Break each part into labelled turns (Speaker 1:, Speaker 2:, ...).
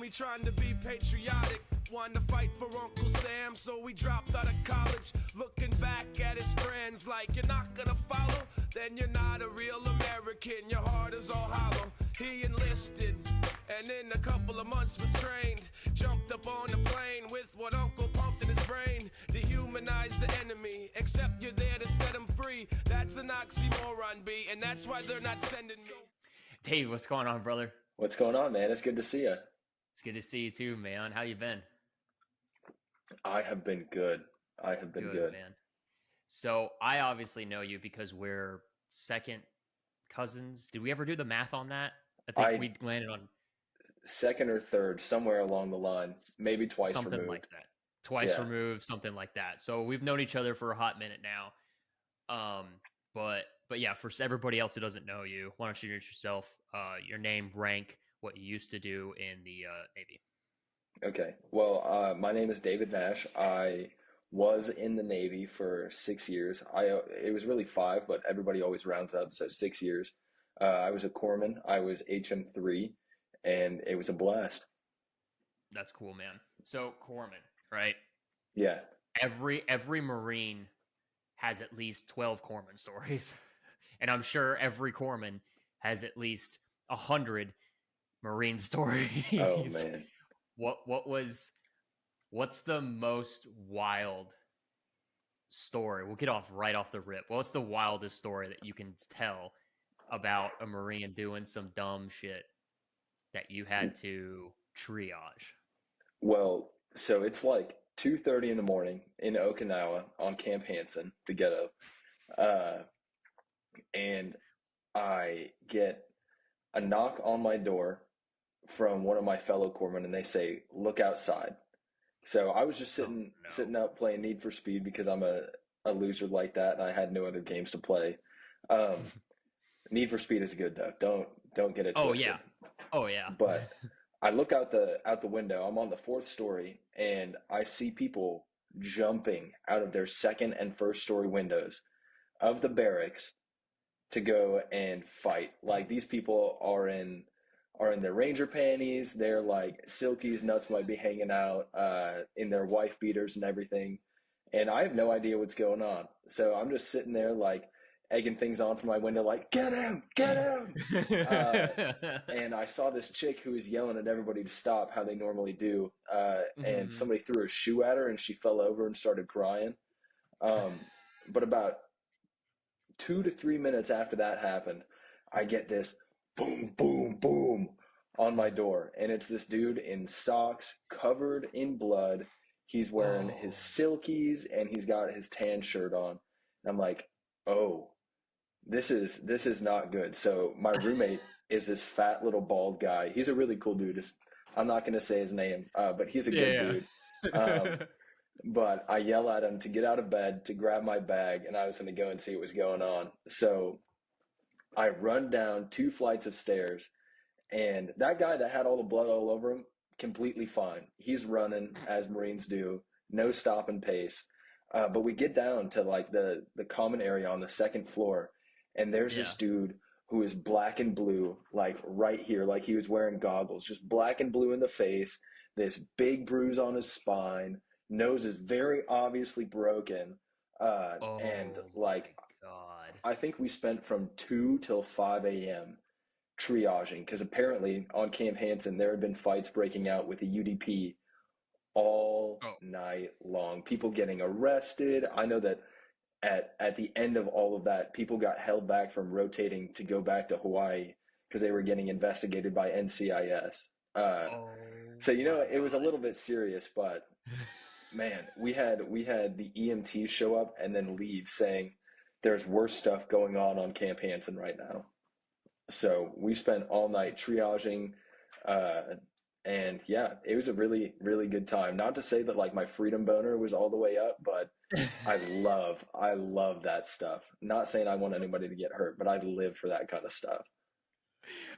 Speaker 1: we trying to be patriotic. Wanted to fight for Uncle Sam, so we dropped out of college. Looking back at his friends like you're not gonna follow, then you're not a real American, your heart is all hollow. He enlisted, and in a couple of months was trained. Jumped up on the plane with what Uncle pumped in his brain. Dehumanize the enemy, except you're there to set him free. That's an oxymoron, B, and that's why they're not sending me.
Speaker 2: Dave, what's going on, brother?
Speaker 3: What's going on, man? It's good to see you.
Speaker 2: It's good to see you too, man. How you been?
Speaker 3: I have been good. I have been good.
Speaker 2: Man. So I obviously know you because we're second cousins. Did we ever do the math on that? I think we landed on
Speaker 3: second or third, somewhere along the line, maybe twice
Speaker 2: something
Speaker 3: removed.
Speaker 2: like that. Twice removed, something like that. So we've known each other for a hot minute now. But yeah, for everybody else who doesn't know you, why don't you introduce yourself, your name, rank, what you used to do in the Navy.
Speaker 3: Okay. Well, my name is David Nash. I was in the Navy for 6 years. It was really 5, but everybody always rounds up, so 6 years. I was a corpsman. I was HM3, and it was a blast.
Speaker 2: That's cool, man. So corpsman, right?
Speaker 3: Yeah.
Speaker 2: Every Marine has at least 12 corpsman stories, and I'm sure every corpsman has at least 100 Marine stories.
Speaker 3: Oh man.
Speaker 2: What's the most wild story? We'll get right off the rip. What's the wildest story that you can tell about a Marine doing some dumb shit that you had to triage?
Speaker 3: Well, so it's like 2:30 in the morning in Okinawa on Camp Hansen, the ghetto. And I get a knock on my door from one of my fellow corpsmen, and they say, "Look outside." So I was just sitting up playing Need for Speed because I'm a loser like that, and I had no other games to play. Need for Speed is good though. Don't get it twisted.
Speaker 2: Oh yeah.
Speaker 3: But I look out the window. I'm on the 4th story, and I see people jumping out of their 2nd and 1st story windows of the barracks to go and fight. Like, these people are in their ranger panties. They're like Silky's nuts might be hanging out in their wife beaters and everything. And I have no idea what's going on. So I'm just sitting there like egging things on from my window, like, get him. And I saw this chick who was yelling at everybody to stop, how they normally do. And somebody threw a shoe at her and she fell over and started crying. But about 2 to 3 minutes after that happened, I get this boom, boom, boom on my door. And it's this dude in socks covered in blood. He's wearing his silkies and he's got his tan shirt on. And I'm like, oh, this is not good. So my roommate is this fat little bald guy. He's a really cool dude. I'm not going to say his name, but he's a good dude. But I yell at him to get out of bed, to grab my bag, and I was going to go and see what was going on. So I run down 2 flights of stairs, and that guy that had all the blood all over him, completely fine. He's running, as Marines do, no stopping pace. But we get down to like the common area on the 2nd floor, and there's this dude who is black and blue, like right here, like he was wearing goggles, just black and blue in the face, this big bruise on his spine, nose is very obviously broken. And like,
Speaker 2: God.
Speaker 3: I think we spent from 2 till 5 a.m. triaging, because apparently on Camp Hansen there had been fights breaking out with the UDP all night long. People getting arrested. I know that at the end of all of that, people got held back from rotating to go back to Hawaii because they were getting investigated by NCIS. So it was a little bit serious, but man, we had the EMTs show up and then leave saying there's worse stuff going on Camp Hansen right now. So we spent all night triaging, and yeah, it was a really, really good time. Not to say that like my freedom boner was all the way up, but I love that stuff. Not saying I want anybody to get hurt, but I live for that kind of stuff.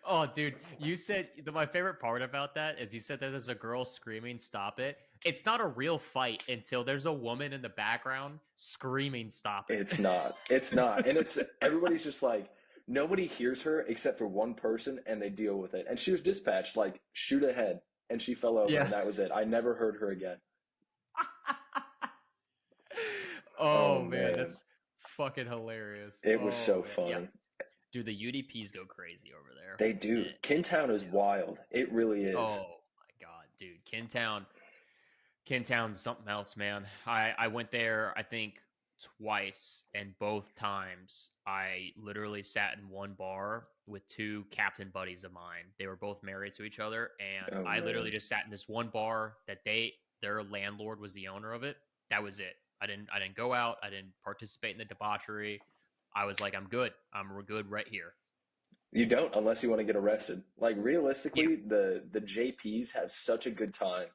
Speaker 2: Oh, dude, you said my favorite part about that is you said that there's a girl screaming, "Stop it." It's not a real fight until there's a woman in the background screaming, "Stop it."
Speaker 3: It's not. And everybody's just like, nobody hears her except for one person, and they deal with it. And she was dispatched like, shoot ahead. and she fell over,
Speaker 2: Yeah.
Speaker 3: and that was it. I never heard her again.
Speaker 2: Oh man, that's fucking hilarious.
Speaker 3: It was so
Speaker 2: Man.
Speaker 3: funny.
Speaker 2: Yeah. Dude, the UDPs go crazy over there.
Speaker 3: They do. Kintown is wild. It really is.
Speaker 2: Oh my god, dude. Kintown's something else, man. I went there, I think, twice, and both times I literally sat in one bar with two captain buddies of mine. They were both married to each other, and I literally just sat in this one bar that their landlord was the owner of it. That was it. I didn't go out. I didn't participate in the debauchery. I was like, I'm good. We're good right here.
Speaker 3: You don't unless you want to get arrested. Like realistically, the JPs have such a good time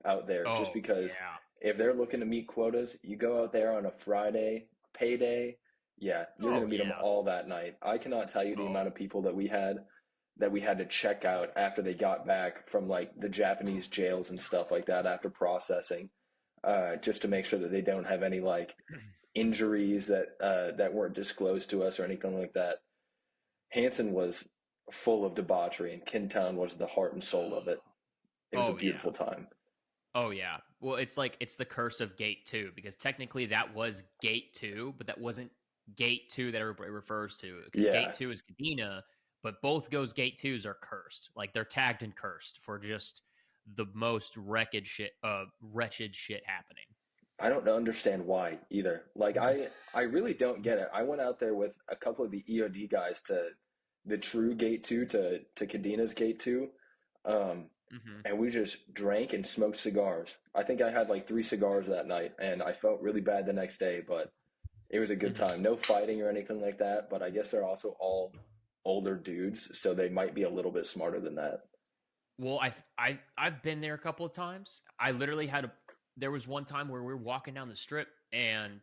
Speaker 3: out there just because if they're looking to meet quotas, you go out there on a Friday, payday, you're going to meet them all that night. I cannot tell you the amount of people that we had to check out after they got back from like the Japanese jails and stuff like that after processing, just to make sure that they don't have any like injuries that weren't disclosed to us or anything like that. Hanson was full of debauchery, and Kintown was the heart and soul of it. It was a beautiful time.
Speaker 2: Oh, yeah. Well, it's the curse of Gate 2, because technically that was Gate 2, but that wasn't Gate 2 that everybody refers to. Because Gate 2 is Kadena, but both those Gate 2s are cursed. Like, they're tagged and cursed for just the most wretched shit happening.
Speaker 3: I don't understand why either. Like, I really don't get it. I went out there with a couple of the EOD guys to the true Gate 2 to Kadena's Gate 2. And we just drank and smoked cigars. I think I had like 3 cigars that night, and I felt really bad the next day, but it was a good time. No fighting or anything like that, but I guess they're also all older dudes, so they might be a little bit smarter than that.
Speaker 2: Well, I've been there a couple of times. I literally there was one time where we were walking down the strip, and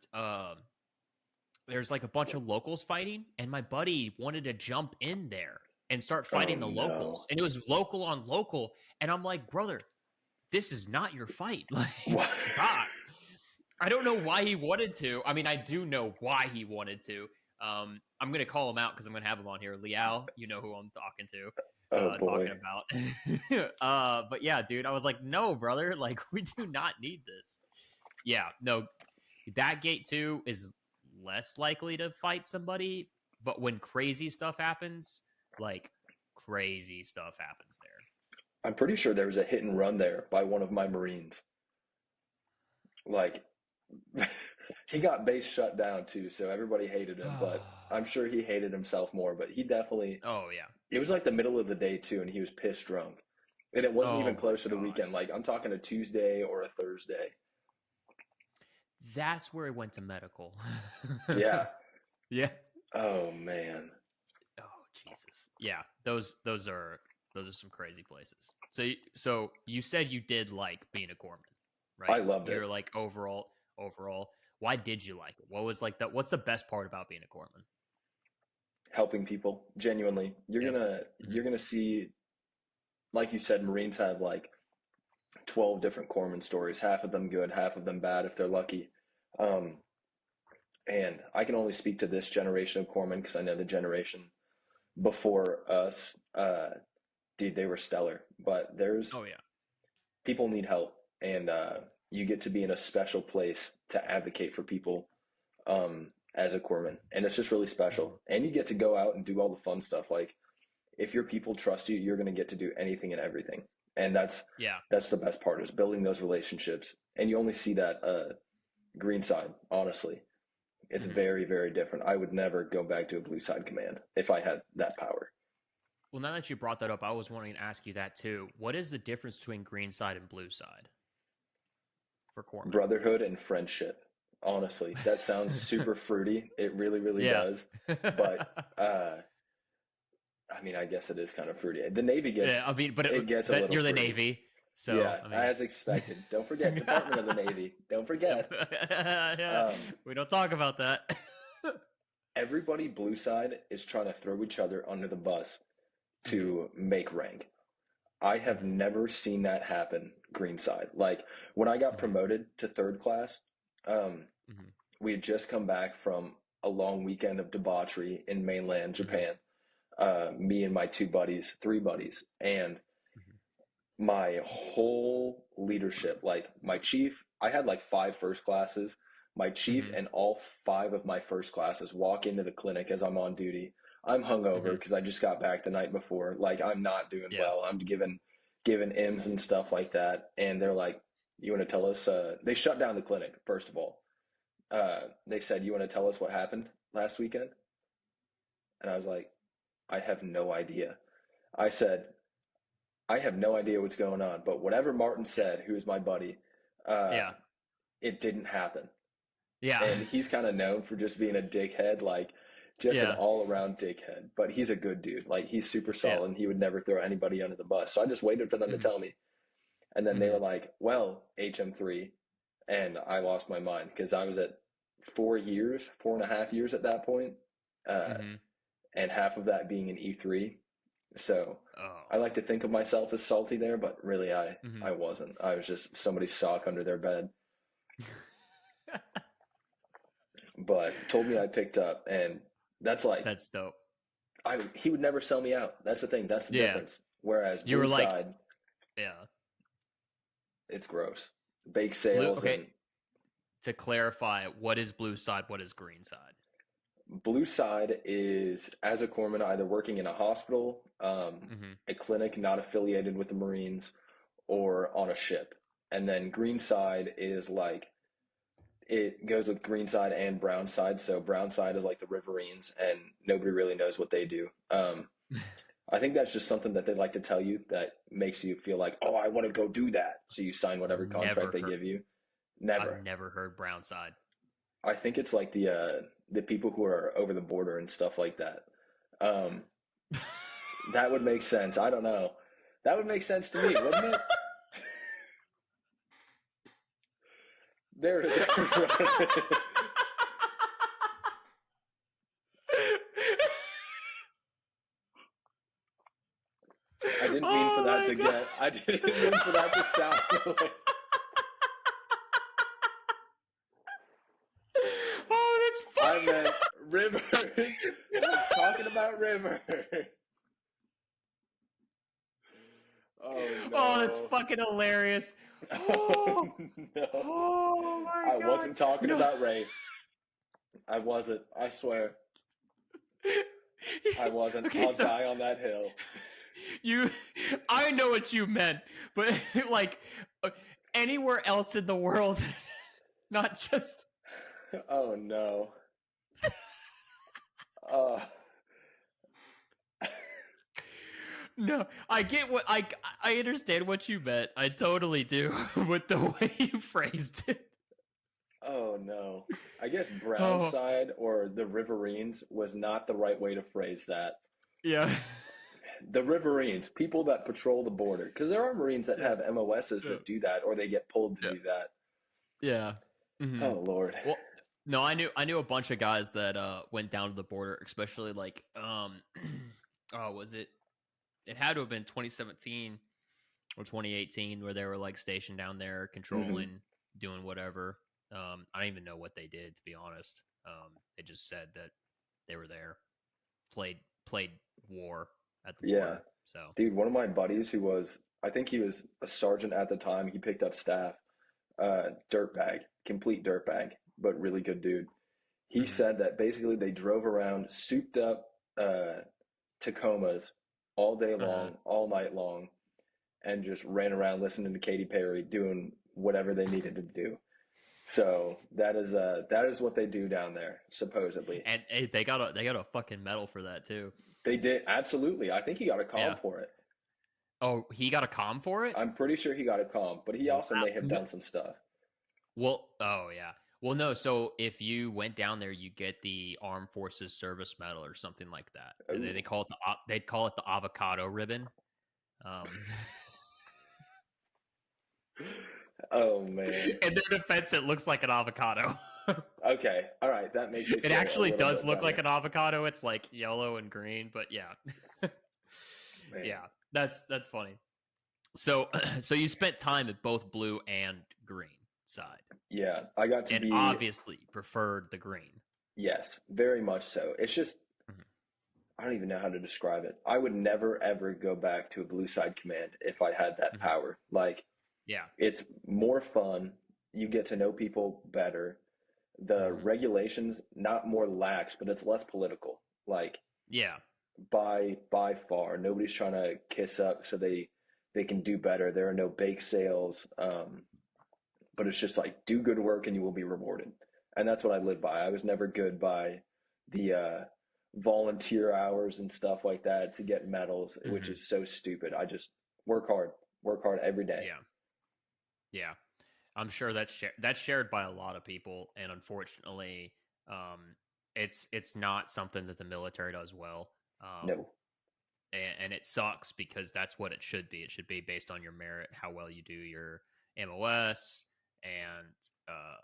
Speaker 2: there's like a bunch of locals fighting, and my buddy wanted to jump in there and start fighting the locals. And it was local on local. And I'm like, brother, this is not your fight. Like, stop. I don't know why he wanted to. I mean, I do know why he wanted to. I'm going to call him out because I'm going to have him on here. Liao, you know who I'm talking to. Talking about. But yeah, dude, I was like, no, brother. Like, we do not need this. Yeah, no. That Gate 2 is less likely to fight somebody. But when crazy stuff happens, like crazy stuff happens there.
Speaker 3: I'm pretty sure there was a hit and run there by one of my Marines. Like, he got base shut down too, so everybody hated him, but I'm sure he hated himself more, but he definitely...
Speaker 2: Oh, yeah.
Speaker 3: It was like the middle of the day too, and he was pissed drunk. And it wasn't even close to the weekend. Like, I'm talking a Tuesday or a Thursday.
Speaker 2: That's where he went to medical.
Speaker 3: Yeah.
Speaker 2: Yeah.
Speaker 3: Oh, man.
Speaker 2: Jesus. Yeah, those are some crazy places. So you said you did like being a corpsman, right?
Speaker 3: I loved it.
Speaker 2: You're like overall. Why did you like it? What was like that? What's the best part about being a corpsman?
Speaker 3: Helping people, genuinely. You're gonna see, like you said, Marines have like 12 different corpsman stories. Half of them good, half of them bad if they're lucky. And I can only speak to this generation of corpsmen because I know the generation before us, dude, they were stellar. But there's people need help, and you get to be in a special place to advocate for people as a corpsman, and it's just really special. And you get to go out and do all the fun stuff. Like, if your people trust you, you're going to get to do anything and everything, and that's the best part, is building those relationships. And you only see that green side, honestly. It's very, very different. I would never go back to a blue side command if I had that power.
Speaker 2: Well, now that you brought that up, I was wanting to ask you that too. What is the difference between green side and blue side for corpsmen?
Speaker 3: Brotherhood and friendship. Honestly, that sounds super fruity. It really, really does. But I mean, I guess it is kind of fruity. The Navy gets.
Speaker 2: Yeah, I mean, but
Speaker 3: it gets a little.
Speaker 2: You're the
Speaker 3: fruity.
Speaker 2: Navy. So,
Speaker 3: yeah,
Speaker 2: I mean...
Speaker 3: as expected. Don't forget, Department of the Navy. Don't forget.
Speaker 2: We don't talk about that.
Speaker 3: Everybody blue side is trying to throw each other under the bus to make rank. I have never seen that happen green side. Like, when I got promoted to 3rd class, we had just come back from a long weekend of debauchery in mainland Japan. Me and my 3 buddies, and my whole leadership, like my chief, I had like 5 first classes. My chief
Speaker 2: Mm-hmm.
Speaker 3: and all 5 of my first classes walk into the clinic as I'm on duty. I'm hungover
Speaker 2: Mm-hmm.
Speaker 3: because I just got back the night before. Like I'm not doing
Speaker 2: Yeah.
Speaker 3: well. I'm given M's and stuff like that, and they're like, "You want to tell us?" They shut down the clinic first of all. They said, "You want to tell us what happened last weekend?" And I was like, "I have no idea." I said, "I have no idea what's going on, but whatever Martin said, who's my buddy, uh,
Speaker 2: Yeah.
Speaker 3: it didn't happen."
Speaker 2: Yeah.
Speaker 3: And he's kind of known for just being a dickhead, like just an
Speaker 2: Yeah.
Speaker 3: all-around dickhead. But he's a good dude. Like he's super
Speaker 2: Yeah.
Speaker 3: solid, and he would never throw anybody under the bus. So I just waited for them to
Speaker 2: Mm-hmm.
Speaker 3: tell me, and then they
Speaker 2: Mm-hmm.
Speaker 3: were like, "Well, HM3," and I lost my mind because I was at 4 years, 4.5 years at that point, uh,
Speaker 2: Mm-hmm.
Speaker 3: and half of that being an E3. So
Speaker 2: Oh.
Speaker 3: I like to think of myself as salty there, but really
Speaker 2: Mm-hmm.
Speaker 3: I wasn't. I was just somebody's sock under their bed. But told me I picked up, and that's like
Speaker 2: That's dope.
Speaker 3: he would never sell me out. That's the thing. That's the
Speaker 2: Yeah.
Speaker 3: difference. Whereas
Speaker 2: You
Speaker 3: Blue
Speaker 2: were like,
Speaker 3: Side,
Speaker 2: yeah.
Speaker 3: it's gross. Bake
Speaker 2: Blue.
Speaker 3: sales
Speaker 2: Okay.
Speaker 3: and
Speaker 2: To clarify, what is blue side? What is green side?
Speaker 3: Blue Side is as a corpsman either working in a hospital,
Speaker 2: Mm-hmm.
Speaker 3: a clinic not affiliated with the Marines, or on a ship. And then Green Side is like it goes with Green Side and Brown Side. So Brown Side is like the Riverines, and nobody really knows what they do. I think that's just something that they like to tell you that makes you feel like, oh, I want to go do that. So you sign whatever contract they give you.
Speaker 2: I've
Speaker 3: Never.
Speaker 2: never heard brown side.
Speaker 3: I think it's like the people who are over the border and stuff like that. Um, that would make sense. I don't know. That would make sense to me, wouldn't it? They're I didn't mean for that to get. I didn't mean for that to sound like.
Speaker 2: Oh, that's funny.
Speaker 3: I meant river. Talking about river. Oh no.
Speaker 2: Oh, that's fucking hilarious.
Speaker 3: Oh,
Speaker 2: Oh,
Speaker 3: no.
Speaker 2: oh my
Speaker 3: I
Speaker 2: god.
Speaker 3: wasn't talking
Speaker 2: No.
Speaker 3: about race. I wasn't. I swear. I wasn't.
Speaker 2: Okay,
Speaker 3: I'll
Speaker 2: so
Speaker 3: die on that hill.
Speaker 2: I know what you meant, but like anywhere else in the world, not just.
Speaker 3: Oh no. Uh,
Speaker 2: No, I get what I understand what you meant. I totally do with the way you phrased it.
Speaker 3: oh no. I guess Brown
Speaker 2: Oh,
Speaker 3: Side or the Riverines was not the right way to phrase that.
Speaker 2: yeah.
Speaker 3: The Riverines, people that patrol the border, because there are Marines that
Speaker 2: Yeah.
Speaker 3: have MOSs
Speaker 2: Yeah.
Speaker 3: that do that, or they get pulled to
Speaker 2: Yeah.
Speaker 3: do that.
Speaker 2: Yeah. Mm-hmm.
Speaker 3: Oh Lord.
Speaker 2: Well, no, I knew a bunch of guys that went down to the border, especially like oh, was it? It had to have been 2017 or 2018 where they were like stationed down there controlling, doing whatever. I don't even know what they did, to be honest. They just said that they were there, played war at the
Speaker 3: Yeah,
Speaker 2: border. So
Speaker 3: dude, one of my buddies who was, I think he was a sergeant at the time. He picked up staff. Dirtbag, complete dirtbag, but really good dude. He
Speaker 2: mhm.
Speaker 3: said that basically they drove around souped up Tacomas all day
Speaker 2: Uh-huh.
Speaker 3: long, all night long, and just ran around listening to Katy Perry, doing whatever they needed to do. So that is what they do down there, supposedly.
Speaker 2: And hey, they got a fucking medal for that too.
Speaker 3: They did absolutely. I think he got a
Speaker 2: Yeah.
Speaker 3: comp for it.
Speaker 2: Oh, he got a comm for it?
Speaker 3: I'm pretty sure he got a comp, but he also
Speaker 2: Wow.
Speaker 3: may have done some stuff.
Speaker 2: Well, oh yeah. Well, no. So if you went down there, you get the Armed Forces Service Medal or something like that.
Speaker 3: Ooh.
Speaker 2: They call it they'd call it the avocado ribbon.
Speaker 3: Oh man.
Speaker 2: In their defense, it looks like an avocado.
Speaker 3: Okay. All right. That makes me
Speaker 2: It
Speaker 3: feel
Speaker 2: actually
Speaker 3: a little
Speaker 2: does
Speaker 3: bit
Speaker 2: look
Speaker 3: better.
Speaker 2: like an avocado. It's like yellow and green, but yeah.
Speaker 3: Man.
Speaker 2: Yeah, that's funny. So so you spent time at both blue and green side.
Speaker 3: Yeah, I got to
Speaker 2: And
Speaker 3: be
Speaker 2: obviously preferred the green.
Speaker 3: yes, very much so. It's just
Speaker 2: Mhm.
Speaker 3: I don't even know how to describe it. I would never ever go back to a blue side command if I had that
Speaker 2: Mhm.
Speaker 3: power. Like,
Speaker 2: Yeah.
Speaker 3: it's more fun. You get to know people better. The
Speaker 2: Mhm.
Speaker 3: regulations not more lax, but it's less political. Like,
Speaker 2: Yeah.
Speaker 3: by far, nobody's trying to kiss up so they can do better. There are no bake sales, but it's just like do good work and you will be rewarded. And that's what I live by. I was never good by the volunteer hours and stuff like that to get medals, which
Speaker 2: Mhm.
Speaker 3: is so stupid. I just work hard every day.
Speaker 2: Yeah. Yeah. I'm sure that's shared by a lot of people, and unfortunately, um, it's not something that the military does well.
Speaker 3: No.
Speaker 2: And it sucks because that's what it should be. It should be based on your merit, how well you do your MOS, and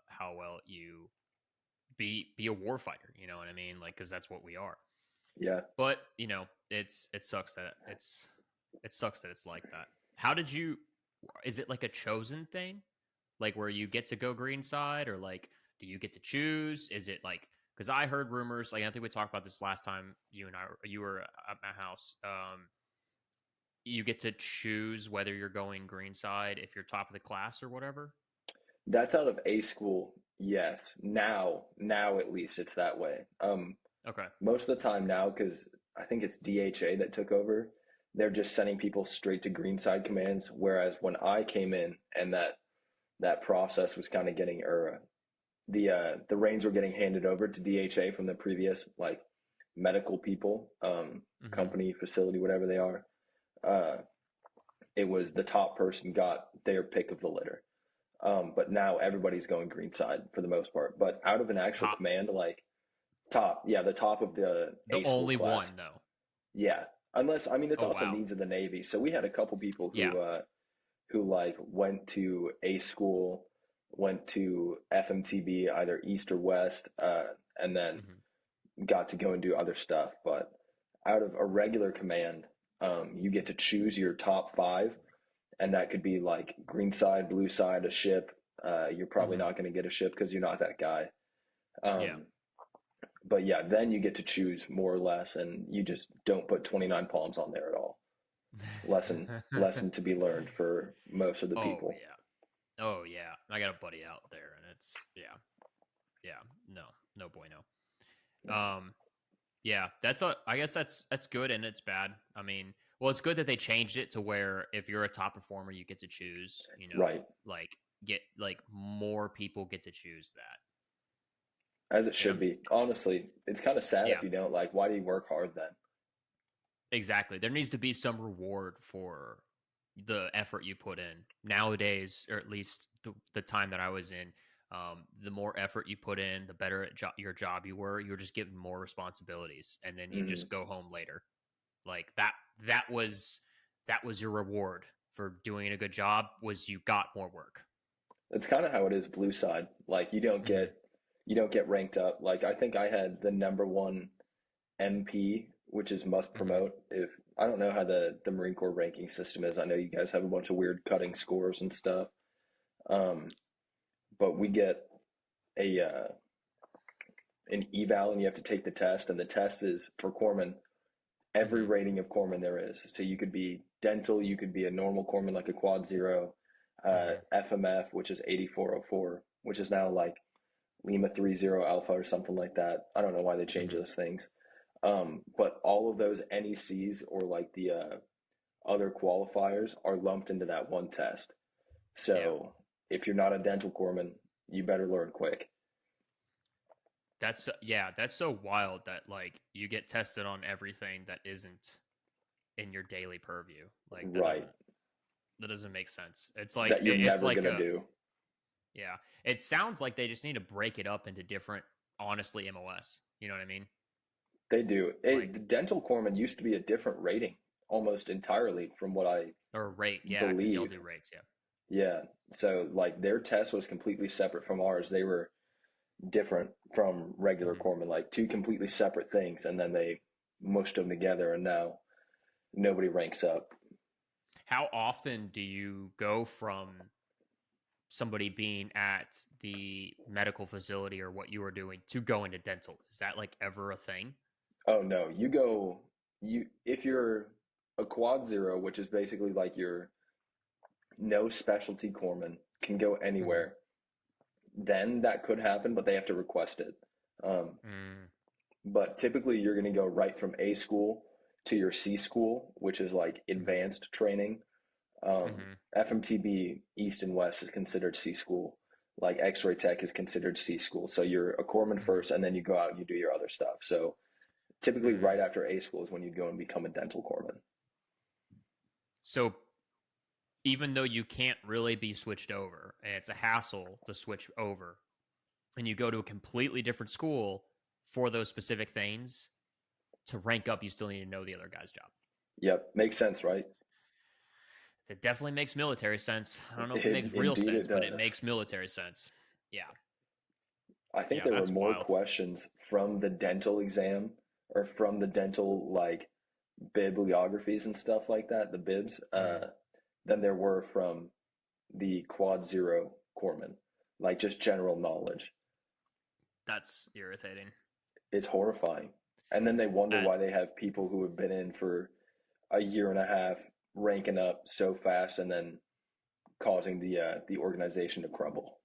Speaker 2: how well you be a warfighter. You know what I mean? Like, because that's what we are.
Speaker 3: Yeah.
Speaker 2: But it sucks that it sucks that it's like that. How did you? Is it like a chosen thing, like where you get to go green side, or like do you get to choose? Is it like, because I heard rumors, like I think we talked about this last time you were at my house. You get to choose whether you're going green side if you're top of the class or whatever.
Speaker 3: That's out of A school. Yes. Now at least it's that way.
Speaker 2: Okay.
Speaker 3: Most of the time now, because I think it's DHA that took over, they're just sending people straight to green side commands. Whereas when I came in and that process was kind of getting, or the reins were getting handed over to DHA from the previous like medical people,
Speaker 2: Hmm.
Speaker 3: company, facility, whatever they are. Uh, it was the top person got their pick of the litter. But now everybody's going green side for the most part. But out of an actual
Speaker 2: Top,
Speaker 3: command, like top, yeah, the top of the
Speaker 2: the
Speaker 3: A school
Speaker 2: only
Speaker 3: class,
Speaker 2: one though.
Speaker 3: yeah. Unless, I mean, it's
Speaker 2: Oh
Speaker 3: also
Speaker 2: wow.
Speaker 3: needs of the Navy. So we had a couple people
Speaker 2: Yeah.
Speaker 3: who like went to A school, went to FMTB, either East or West, and then
Speaker 2: Hmm.
Speaker 3: got to go and do other stuff. But out of a regular command, you get to choose your top five, and that could be like green side, blue side, a ship. You're probably
Speaker 2: Hmm.
Speaker 3: not going to get a ship because you're not that guy.
Speaker 2: Yeah.
Speaker 3: Um, but yeah, then you get to choose more or less, and you just don't put 29 palms on there at all. Lesson to be learned for most of the
Speaker 2: Oh
Speaker 3: people.
Speaker 2: yeah. Oh yeah. I got a buddy out there, and it's yeah. No, no bueno. Um, Yeah, I guess that's good and it's bad. I mean, well, it's good that they changed it to where if you're a top performer, you get to choose.
Speaker 3: Right.
Speaker 2: Like get like more people get to choose that.
Speaker 3: As it
Speaker 2: And
Speaker 3: should be. Honestly, it's kind of sad if
Speaker 2: yeah,
Speaker 3: you don't. Like, why do you work hard then?
Speaker 2: exactly. There needs to be some reward for the effort you put in nowadays, or at least the time that I was in. The more effort you put in, the better at your job you were. You were just given more responsibilities, and then you
Speaker 3: Hmm.
Speaker 2: just go home later. Like that was that was your reward for doing a good job, was you got more work.
Speaker 3: It's kind of how it is blue side. Like,
Speaker 2: Hmm.
Speaker 3: you don't get ranked up. Like, I think I had the number one MP, which is must
Speaker 2: Hmm.
Speaker 3: promote. If I don't know how the Marine Corps ranking system is, I know you guys have a bunch of weird cutting scores and stuff. Um, but we get a an eval, and you have to take the test, and the test is for corpsman every
Speaker 2: Hmm.
Speaker 3: rating of corpsman there is. So you could be dental, you could be a normal corpsman like a quad zero,
Speaker 2: Hmm.
Speaker 3: FMF, which is 8404, which is now like Lima 30 Alpha or something like that. I don't know why they change
Speaker 2: Hmm.
Speaker 3: those things. But all of those NECs or like the other qualifiers are lumped into that one test.
Speaker 2: Yeah,
Speaker 3: So if you're not a dental corpsman, you better learn quick.
Speaker 2: that's so wild that like you get tested on everything that isn't in your daily purview. Like
Speaker 3: Right.
Speaker 2: that doesn't make sense.
Speaker 3: That you're
Speaker 2: It's
Speaker 3: never
Speaker 2: like
Speaker 3: going to
Speaker 2: a
Speaker 3: do.
Speaker 2: yeah. It sounds like they just need to break it up into different, honestly, MOS. You know what I mean?
Speaker 3: They do. The
Speaker 2: Like,
Speaker 3: dental corpsman used to be a different rating almost entirely from what I
Speaker 2: or rate, yeah, because y'all
Speaker 3: believe.
Speaker 2: do rates, yeah.
Speaker 3: Yeah. So like their test was completely separate from ours. They were different from regular
Speaker 2: Hmm.
Speaker 3: corpsmen, like two completely separate things, and then they mushed them together, and now nobody ranks up.
Speaker 2: How often do you go from somebody being at the medical facility or what you were doing to go into dental? Is that like ever a thing?
Speaker 3: Oh no, you go if you're a quad zero, which is basically like your no specialty corpsman can go
Speaker 2: Mm-hmm.
Speaker 3: anywhere, then that could happen, but they have to request it. Um,
Speaker 2: Mm,
Speaker 3: but typically, you're going to go right from A school to your C school, which is like
Speaker 2: mm-hmm.
Speaker 3: advanced training. Um,
Speaker 2: Mm-hmm.
Speaker 3: FMTB East and West is considered C school. Like X-ray Tech is considered C school. So you're a corpsman
Speaker 2: Mm-hmm.
Speaker 3: first, and then you go out and you do your other stuff. So typically, right
Speaker 2: Mm.
Speaker 3: after A school is when you'd go and become a dental corpsman.
Speaker 2: So even though you can't really be switched over, and it's a hassle to switch over, and you go to a completely different school for those specific things, to rank up, you still need to know the other guy's job.
Speaker 3: Yep, makes sense, right?
Speaker 2: It definitely makes military sense. I don't know if it makes real
Speaker 3: Indeed,
Speaker 2: sense,
Speaker 3: it
Speaker 2: but it
Speaker 3: does.
Speaker 2: makes military sense. Yeah.
Speaker 3: I think
Speaker 2: Yeah,
Speaker 3: there were
Speaker 2: that's
Speaker 3: more
Speaker 2: wild.
Speaker 3: questions from the dental exam or from the dental like bibliographies and stuff like that, the bibs,
Speaker 2: Mm,
Speaker 3: than there were from the quad zero corpsman, like just general knowledge.
Speaker 2: that's irritating.
Speaker 3: It's horrifying. And then they wonder
Speaker 2: At
Speaker 3: why they have people who have been in for a year and a half ranking up so fast and then causing the organization to crumble.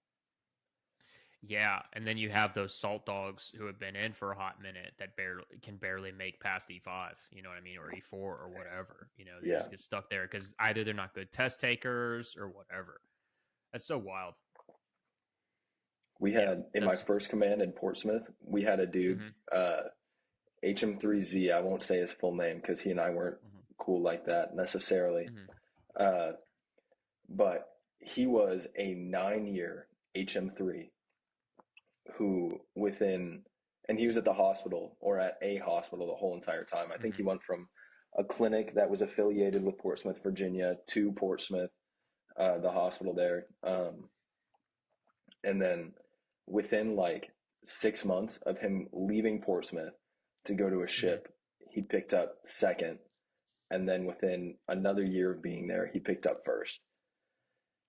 Speaker 2: Yeah, and then you have those salt dogs who have been in for a hot minute that barely make past E5, you know what I mean, or E4 or whatever. You know, they
Speaker 3: Yeah.
Speaker 2: just get stuck there because either they're not good test takers or whatever. That's so wild.
Speaker 3: We
Speaker 2: Yeah,
Speaker 3: had in my
Speaker 2: that's
Speaker 3: first command in Portsmouth, we had a dude,
Speaker 2: hmm
Speaker 3: HM3Z. I won't say his full name because he and I weren't
Speaker 2: hmm
Speaker 3: cool like that necessarily.
Speaker 2: hmm
Speaker 3: Uh, but he was a 9 year HM3 who within, and he was at the hospital or at a hospital the whole entire time. I think he
Speaker 2: hmm
Speaker 3: went from a clinic that was affiliated with Portsmouth, Virginia to Portsmouth, the hospital there. And then within like 6 months of him leaving Portsmouth to go to a
Speaker 2: hmm
Speaker 3: ship, he picked up second. And then within another year of being there, he picked up first.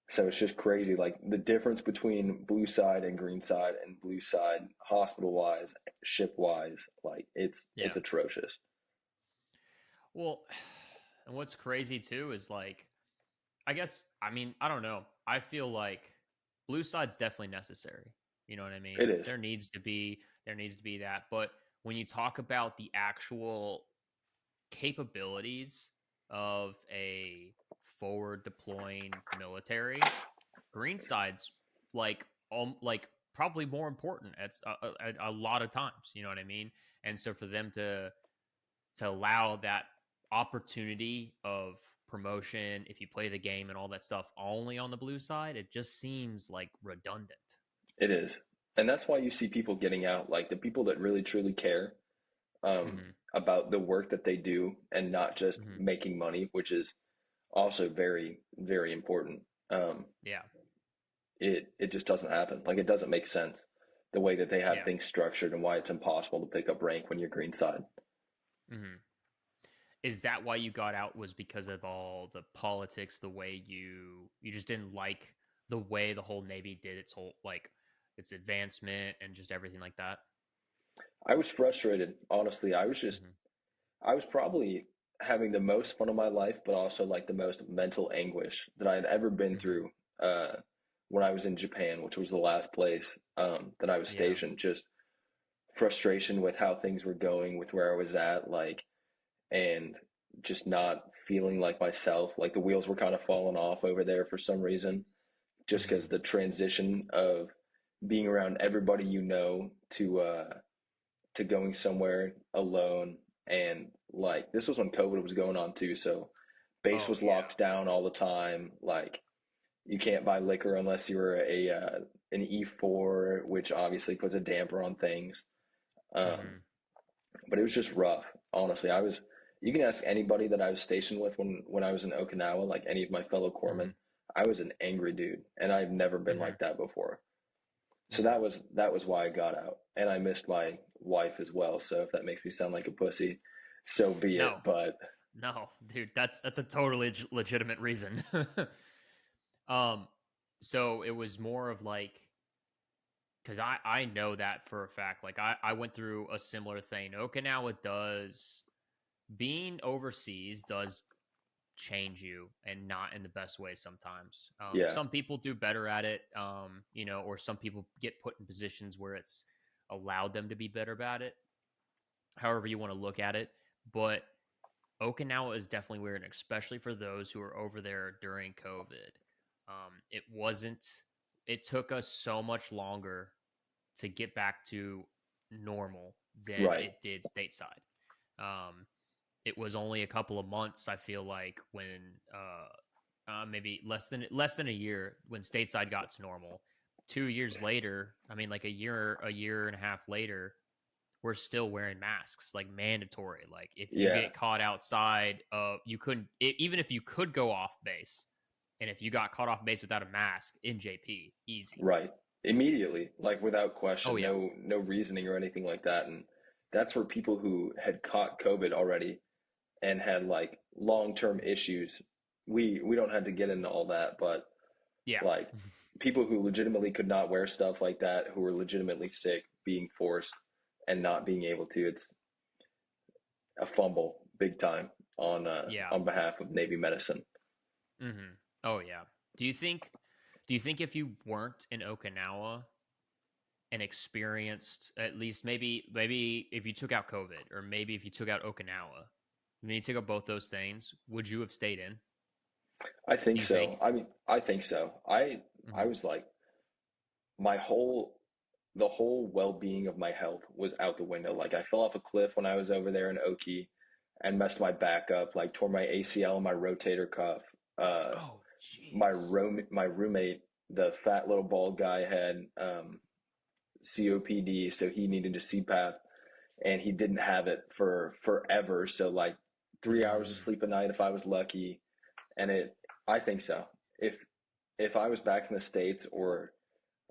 Speaker 3: So it's just crazy. Like the difference between blue side and green side and blue side hospital wise, ship wise, like it's
Speaker 2: Yeah.
Speaker 3: atrocious.
Speaker 2: Well, and what's crazy too is like, I guess, I mean, I don't know. I feel like blue side's definitely necessary. You know what I mean?
Speaker 3: It is.
Speaker 2: There needs to be that. But when you talk about the actual capabilities of a forward deploying military, green side's like probably more important at a lot of times. You know what I mean? And so for them to allow that opportunity of promotion if you play the game and all that stuff only on the blue side, it just seems like redundant.
Speaker 3: It is. And that's why you see people getting out, like the people that really truly care
Speaker 2: Mm-hmm.
Speaker 3: about the work that they do and not just
Speaker 2: Mm-hmm.
Speaker 3: making money, which is also very, very important. Um,
Speaker 2: Yeah.
Speaker 3: it just doesn't happen. Like it doesn't make sense the way that they have
Speaker 2: Yeah.
Speaker 3: things structured and why it's impossible to pick up rank when you're green side.
Speaker 2: Mm-hmm. Is that why you got out? Was because of all the politics, the way you just didn't like the way the whole Navy did its whole like its advancement and just everything like that?
Speaker 3: I was frustrated, honestly.
Speaker 2: Mm-hmm.
Speaker 3: I was probably having the most fun of my life, but also like the most mental anguish that I had ever been
Speaker 2: Mm-hmm.
Speaker 3: through when I was in Japan, which was the last place that I was
Speaker 2: Yeah.
Speaker 3: stationed. Just frustration with how things were going, with where I was at, like, and just not feeling like myself. Like the wheels were kind of falling off over there for some reason, just
Speaker 2: Mm-hmm.
Speaker 3: because the transition of being around everybody you know to going somewhere alone, and like this was when COVID was going on too, so base
Speaker 2: Oh
Speaker 3: was
Speaker 2: yeah.
Speaker 3: locked down all the time. Like you can't buy liquor unless you were a an E4, which obviously puts a damper on things. Um,
Speaker 2: Mm-hmm.
Speaker 3: but it was just rough. Honestly, I was. You can ask anybody that I was stationed with when I was in Okinawa, like any of my fellow
Speaker 2: Mm-hmm.
Speaker 3: corpsmen. I was an angry dude, and I've never been
Speaker 2: Mm-hmm.
Speaker 3: like that before. So
Speaker 2: Mm-hmm.
Speaker 3: that was why I got out, and I missed my wife as well. So if that makes me sound like a pussy, so be it.
Speaker 2: No,
Speaker 3: But
Speaker 2: no, dude, that's a totally legitimate reason. um, so it was more of like because I know that for a fact. Like I went through a similar thing. Okinawa does being overseas does change you, and not in the best way sometimes.
Speaker 3: Yeah,
Speaker 2: Some people do better at it, or some people get put in positions where it's allowed them to be better about it. However you want to look at it, but Okinawa is definitely weird, especially for those who are over there during COVID. It wasn't. It took us so much longer to get back to normal than
Speaker 3: right.
Speaker 2: it did stateside. Um, it was only a couple of months, I feel like, when maybe less than a year when stateside got to normal. 2 years later, I mean, like a year and a half later, we're still wearing masks, like mandatory. Like if you
Speaker 3: Yeah,
Speaker 2: get caught outside, you couldn't even if you could go off base, and if you got caught off base without a mask in JP, easy.
Speaker 3: right. Immediately, like without
Speaker 2: Oh
Speaker 3: question,
Speaker 2: yeah,
Speaker 3: no reasoning or anything like that. And that's where people who had caught COVID already and had like long-term issues, we don't have to get into all that, but
Speaker 2: yeah.
Speaker 3: like people who legitimately could not wear stuff like that, who were legitimately sick, being forced and not being able to, it's a fumble big time
Speaker 2: Yeah.
Speaker 3: on behalf of Navy medicine.
Speaker 2: Mm-hmm. Oh yeah. Do you think? Do you think if you weren't in Okinawa and experienced at least maybe if you took out COVID, or maybe if you took out Okinawa, I mean you took out both those things, would you have stayed in?
Speaker 3: I
Speaker 2: Do
Speaker 3: think
Speaker 2: you
Speaker 3: so.
Speaker 2: think?
Speaker 3: I mean, I think so. I
Speaker 2: Mm-hmm.
Speaker 3: was like my whole the whole well-being of my health was out the window. Like I fell off a cliff when I was over there in Oki and messed my back up, like tore my ACL and my rotator cuff. Uh,
Speaker 2: Oh, jeez.
Speaker 3: my roommate, the fat little bald guy, had COPD, so he needed a CPAP, and he didn't have it for forever. So like 3 hours of
Speaker 2: Mm,
Speaker 3: sleep a night if I was lucky, and it. I think so. If if I was back in the States, or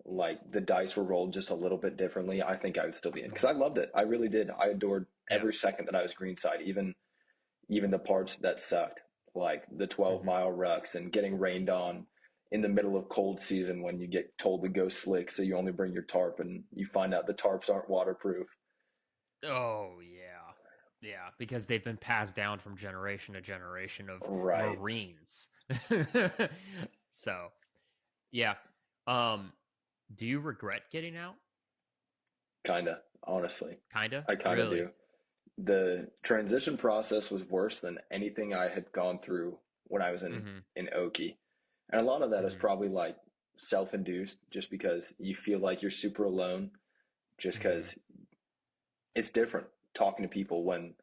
Speaker 3: like the dice were rolled just a little bit differently, I think I would still be in because I
Speaker 2: mhm.
Speaker 3: loved it. I really did. I adored
Speaker 2: Yeah.
Speaker 3: every second that I was greenside, even the parts that sucked, like the 12
Speaker 2: Hmm.
Speaker 3: mile rucks and getting rained on in the middle of cold season when you get told to go slick, so you only bring your tarp and you find out the tarps aren't waterproof.
Speaker 2: Oh yeah. Yeah, because they've been passed down from generation to generation of
Speaker 3: Right.
Speaker 2: Marines. So, yeah. Um, do you regret getting out?
Speaker 3: Kinda, honestly.
Speaker 2: Kinda?
Speaker 3: I kind of
Speaker 2: Really?
Speaker 3: do. The transition process was worse than anything I had gone through when I was
Speaker 2: Mhm.
Speaker 3: in Oki. And a lot of that is
Speaker 2: Mhm.
Speaker 3: probably like self-induced, just because you feel like you're super alone, just
Speaker 2: Mhm.
Speaker 3: because it's different talking to people when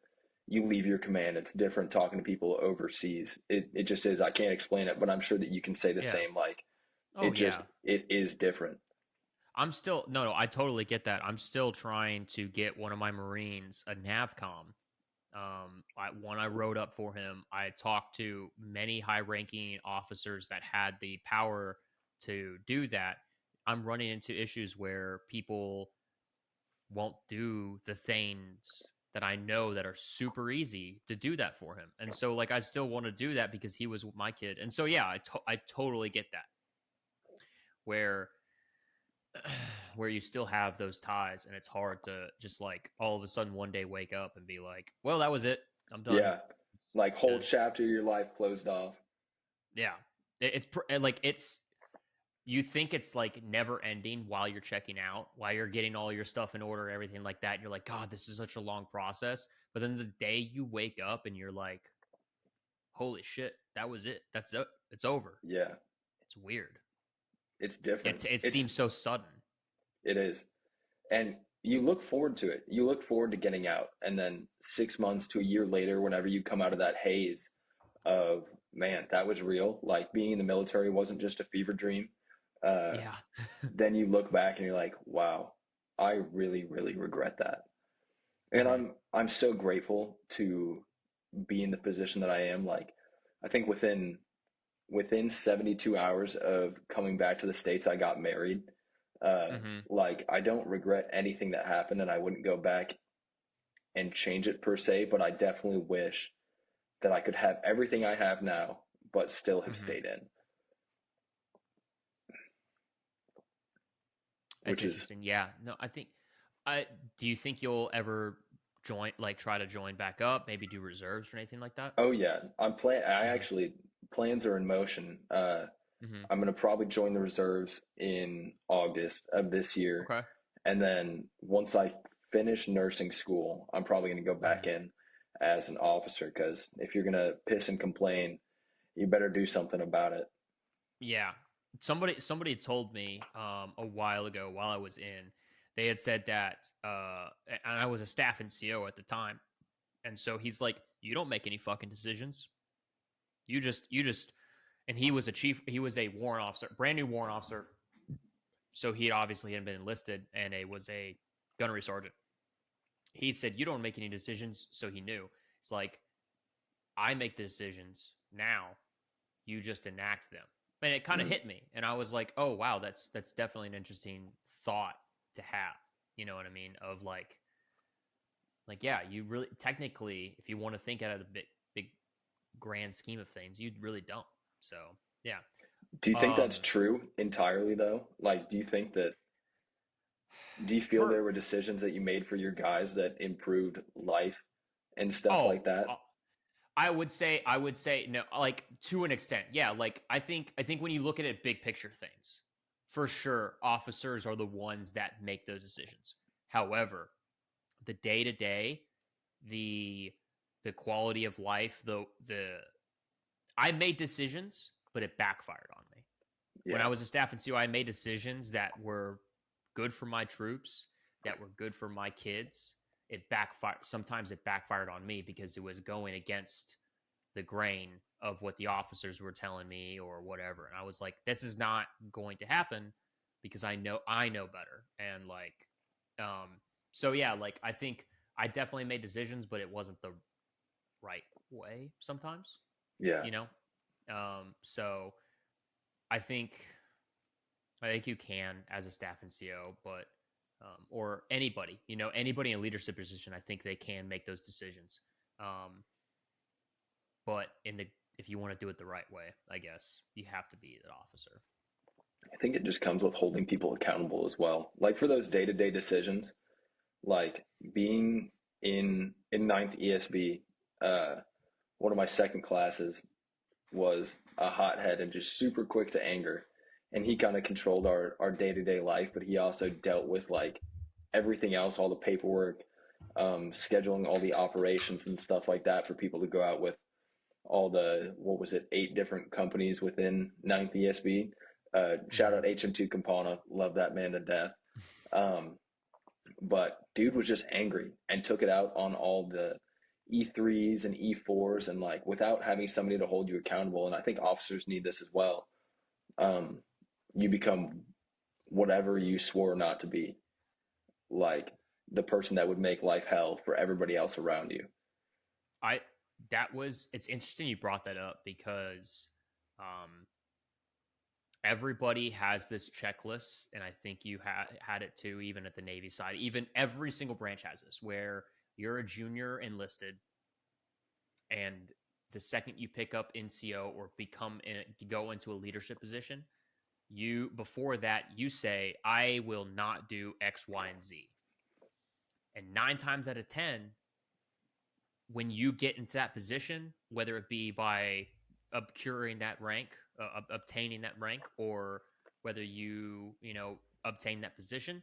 Speaker 3: you leave your command. It's different talking to people overseas. It just is. I can't explain it, but I'm sure that you can say the
Speaker 2: Yeah.
Speaker 3: same. Like
Speaker 2: Oh yeah.
Speaker 3: it is different.
Speaker 2: I'm still no, I totally get that. I'm still trying to get one of my Marines a Navcom. When I wrote up for him, I talked to many high-ranking officers that had the power to do that. I'm running into issues where people won't do the things that I know that are super easy to do that for him. And so like I still want to do that because he was my kid. And so yeah, I totally get that. Where where you still have those ties, and it's hard to just like all of a sudden one day wake up and be like, "Well, that was it. I'm done."
Speaker 3: Yeah, like whole
Speaker 2: Because
Speaker 3: chapter of your life closed off.
Speaker 2: yeah, like it's you think it's like never ending while you're checking out, while you're getting all your stuff in order, everything like that. You're like, God, this is such a long process. But then the day you wake up and you're like, holy shit, that was it. That's it. It's over.
Speaker 3: Yeah,
Speaker 2: It's weird.
Speaker 3: it's different.
Speaker 2: It seems so sudden.
Speaker 3: It is. And you look forward to it. You look forward to getting out, and then 6 months to a year later, whenever you come out of that haze of, man, that was real. Like being in the military wasn't just a fever dream. Uh,
Speaker 2: Yeah.
Speaker 3: then you look back and you're like, wow, I really, really regret that. And
Speaker 2: Hmm.
Speaker 3: I'm so grateful to be in the position that I am. Like, I think within 72 hours of coming back to the States, I got married.
Speaker 2: Hmm.
Speaker 3: Like, I don't regret anything that happened, and I wouldn't go back and change it per se, but I definitely wish that I could have everything I have now, but still have
Speaker 2: Hmm.
Speaker 3: stayed in,
Speaker 2: It's
Speaker 3: which is,
Speaker 2: interesting. Yeah. No, I think I do you think you'll ever try to join back up, maybe do reserves or anything like that?
Speaker 3: Oh yeah, I
Speaker 2: Mm-hmm.
Speaker 3: actually plans are in motion.
Speaker 2: Mm-hmm.
Speaker 3: I'm gonna probably join the reserves in August of this year,
Speaker 2: Okay.
Speaker 3: and then once I finish nursing school, I'm probably gonna go back
Speaker 2: Mm-hmm.
Speaker 3: in as an officer because if you're gonna piss and complain, you better do something about it.
Speaker 2: Yeah. Somebody told me a while ago while I was in, they had said that and I was a staff NCO at the time. And so he's like, "You don't make any fucking decisions. You just and he was a warrant officer, brand new warrant officer. So he obviously hadn't been enlisted and was a gunnery sergeant. He said, "You don't make any decisions," so he knew. It's like, "I make the decisions now. You just enact them." And it kind of
Speaker 3: Mm,
Speaker 2: hit me, and I was like, "Oh wow, that's definitely an interesting thought to have." You know what I mean? Of like yeah, you really technically, if you want to think out of the big grand scheme of things, you really don't. So yeah.
Speaker 3: do you think that's
Speaker 2: Um,
Speaker 3: true entirely though? Like, do you feel
Speaker 2: for
Speaker 3: there were decisions that you made for your guys that improved life and stuff
Speaker 2: oh,
Speaker 3: like that?
Speaker 2: I would say no, like to an extent, yeah. Like I think when you look at it, big picture things, for sure, officers are the ones that make those decisions. However, the day to day, the the quality of life, the I made decisions, but it backfired on me. When I
Speaker 3: Yeah.
Speaker 2: was a staff and CO, I made decisions that were good for my troops, that were good for my kids. It backfired. Sometimes it backfired on me because it was going against the grain of what the officers were telling me or whatever. And I was like, this is not going to happen because I know better. And um, so yeah, like I think I definitely made decisions, but it wasn't the right way sometimes,
Speaker 3: Yeah.
Speaker 2: you know? So I think I think you can as a staff NCO, but or anybody, anybody in a leadership position, I think they can make those decisions. Um, but if you want to do it the right way, I guess you have to be an officer.
Speaker 3: I think it just comes with holding people accountable as well. Like for those day-to-day decisions, like being in ninth ESB, uh, one of my second classes was a hothead and just super quick to anger. And he kind of controlled our day-to-day life, but he also dealt with like everything else, all the paperwork, scheduling all the operations and stuff like that for people to go out with all the, what was it, 8 different companies within ninth ESB. Shout
Speaker 2: Mm-hmm.
Speaker 3: out HM2 Campana, love that man to death. Um, but dude was just angry and took it out on all the E3s and E4s and like without having somebody to hold you accountable. And I think officers need this as well. Um, you become whatever you swore not to be, like the person that would make life hell for everybody else around you.
Speaker 2: I it's interesting you brought that up because um, everybody has this checklist, and I think you had it too, even at the Navy side. Even every single branch has this, where you're a junior enlisted, and the second you pick up NCO or go into a leadership position, you before that you say, "I will not do X, Y, and Z." And 9 times out of 10, when you get into that position, whether it be by obtaining that rank, or whether obtain that position,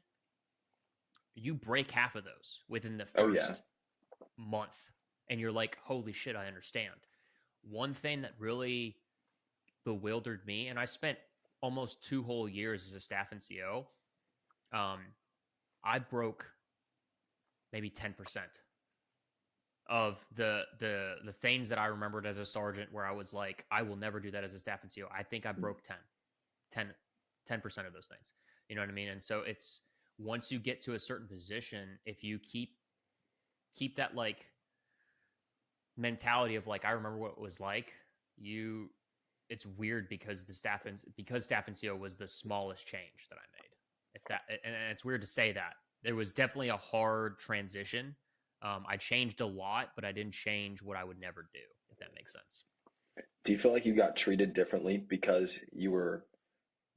Speaker 2: you break half of those within the
Speaker 3: Oh yeah.
Speaker 2: first month, and you're like, "Holy shit, I understand." One thing that really bewildered me, and I spent almost 2 whole years as a staff NCO, um, I broke maybe 10% of the things that I remembered as a sergeant where I was like, I will never do that as a staff NCO. I think I broke 10% of those things. You know what I mean? And so it's once you get to a certain position, if you keep that like mentality of like, I remember what it was like, you it's weird because staff NCO was the smallest change that I made. If that and it's weird to say that. There was definitely a hard transition. I changed a lot, but I didn't change what I would never do, if that makes sense.
Speaker 3: Do you feel like you got treated differently because you were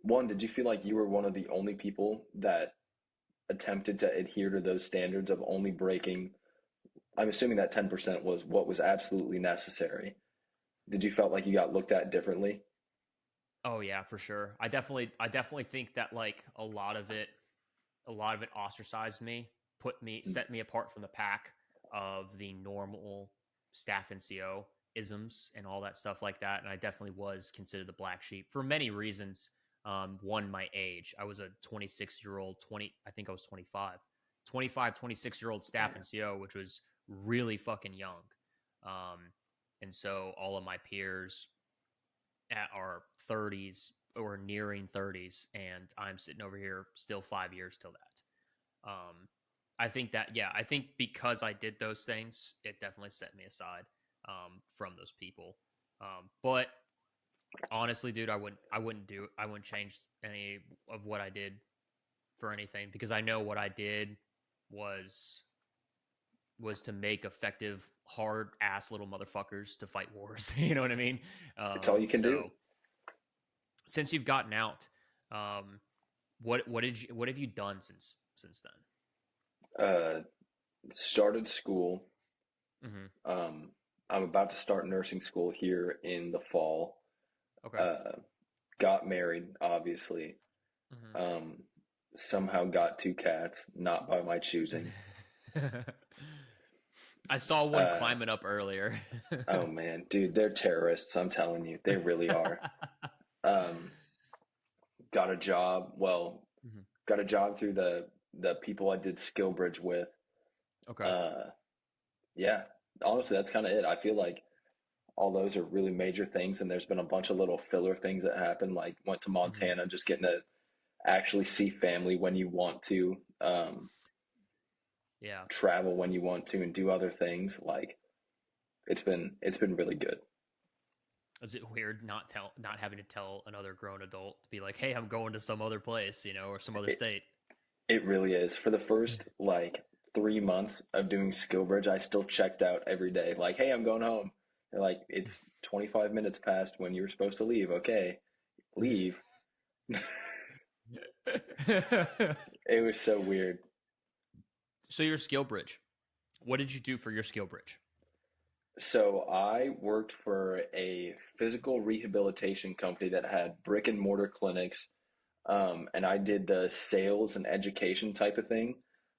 Speaker 3: one, did you feel like you were one of the only people that attempted to adhere to those standards of only breaking I'm assuming that 10% was what was absolutely necessary. Did you felt like you got looked at differently?
Speaker 2: Oh yeah, for sure. I definitely think that like a lot of it ostracized me, set me apart from the pack of the normal staff NCO isms and all that stuff like that. And I definitely was considered the black sheep for many reasons. One, my age. I was a 26-year-old, I think I was 26-year-old staff NCO, which was really fucking young. Um, and so all of my peers at our 30s or nearing 30s, and I'm sitting over here still 5 years till that. I think that, yeah, I think because I did those things, it definitely set me aside from those people. But honestly, dude, I wouldn't change any of what I did for anything, because I know what I did was to make effective, hard ass little motherfuckers to fight wars. You know what I mean?
Speaker 3: It's all you can do.
Speaker 2: So since you've gotten out, what have you done since
Speaker 3: Uh, Started school.
Speaker 2: then?
Speaker 3: I'm about to start nursing school here in the fall.
Speaker 2: Okay.
Speaker 3: Got married, obviously. Um, Somehow got two cats, not by my choosing.
Speaker 2: I saw one climbing up earlier.
Speaker 3: Oh man, dude, they're terrorists. I'm telling you, they really are. Um, got a job. Well, got a job through the people I did SkillBridge with.
Speaker 2: Okay.
Speaker 3: Yeah, honestly, that's kind of it. I feel like all those are really major things, and there's been a bunch of little filler things that happen. Like went to Montana, just getting to actually see family when you want to,
Speaker 2: Yeah.
Speaker 3: travel when you want to, and do other things. Like it's been really good.
Speaker 2: Is it weird not having to tell another grown adult to be like, "Hey, I'm going to some other place," or some other
Speaker 3: It,
Speaker 2: state?
Speaker 3: it really is. For the first like 3 months of doing SkillBridge, I still checked out every day. Like, hey, I'm going home. They're like, it's 25 minutes past when you were supposed to leave. Okay, leave. It was so weird.
Speaker 2: So your skill bridge. What did you do for your skill bridge?
Speaker 3: So I worked for a physical rehabilitation company that had brick and mortar clinics, and I did the sales and education type of thing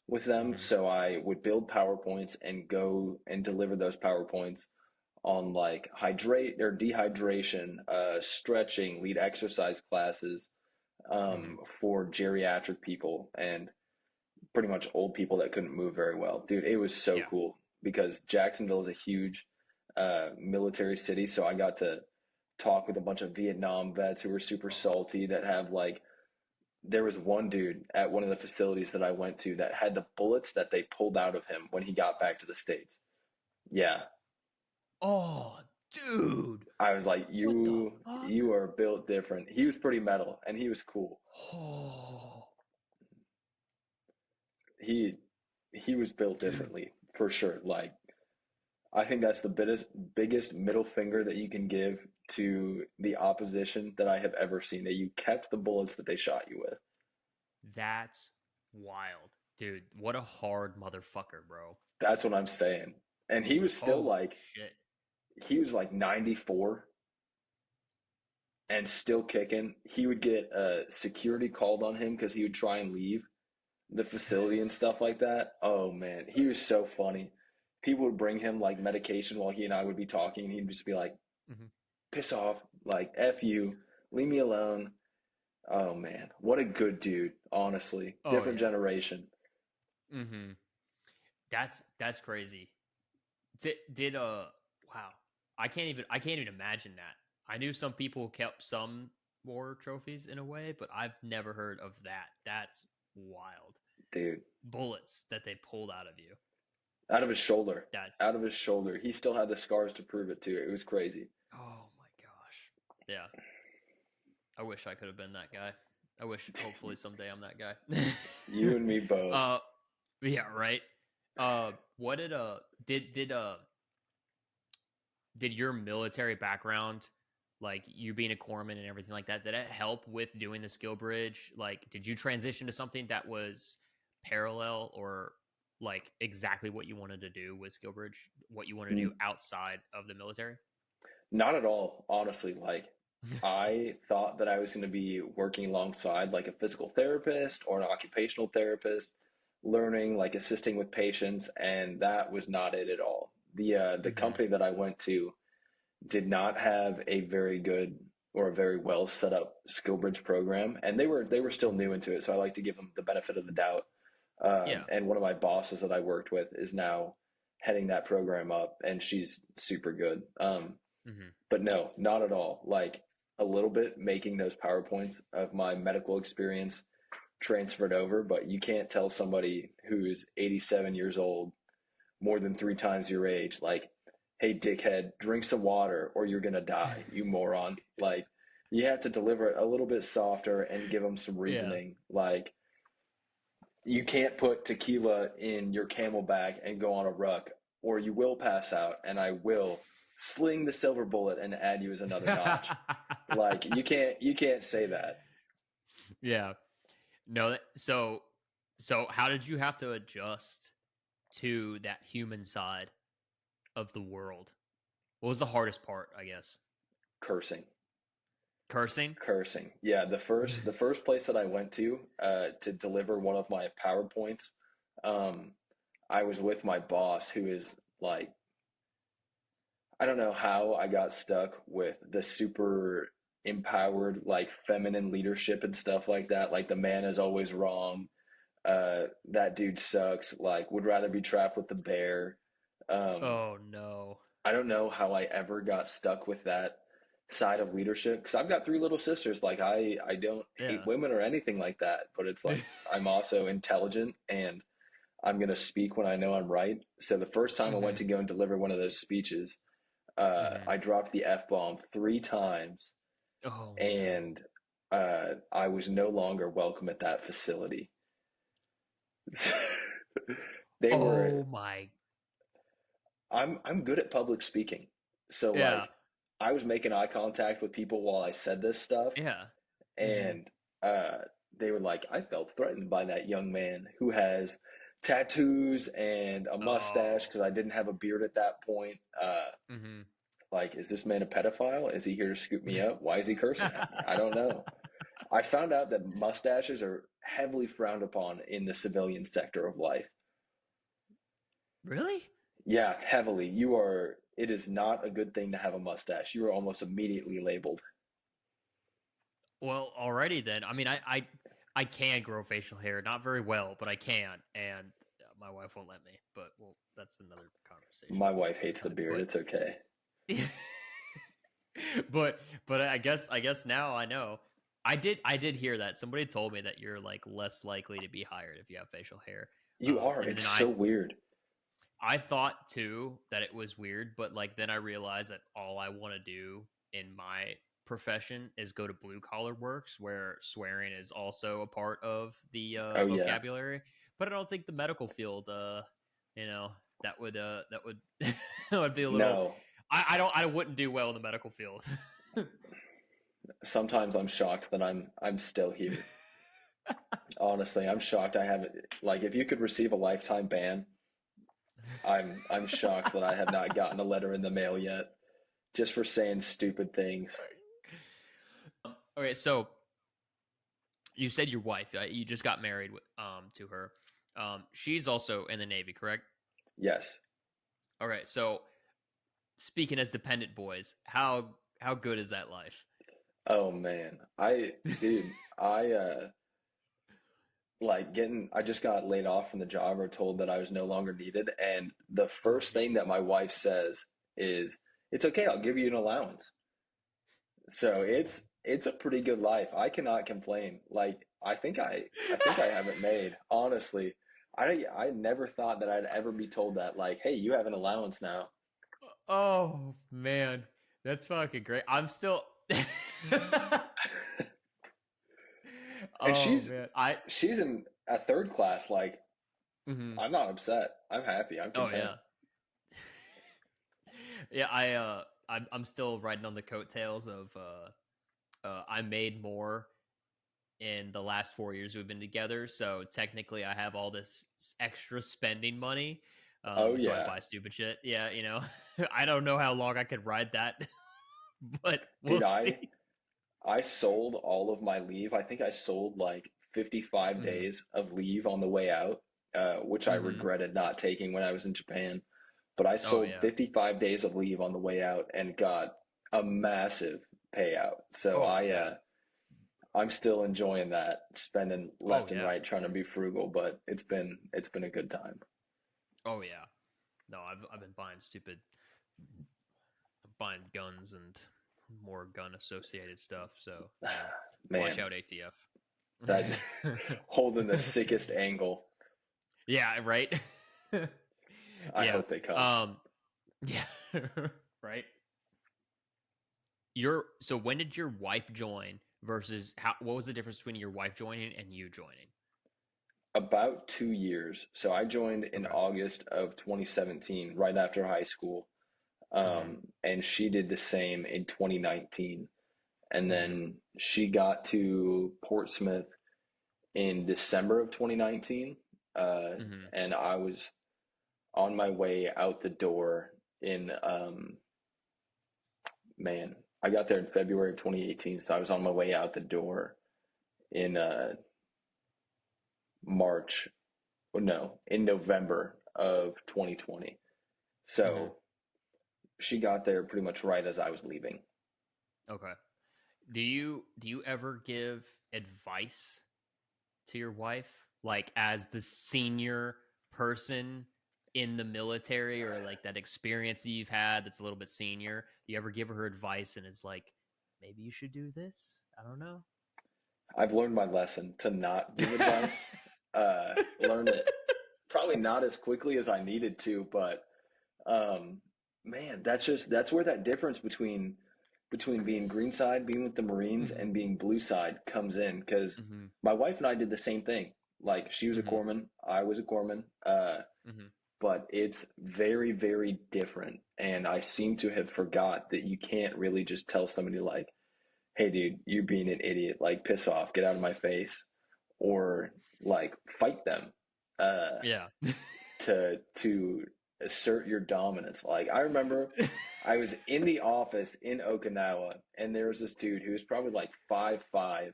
Speaker 3: with them.
Speaker 2: Mm-hmm.
Speaker 3: So I would build PowerPoints and go and deliver those PowerPoints on like hydrate or dehydration, stretching, lead exercise classes,
Speaker 2: Mm-hmm.
Speaker 3: for geriatric people and pretty much old people that couldn't move very well. Dude, it was so
Speaker 2: Yeah.
Speaker 3: cool because Jacksonville is a huge military city. So I got to talk with a bunch of Vietnam vets who were super
Speaker 2: Oh.
Speaker 3: salty that have like, there was one dude at one of the facilities that I went to that had the bullets that they pulled out of him when he got back to the States. Yeah.
Speaker 2: Oh, dude.
Speaker 3: I was like,
Speaker 2: What the
Speaker 3: you
Speaker 2: fuck?
Speaker 3: are built different. He was pretty metal and he was cool.
Speaker 2: Oh,
Speaker 3: He he was built
Speaker 2: dude.
Speaker 3: differently for sure. Like I think that's the biggest middle finger that you can give to the opposition that I have ever seen. That you kept the bullets that they shot you with.
Speaker 2: That's wild. Dude, what a hard motherfucker, bro.
Speaker 3: That's what I'm saying. And he was still
Speaker 2: Holy
Speaker 3: like
Speaker 2: shit.
Speaker 3: he was like 94 and still kicking. He would get security called on him because he would try and leave the facility and stuff like that. Oh man, he was so funny. People would bring him like medication while he and I would be talking, and he'd just be like,
Speaker 2: Mm-hmm.
Speaker 3: "Piss off, like f you, leave me alone." Oh man, what a good dude. Honestly,
Speaker 2: Oh
Speaker 3: different
Speaker 2: yeah.
Speaker 3: generation.
Speaker 2: Mm-hmm. That's crazy. Did wow. I can't even imagine that. I knew some people kept some war trophies in a way, but I've never heard of that. That's wild.
Speaker 3: Dude,
Speaker 2: Bullets that they pulled out of you.
Speaker 3: out of his shoulder,
Speaker 2: That's
Speaker 3: out of his shoulder. He still had the scars to prove it too. It was crazy.
Speaker 2: oh my gosh. Yeah. I wish I could have been that guy. I wish hopefully someday I'm that guy.
Speaker 3: You and me both.
Speaker 2: uh yeah, right. What did your military background, like you being a corpsman and everything like that, did it help with doing the skill bridge? Like, did you transition to something that was parallel or like exactly what you wanted to do with Skillbridge, what you want to do outside of the military?
Speaker 3: Not at all, honestly. Like, I thought that I was going to be working alongside like a physical therapist or an occupational therapist, learning, like assisting with patients, and that was not it at all. The
Speaker 2: Mm-hmm.
Speaker 3: company that I went to did not have a very good or a very well set up SkillBridge program, and they were still new into it, so I like to give them the benefit of the doubt.
Speaker 2: Yeah.
Speaker 3: And one of my bosses that I worked with is now heading that program up, and she's super good.
Speaker 2: Mm-hmm.
Speaker 3: But no, not at all. Like a little bit making those PowerPoints of my medical experience transferred over, but you can't tell somebody who's 87 years old, more than 3 times your age, like, hey, dickhead, drink some water or you're going to die, you moron. Like, you have to deliver it a little bit softer and give them some
Speaker 2: Yeah.
Speaker 3: reasoning. Like, you can't put tequila in your camelback and go on a ruck, or you will pass out, and I will sling the silver bullet and add you as another notch. Like, you can't say that.
Speaker 2: Yeah. No, so how did you have to adjust to that human side of the world? What was the hardest part, I guess?
Speaker 3: Cursing.
Speaker 2: Cursing?
Speaker 3: Cursing. Yeah, the first place that I went to deliver one of my PowerPoints, um, I was with my boss, who is like, I don't know how I got stuck with the super empowered, like feminine leadership and stuff like that. Like the man is always wrong. That dude sucks. Like would rather be trapped with the bear. Um,
Speaker 2: Oh no.
Speaker 3: I don't know how I ever got stuck with that side of leadership because I've got 3 little sisters. Like I don't hate
Speaker 2: Yeah.
Speaker 3: women or anything like that, but it's like I'm also intelligent and I'm gonna speak when I know I'm right. So the first time I went
Speaker 2: Mm-hmm.
Speaker 3: to go and deliver one of those speeches,
Speaker 2: Mm-hmm.
Speaker 3: I dropped the F bomb 3 times,
Speaker 2: Oh no.
Speaker 3: and I was no longer welcome at that facility. They were.
Speaker 2: Oh my.
Speaker 3: I'm good at public speaking, so
Speaker 2: Yeah.
Speaker 3: like I was making eye contact with people while I said this stuff,
Speaker 2: Yeah. Mm-hmm.
Speaker 3: and uh, they were like, I felt threatened by that young man who has tattoos and a mustache
Speaker 2: Oh.
Speaker 3: because I didn't have a beard at that point.
Speaker 2: Mm-hmm.
Speaker 3: Like, is this man a pedophile? Is he here to scoop me up? Why is he cursing at me? I don't know. I found out that mustaches are heavily frowned upon in the civilian sector of life.
Speaker 2: Really?
Speaker 3: Yeah, heavily. It is not a good thing to have a mustache. You are almost immediately labeled.
Speaker 2: Well, already then. I mean, I can grow facial hair, not very well, but I can, and my wife won't let me. But well, that's another conversation
Speaker 3: My
Speaker 2: for
Speaker 3: wife
Speaker 2: another
Speaker 3: hates the
Speaker 2: time.
Speaker 3: beard. It's okay.
Speaker 2: But I guess now I know. I did hear that somebody told me that you're like less likely to be hired if you have facial hair.
Speaker 3: You are.
Speaker 2: And
Speaker 3: It's
Speaker 2: then
Speaker 3: so weird.
Speaker 2: I thought too that it was weird, but like then I realized that all I want to do in my profession is go to blue collar works where swearing is also a part of the
Speaker 3: Oh yeah.
Speaker 2: vocabulary. But I don't think the medical field, you know, that would that would be a little.
Speaker 3: No.
Speaker 2: I wouldn't do well in the medical field.
Speaker 3: Sometimes I'm shocked that I'm still here. Honestly, I'm shocked I haven't like if you could receive a lifetime ban, I'm shocked that I have not gotten a letter in the mail yet just for saying stupid things.
Speaker 2: Okay, so you said your wife, you just got married to her. She's also in the Navy, correct?
Speaker 3: Yes.
Speaker 2: Okay, so speaking as dependent boys, how good is that life?
Speaker 3: Oh man. Dude, I just got laid off from the job or told that I was no longer needed, and the
Speaker 2: Oh,
Speaker 3: first thing that
Speaker 2: jeez.
Speaker 3: my wife says is, "It's okay, I'll give you an allowance." So it's a pretty good life. I cannot complain. Like I think I have it made, honestly. I never thought that I'd ever be told that like, "Hey, you have an allowance now."
Speaker 2: Oh man, that's fucking great. I'm still.
Speaker 3: And
Speaker 2: Oh man,
Speaker 3: she's in a third class like
Speaker 2: Mhm.
Speaker 3: I'm not upset. I'm happy. I'm
Speaker 2: Oh
Speaker 3: content.
Speaker 2: yeah, yeah. I'm still riding on the coattails of I made more in the last 4 years we've been together. So technically, I have all this extra spending money.
Speaker 3: Oh
Speaker 2: So I
Speaker 3: yeah,
Speaker 2: buy stupid shit. Yeah, I don't know how long I could ride that, but we'll
Speaker 3: dude.
Speaker 2: see.
Speaker 3: I sold all of my leave. I think I sold like 55
Speaker 2: Hmm.
Speaker 3: days of leave on the way out, which I
Speaker 2: Hmm.
Speaker 3: regretted not taking when I was in Japan. But I
Speaker 2: Oh
Speaker 3: sold
Speaker 2: yeah.
Speaker 3: 55 days of leave on the way out and got a massive payout. So
Speaker 2: Oh yeah.
Speaker 3: I'm still enjoying that, spending
Speaker 2: Oh
Speaker 3: left and
Speaker 2: yeah.
Speaker 3: right, trying to be frugal, but it's been a good time.
Speaker 2: Oh yeah. No, I've been buying guns and more gun associated stuff. So watch
Speaker 3: Man,
Speaker 2: out, ATF.
Speaker 3: that holding the sickest angle.
Speaker 2: Yeah, right.
Speaker 3: I
Speaker 2: Yeah.
Speaker 3: hope they come.
Speaker 2: Yeah. Right. So when did your wife join versus what was the difference between your wife joining and you joining?
Speaker 3: About 2 years. So I joined in
Speaker 2: Okay.
Speaker 3: August of 2017, right after high school.
Speaker 2: Hmm.
Speaker 3: And she did the same in 2019. And
Speaker 2: Hmm.
Speaker 3: then she got to Portsmouth in December of 2019.
Speaker 2: Hmm.
Speaker 3: And I was on my way out the door in, man, I got there in February of 2018. So I was on my way out the door in March, no, in November of 2020.
Speaker 2: Hmm.
Speaker 3: So she got there pretty much right as I was leaving.
Speaker 2: Okay. Do you ever give advice to your wife, like as the senior person in the military, or like that experience that you've had that's a little bit senior? Do you ever give her advice and is like, maybe you should do this? I don't know.
Speaker 3: I've learned my lesson to not give advice. Learned it probably not as quickly as I needed to, but um, man, that's where that difference between being green side, being with the Marines,
Speaker 2: Hmm.
Speaker 3: and being blue side comes in. Because
Speaker 2: Hmm.
Speaker 3: my wife and I did the same thing. Like she was a
Speaker 2: Hmm.
Speaker 3: corpsman, I was a corpsman,
Speaker 2: Hmm.
Speaker 3: but it's very, very different. And I seem to have forgot that you can't really just tell somebody like, "Hey, dude, you're being an idiot. Like, piss off, get out of my face," or like fight them uh,
Speaker 2: Yeah.
Speaker 3: to assert your dominance. Like, I remember I was in the office in Okinawa, and there was this dude who was probably like 5'5",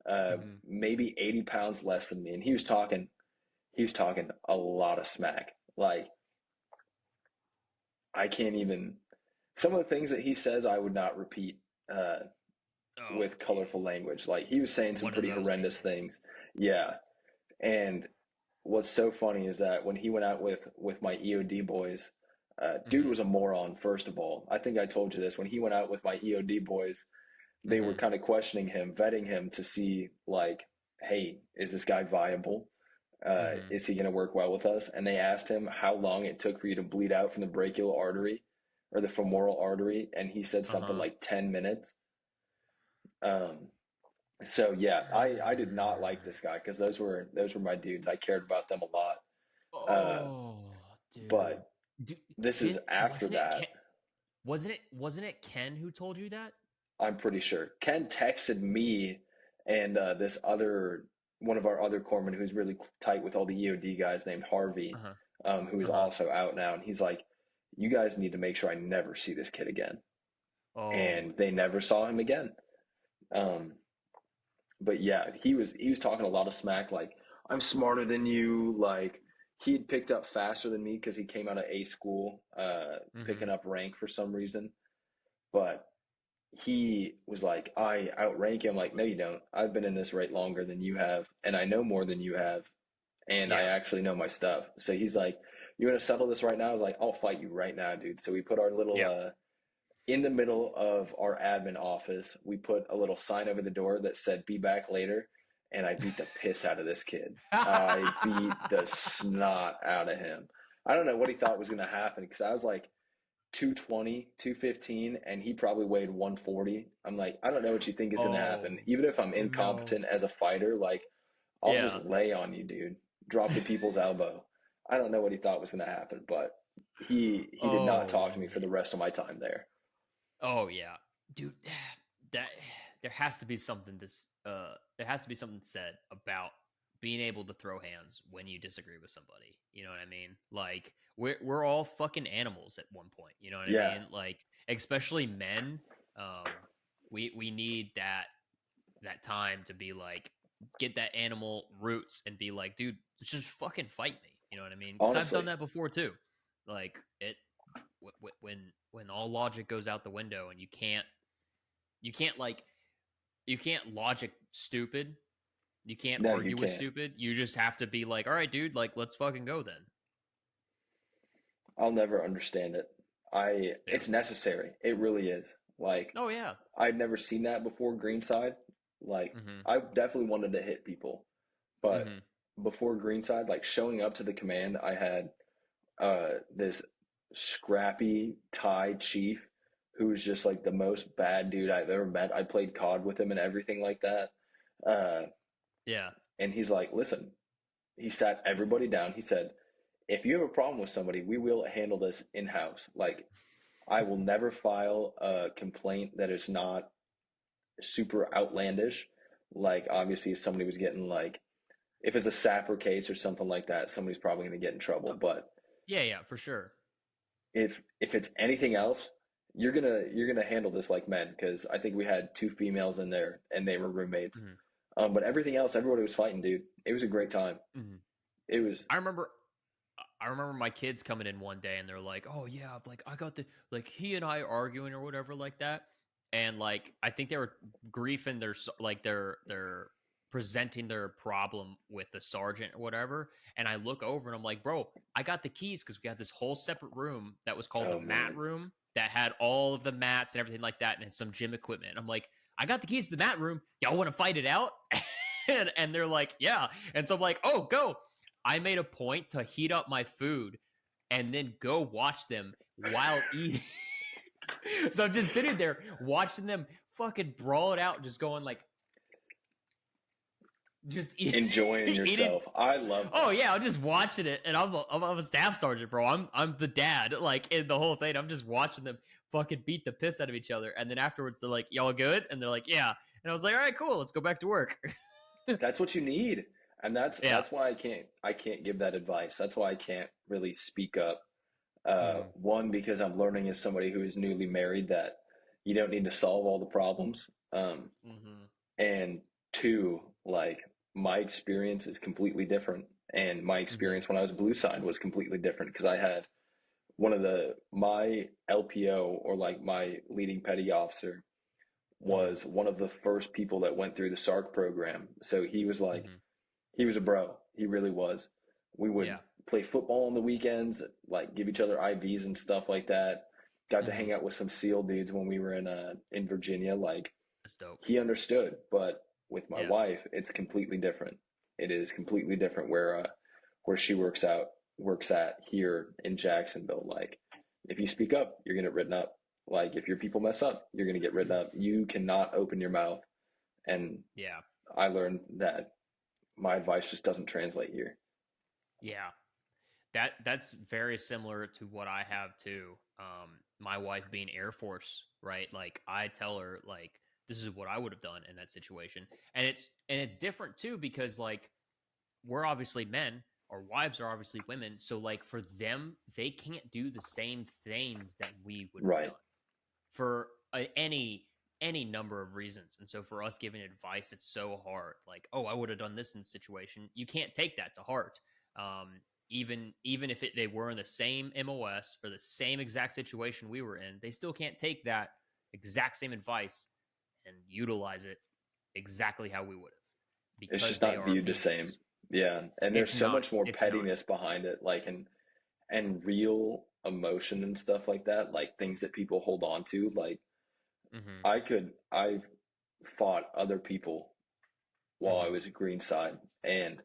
Speaker 2: Hmm.
Speaker 3: maybe 80 pounds less than me, and he was talking a lot of smack. Like, I can't even. Some of the things that he says, I would not repeat
Speaker 2: Oh,
Speaker 3: with colorful
Speaker 2: jeez.
Speaker 3: language. Like he was saying some
Speaker 2: One of
Speaker 3: pretty
Speaker 2: those
Speaker 3: horrendous
Speaker 2: people.
Speaker 3: things. Yeah. And what's so funny is that when he went out with my EOD boys, dude
Speaker 2: Hmm.
Speaker 3: was a moron. First of all, I think I told you this. When he went out with my EOD boys, they were
Speaker 2: Hmm.
Speaker 3: kind of questioning him, vetting him to see like, hey, is this guy viable?
Speaker 2: Hmm.
Speaker 3: Is he going to work well with us? And they asked him how long it took for you to bleed out from the brachial artery or the femoral artery, and he said something
Speaker 2: Uh-huh.
Speaker 3: like 10 minutes. Um, so yeah, I did not like this guy because those were my dudes. I cared about them a lot. Uh,
Speaker 2: Oh, dude.
Speaker 3: but
Speaker 2: Dude,
Speaker 3: this is
Speaker 2: didn't
Speaker 3: after
Speaker 2: wasn't it
Speaker 3: that.
Speaker 2: Ken? Wasn't it Ken who told you that?
Speaker 3: I'm pretty sure Ken texted me and this other one of our other corpsmen who's really tight with all the EOD guys named Harvey,
Speaker 2: Uh-huh.
Speaker 3: who is
Speaker 2: Uh-huh.
Speaker 3: also out now, and he's like, "You guys need to make sure I never see this kid again."
Speaker 2: Oh,
Speaker 3: And they
Speaker 2: dude.
Speaker 3: never saw him again. Um, but yeah, he was talking a lot of smack, like I'm smarter than you. Like he had picked up faster than me because he came out of A school,
Speaker 2: Mm-hmm.
Speaker 3: picking up rank for some reason. But he was like, I outrank him. Like, no, you don't. I've been in this rate longer than you have, and I know more than you have, and I
Speaker 2: Yeah.
Speaker 3: actually know my stuff. So he's like, "You want to settle this right now?" I was like, "I'll fight you right now, dude." So we put our little
Speaker 2: Yeah.
Speaker 3: in the middle of our admin office, we put a little sign over the door that said "Be back later," and I beat the piss out of this kid. I beat the snot out of him. I don't know what he thought was going to happen because I was like 220, 215, and he probably weighed 140. I'm like, I don't know what you think is going to happen.
Speaker 2: Oh,
Speaker 3: Even if I'm
Speaker 2: no.
Speaker 3: incompetent as a fighter, like, I'll just
Speaker 2: Yeah.
Speaker 3: lay on you, dude. Drop the people's elbow. I don't know what he thought was going to happen, but he did not
Speaker 2: Oh,
Speaker 3: talk to me for
Speaker 2: man.
Speaker 3: the rest of my time there.
Speaker 2: Oh, yeah. Dude, that there has to be something said about being able to throw hands when you disagree with somebody. You know what I mean? Like we're all fucking animals at one point. You know what I
Speaker 3: Yeah.
Speaker 2: mean? Like especially men. We need that time to be like get that animal roots and be like, dude, just fucking fight me. You know what I mean? Because I've done
Speaker 3: Honestly.
Speaker 2: that before too. Like when all logic goes out the window and you can't logic stupid. You can't
Speaker 3: No, you
Speaker 2: argue with
Speaker 3: can't.
Speaker 2: stupid. You just have to be like, all right, dude, like let's fucking go then.
Speaker 3: I'll never understand it.
Speaker 2: Yeah.
Speaker 3: It's necessary. It really is. Like,
Speaker 2: Oh yeah.
Speaker 3: I'd never seen that before Greenside. Like,
Speaker 2: Mm-hmm.
Speaker 3: I definitely wanted to hit people, but
Speaker 2: Mm-hmm.
Speaker 3: before Greenside, like showing up to the command, I had this scrappy Thai chief who was just like the most bad dude I've ever met. I played COD with him and everything like that. Uh,
Speaker 2: Yeah.
Speaker 3: and he's like, listen, he sat everybody down. He said, if you have a problem with somebody, we will handle this in house. Like, I will never file a complaint that is not super outlandish. Like, obviously, if somebody was getting like, if it's a sapper case or something like that, somebody's probably going to get in trouble.
Speaker 2: Oh,
Speaker 3: But
Speaker 2: yeah, for sure.
Speaker 3: if it's anything else, you're gonna handle this like men because I think we had two females in there and they were roommates.
Speaker 2: Mm-hmm.
Speaker 3: But everything else, everybody was fighting, dude. It was a great time.
Speaker 2: Mm-hmm.
Speaker 3: It was
Speaker 2: I remember my kids coming in one day and they're like, "Oh yeah, like I got the like he and I arguing or whatever like that," and like I think they were griefing their presenting their problem with the sergeant or whatever, and I look over and I'm like, "Bro, I got the keys because we had this whole separate room that was called the
Speaker 3: oh
Speaker 2: mat
Speaker 3: man,
Speaker 2: room that had all of the mats and everything like that, and some gym equipment." I'm like, "I got the keys to the mat room. Y'all want to fight it out?" and they're like, "Yeah," and so I'm like, "Oh, go." I made a point to heat up my food and then go watch them while eating. So I'm just sitting there watching them fucking brawl it out, just going like, just
Speaker 3: enjoying
Speaker 2: eating.
Speaker 3: yourself. I love
Speaker 2: Oh
Speaker 3: that.
Speaker 2: yeah, I'm just watching it, and I'm a staff sergeant, bro. I'm the dad, like in the whole thing. I'm just watching them fucking beat the piss out of each other, and then afterwards they're like, "Y'all good?" And they're like, "Yeah." And I was like, "All right, cool. Let's go back to work."
Speaker 3: That's what you need, and that's
Speaker 2: Yeah.
Speaker 3: that's why I can't give that advice. That's why I can't really speak up.
Speaker 2: Mm-hmm.
Speaker 3: One, because I'm learning as somebody who is newly married that you don't need to solve all the problems.
Speaker 2: Mm-hmm.
Speaker 3: And two, like my experience is completely different. And my
Speaker 2: Mm-hmm.
Speaker 3: experience when I was blue side was completely different because I had my LPO or like my leading petty officer
Speaker 2: Mm-hmm.
Speaker 3: was one of the first people that went through the SARC program. So he was like,
Speaker 2: Mm-hmm.
Speaker 3: he was a bro. He really was. We would
Speaker 2: Yeah.
Speaker 3: play football on the weekends, like give each other IVs and stuff like that. Got to
Speaker 2: Mm-hmm.
Speaker 3: hang out with some SEAL dudes when we were in Virginia. Like
Speaker 2: That's dope.
Speaker 3: he understood, but with my
Speaker 2: Yeah.
Speaker 3: wife, it's completely different. It is completely different where she works at here in Jacksonville. Like if you speak up, you're gonna get written up. Like if your people mess up, you're gonna get written up. You cannot open your mouth. And
Speaker 2: Yeah.
Speaker 3: I learned that my advice just doesn't translate here.
Speaker 2: Yeah. That's very similar to what I have too. My wife being Air Force, right? Like I tell her like this is what I would have done in that situation. And it's different too because like we're obviously men, our wives are obviously women, so like for them they can't do the same things that we would have
Speaker 3: Right.
Speaker 2: done for any number of reasons. And so for us giving advice, it's so hard. Like, oh, I would have done this in the situation. You can't take that to heart. Even if they were in the same MOS or the same exact situation we were in, they still can't take that exact same advice and utilize it exactly how we would have
Speaker 3: It's
Speaker 2: because
Speaker 3: just
Speaker 2: they
Speaker 3: not
Speaker 2: are
Speaker 3: viewed the same.
Speaker 2: females.
Speaker 3: Yeah. And there's
Speaker 2: It's
Speaker 3: so
Speaker 2: not.
Speaker 3: much more
Speaker 2: It's not.
Speaker 3: pettiness behind it, like and real emotion and stuff like that, like things that people hold on to. Like
Speaker 2: Mm-hmm.
Speaker 3: I've fought other people while I
Speaker 2: Mm-hmm.
Speaker 3: was at Greenside and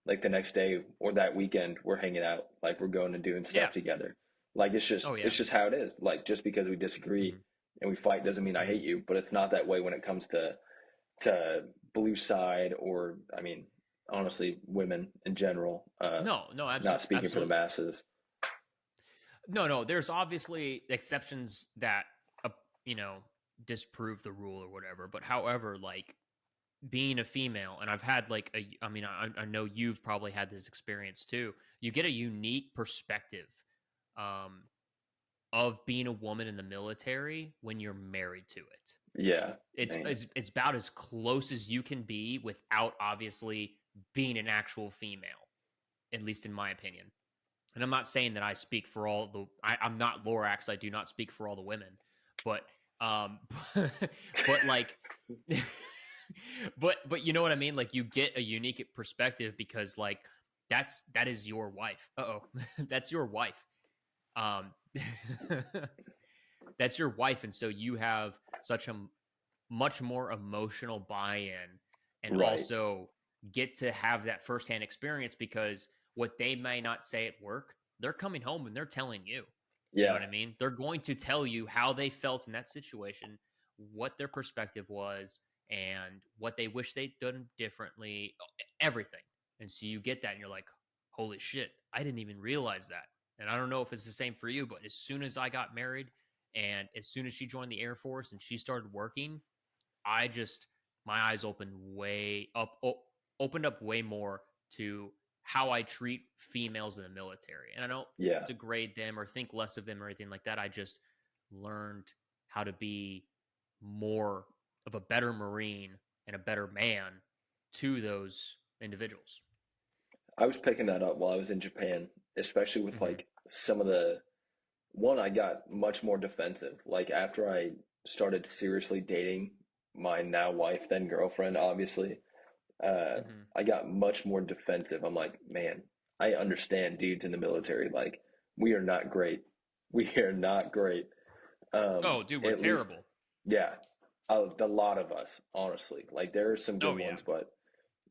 Speaker 3: like the next day or that weekend we're hanging out, like we're going and doing
Speaker 2: Yeah.
Speaker 3: stuff together. Like
Speaker 2: Oh yeah.
Speaker 3: it's just how it is. Like just because we disagree
Speaker 2: Mm-hmm.
Speaker 3: and we fight doesn't mean I
Speaker 2: Mm-hmm.
Speaker 3: hate you, but it's not that way when it comes to blue side or I mean honestly women in general.
Speaker 2: No,
Speaker 3: Not speaking for the
Speaker 2: absolutely.
Speaker 3: masses.
Speaker 2: No. There's obviously exceptions that, uh, you know, disprove the rule or whatever, but however, like being a female, and I've had like I mean, I know you've probably had this experience too. You get a unique perspective um, of being a woman in the military when you're married to it.
Speaker 3: Yeah,
Speaker 2: It's,
Speaker 3: man.
Speaker 2: it's about as close as you can be without obviously being an actual female, at least in my opinion. And I'm not saying that I speak for all the. I'm not Lorax. I do not speak for all the women, but um, but like, but you know what I mean. Like you get a unique perspective because like that is your wife. Oh, that's your wife. Um, that's your wife, and so you have such a much more emotional buy-in, and
Speaker 3: Right.
Speaker 2: also get to have that firsthand experience because what they may not say at work, they're coming home and they're telling you. You know
Speaker 3: Yeah.
Speaker 2: what I mean? They're going to tell you how they felt in that situation, what their perspective was, and what they wish they'd done differently, everything. And so you get that and you're like, holy shit, I didn't even realize that. And I don't know if it's the same for you, but as soon as I got married and as soon as she joined the Air Force and she started working, I just my eyes opened up way more to how I treat females in the military. And I don't
Speaker 3: Yeah.
Speaker 2: degrade them or think less of them or anything like that. I just learned how to be more of a better Marine and a better man to those individuals.
Speaker 3: I was picking that up while I was in Japan, especially with
Speaker 2: Mm-hmm.
Speaker 3: like some of the one I got much more defensive. Like after I started seriously dating my now wife, then girlfriend, obviously,
Speaker 2: Mm-hmm.
Speaker 3: I got much more defensive. I'm like, man, I understand dudes in the military. Like, we are not great. We are not great.
Speaker 2: Oh, dude, we're
Speaker 3: At least,
Speaker 2: terrible.
Speaker 3: yeah, a lot of us, honestly. Like, there are some good
Speaker 2: Oh yeah.
Speaker 3: ones, but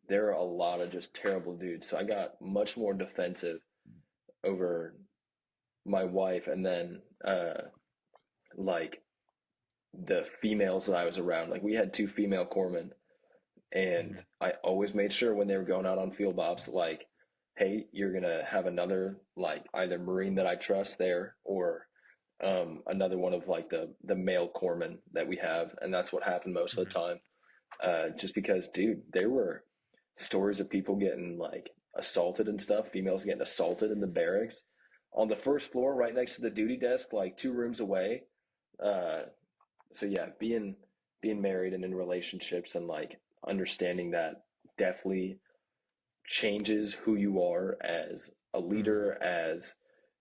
Speaker 3: there are a lot of just terrible dudes. So I got much more defensive over my wife, and then like the females that I was around. Like, we had two female corpsmen, and
Speaker 2: Mm-hmm.
Speaker 3: I always made sure when they were going out on field ops, like, hey, you're gonna have another like either Marine that I trust there or another one of like the male corpsmen that we have, and that's what happened most of the
Speaker 2: Mm-hmm.
Speaker 3: time. Just because, dude, there were stories of people getting like assaulted and stuff, females getting assaulted in the barracks on the first floor, right next to the duty desk, like two rooms away. Uh, so yeah, being married and in relationships and like understanding that definitely changes who you are as a
Speaker 2: Mm-hmm.
Speaker 3: leader, as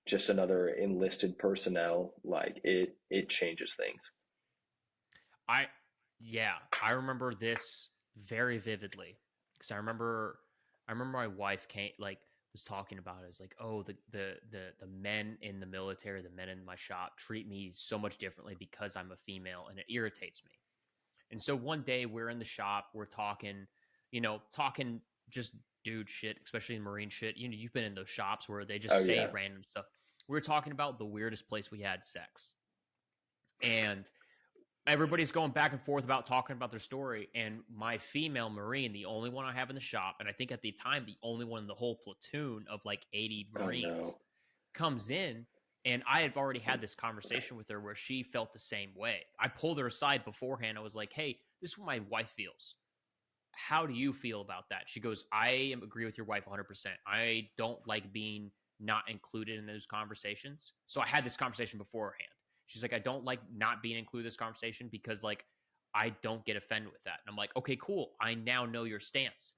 Speaker 3: just another enlisted personnel. Like it changes things.
Speaker 2: I yeah, I remember this very vividly because I remember my wife came like was talking about it. It's like, oh, the men in the military, the men in my shop treat me so much differently because I'm a female, and it irritates me. And so one day we're in the shop, we're talking, talking just dude shit, especially in Marine shit. You know, you've been in those shops where they
Speaker 3: Oh
Speaker 2: just say
Speaker 3: yeah.
Speaker 2: random stuff. We were talking about the weirdest place we had sex, and everybody's going back and forth about talking about their story. And my female Marine, the only one I have in the shop, and I think at the time the only one in the whole platoon of like 80
Speaker 3: Oh
Speaker 2: Marines,
Speaker 3: no.
Speaker 2: comes in. And I had already had this conversation with her where she felt the same way. I pulled her aside beforehand. I was like, hey, this is what my wife feels. How do you feel about that? She goes, agree with your wife 100%. I don't like being not included in those conversations. So I had this conversation beforehand. She's like, I don't like not being included in this conversation because like I don't get offended with that. And I'm like, okay, cool. I now know your stance.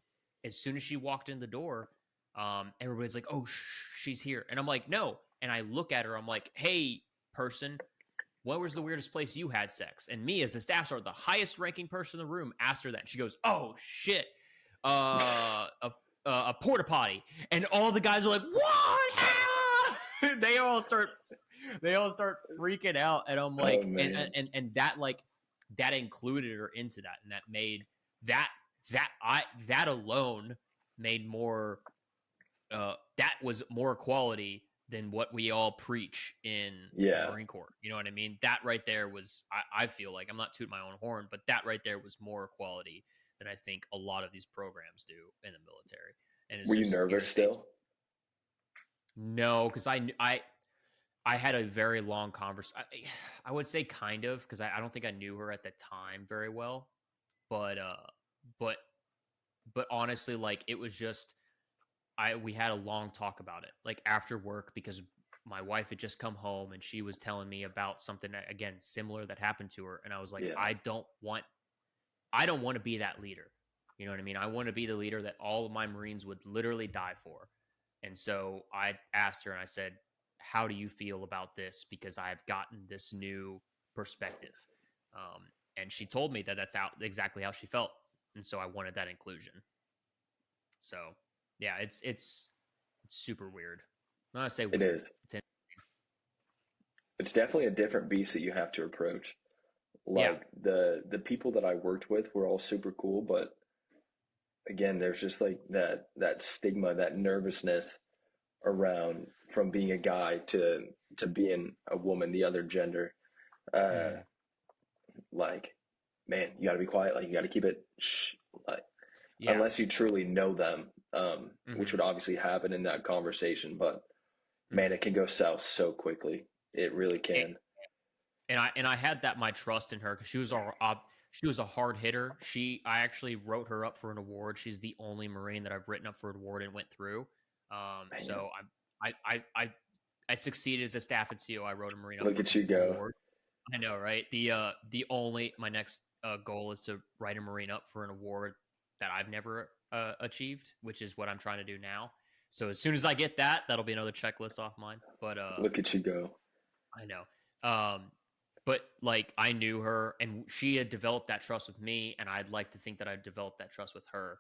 Speaker 2: As soon as she walked in the door, everybody's like, oh, she's here. And I'm like, no. And I look at her, I'm like, hey, person, what was the weirdest place you had sex? And me, as the staff sergeant, the highest ranking person in the room, asked her that. And she goes, oh, shit. A porta potty. And all the guys are like, what? Ah! They all start freaking out. And I'm
Speaker 3: Oh
Speaker 2: like,
Speaker 3: man.
Speaker 2: and that like, that included her into that. And that made that, that alone made more, that was more equality than what we all preach in the
Speaker 3: Yeah.
Speaker 2: Marine Corps. You know what I mean? That right there was, I feel like, I'm not tooting my own horn, but that right there was more equality than I think a lot of these programs do in the military. And it
Speaker 3: Were you
Speaker 2: just
Speaker 3: nervous
Speaker 2: irritates me.
Speaker 3: still?
Speaker 2: No, because I had a very long conversation. I would say kind of, because I don't think I knew her at the time very well, but but but honestly, like it was just we had a long talk about it, like after work, because my wife had just come home and she was telling me about something that, again, similar that happened to her, and I was like,
Speaker 3: Yeah.
Speaker 2: I don't want to be that leader. You know what I mean? I want to be the leader that all of my Marines would literally die for. And so I asked her and I said, how do you feel about this? Because I've gotten this new perspective. And she told me that that's exactly how she felt. And so I wanted that inclusion. So yeah, it's super weird. I'm not gonna say
Speaker 3: It
Speaker 2: weird.
Speaker 3: is. It's definitely a different beast that you have to approach.
Speaker 2: Yeah.
Speaker 3: Like the people that I worked with were all super cool, but again, there's just like that stigma, that nervousness around from being a guy to being a woman, the other gender. Uh,
Speaker 2: Mhm.
Speaker 3: like, man, you got to be quiet. Like, you got to keep it shh. Like,
Speaker 2: Yeah.
Speaker 3: unless you truly know them, which
Speaker 2: Hmm.
Speaker 3: would obviously happen in that conversation. But man,
Speaker 2: Hmm.
Speaker 3: it can go south so quickly. It really can.
Speaker 2: And I had that my trust in her, because she was a hard hitter. I actually wrote her up for an award. She's the only Marine that I've written up for an award and went through.
Speaker 3: Man,
Speaker 2: So I succeeded as a staff at CO. I wrote a Marine up
Speaker 3: look
Speaker 2: for
Speaker 3: at you
Speaker 2: an
Speaker 3: go.
Speaker 2: award. I know, right? The only my next goal is to write a Marine up for an award that I've never achieved, which is what I'm trying to do now. So as soon as I get that, that'll be another checklist off mine. But
Speaker 3: Look at you go.
Speaker 2: I know. But like I knew her and she had developed that trust with me, and I'd like to think that I'd developed that trust with her.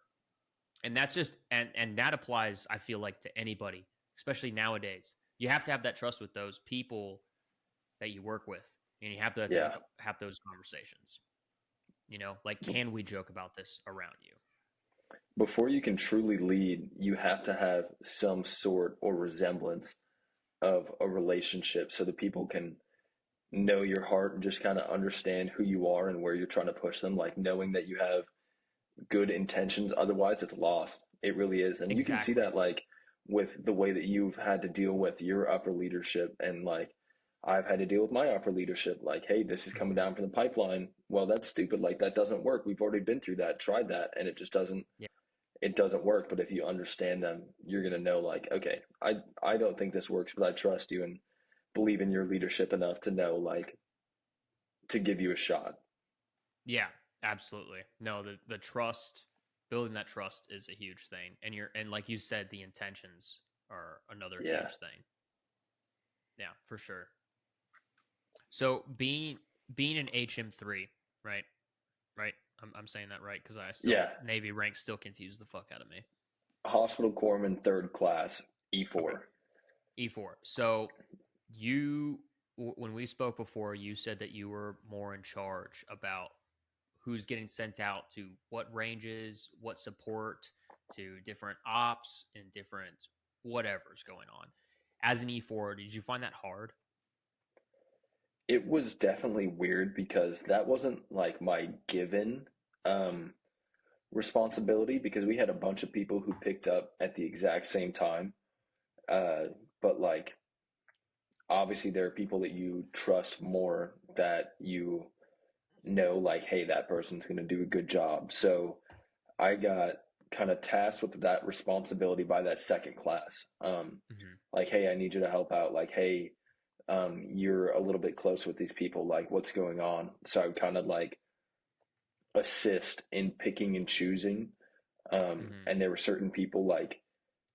Speaker 2: And that's just and that applies, I feel like, to anybody, especially nowadays. You have to have that trust with those people that you work with. And you have to
Speaker 3: Yeah.
Speaker 2: have those conversations. Like, can we joke about this around you?
Speaker 3: Before you can truly lead, you have to have some sort or resemblance of a relationship so that people can know your heart and just kind of understand who you are and where you're trying to push them, like knowing that you have good intentions. Otherwise, it's lost. It really is. And you can see
Speaker 2: Exactly.
Speaker 3: that like with the way that you've had to deal with your upper leadership and like I've had to deal with my upper leadership. Like, hey, this is coming
Speaker 2: Hmm.
Speaker 3: down from the pipeline. Well, that's stupid. Like that doesn't work. We've already been through that, tried that, and
Speaker 2: Yeah.
Speaker 3: it doesn't work. But if you understand them, you're gonna know like, okay, I don't think this works, but I trust you and believe in your leadership enough to know like to give you a shot.
Speaker 2: Yeah, absolutely. No, the trust, building that trust is a huge thing. And like you said, the intentions are another
Speaker 3: Yeah.
Speaker 2: huge thing. Yeah, for sure. So being an HM3, right? Right? I'm saying that right, because I still
Speaker 3: Yeah.
Speaker 2: Navy ranks still confuse the fuck out of me.
Speaker 3: Hospital corpsman third class,
Speaker 2: Okay.
Speaker 3: E4.
Speaker 2: E4. So you when we spoke before, you said that you were more in charge about who's getting sent out to what ranges, what support, to different ops and different whatever's going on. As an E4, did you find that hard?
Speaker 3: It was definitely weird because that wasn't like my given um, responsibility because we had a bunch of people who picked up at the exact same time. Uh, but like, obviously, there are people that you trust more that you know, like, hey, that person's going to do a good job. So I got kind of tasked with that responsibility by that second class.
Speaker 2: Hmm.
Speaker 3: Like, hey, I need you to help out. Like, hey, you're a little bit close with these people. Like, what's going on? So I would kind of like assist in picking and choosing.
Speaker 2: Hmm.
Speaker 3: And there were certain people like,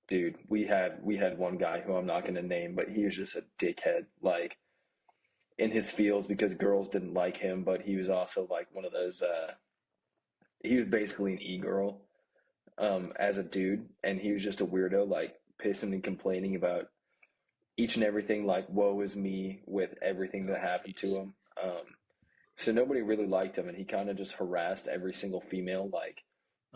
Speaker 3: dude, we had one guy who I'm not going to name, but he was just a dickhead. Like in his fields because girls didn't like him, but he was also like one of those. He was basically an e-girl as a dude, and he was just a weirdo, like pissing and complaining about each and everything, like woe is me with everything that
Speaker 2: Oh,
Speaker 3: happened to
Speaker 2: jeez.
Speaker 3: him. So nobody really liked him, and he kind of just harassed every single female like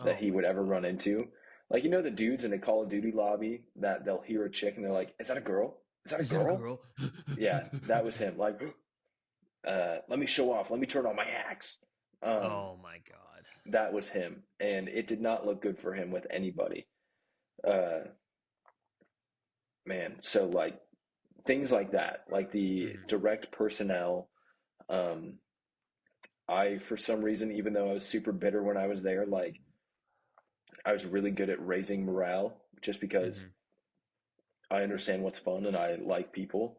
Speaker 3: that
Speaker 2: Oh
Speaker 3: he
Speaker 2: my
Speaker 3: would ever
Speaker 2: god.
Speaker 3: run into. Like the dudes in a Call of Duty lobby that they'll hear a chick and they're like, "Is that a girl? Is that a
Speaker 2: Is that a
Speaker 3: girl?"
Speaker 2: girl?
Speaker 3: Yeah, that was him. Like, let me show off. Let me turn on my hacks. Um,
Speaker 2: Oh my god.
Speaker 3: that was him, and it did not look good for him with anybody. Uh, man, so like things like that, like the
Speaker 2: Mm-hmm.
Speaker 3: direct personnel. Um, I, for some reason, even though I was super bitter when I was there, like I was really good at raising morale just because
Speaker 2: Mm-hmm.
Speaker 3: I understand what's fun and I like people.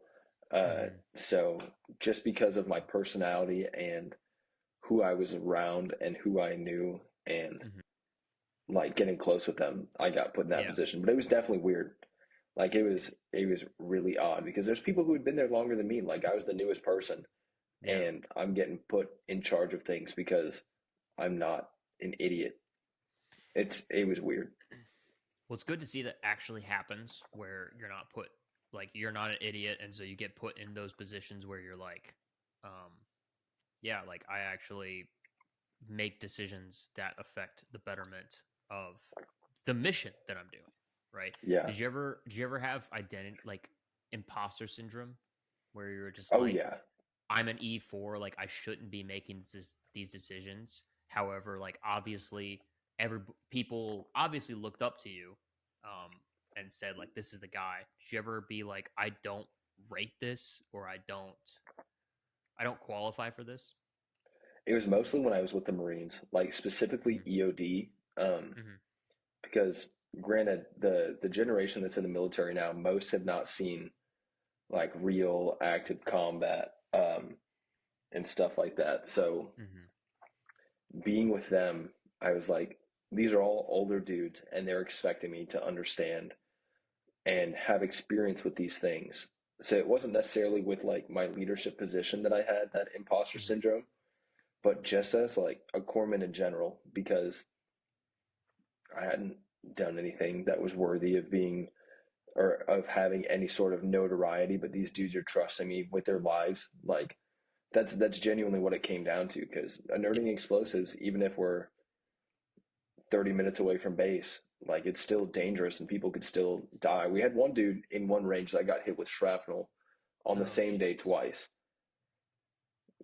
Speaker 2: Mm-hmm.
Speaker 3: So just because of my personality and who I was around and who I knew and
Speaker 2: Mm-hmm.
Speaker 3: like getting close with them, I got put in that
Speaker 2: Yeah.
Speaker 3: position. But it was definitely weird. Like it was really odd because there's people who had been there longer than me. Like I was the newest person
Speaker 2: Yeah.
Speaker 3: and I'm getting put in charge of things because I'm not an idiot. It was weird.
Speaker 2: Well, it's good to see that actually happens where you're not put like you're not an idiot, and so you get put in those positions where you're like, um, yeah, like I actually make decisions that affect the betterment of the mission that I'm doing. Right?
Speaker 3: Yeah.
Speaker 2: Did you ever have identity like imposter syndrome where you're just
Speaker 3: Oh
Speaker 2: like,
Speaker 3: yeah.
Speaker 2: I'm an E4, like I shouldn't be making these decisions. However, like obviously every people obviously looked up to you um and said like this is the guy. Did you ever be like I don't rate this or I don't qualify for this?
Speaker 3: It was mostly when I was with the Marines, like specifically
Speaker 2: Mhm.
Speaker 3: EOD,
Speaker 2: Mhm.
Speaker 3: because granted, the generation that's in the military now, most have not seen like real active combat and stuff like that. So
Speaker 2: Mhm.
Speaker 3: being with them, I was like, these are all older dudes, and they're expecting me to understand and have experience with these things. So it wasn't necessarily with like my leadership position that I had that imposter
Speaker 2: Mhm.
Speaker 3: syndrome, but just as like a corpsman in general, because I hadn't done anything that was worthy of being or of having any sort of notoriety, but these dudes are trusting me with their lives. Like that's genuinely what it came down to. Because unearthing explosives, even if we're 30 minutes away from base, like it's still dangerous and people could still die. We had one dude in one range that got hit with shrapnel on the
Speaker 2: Oh
Speaker 3: same day
Speaker 2: jeez.
Speaker 3: twice.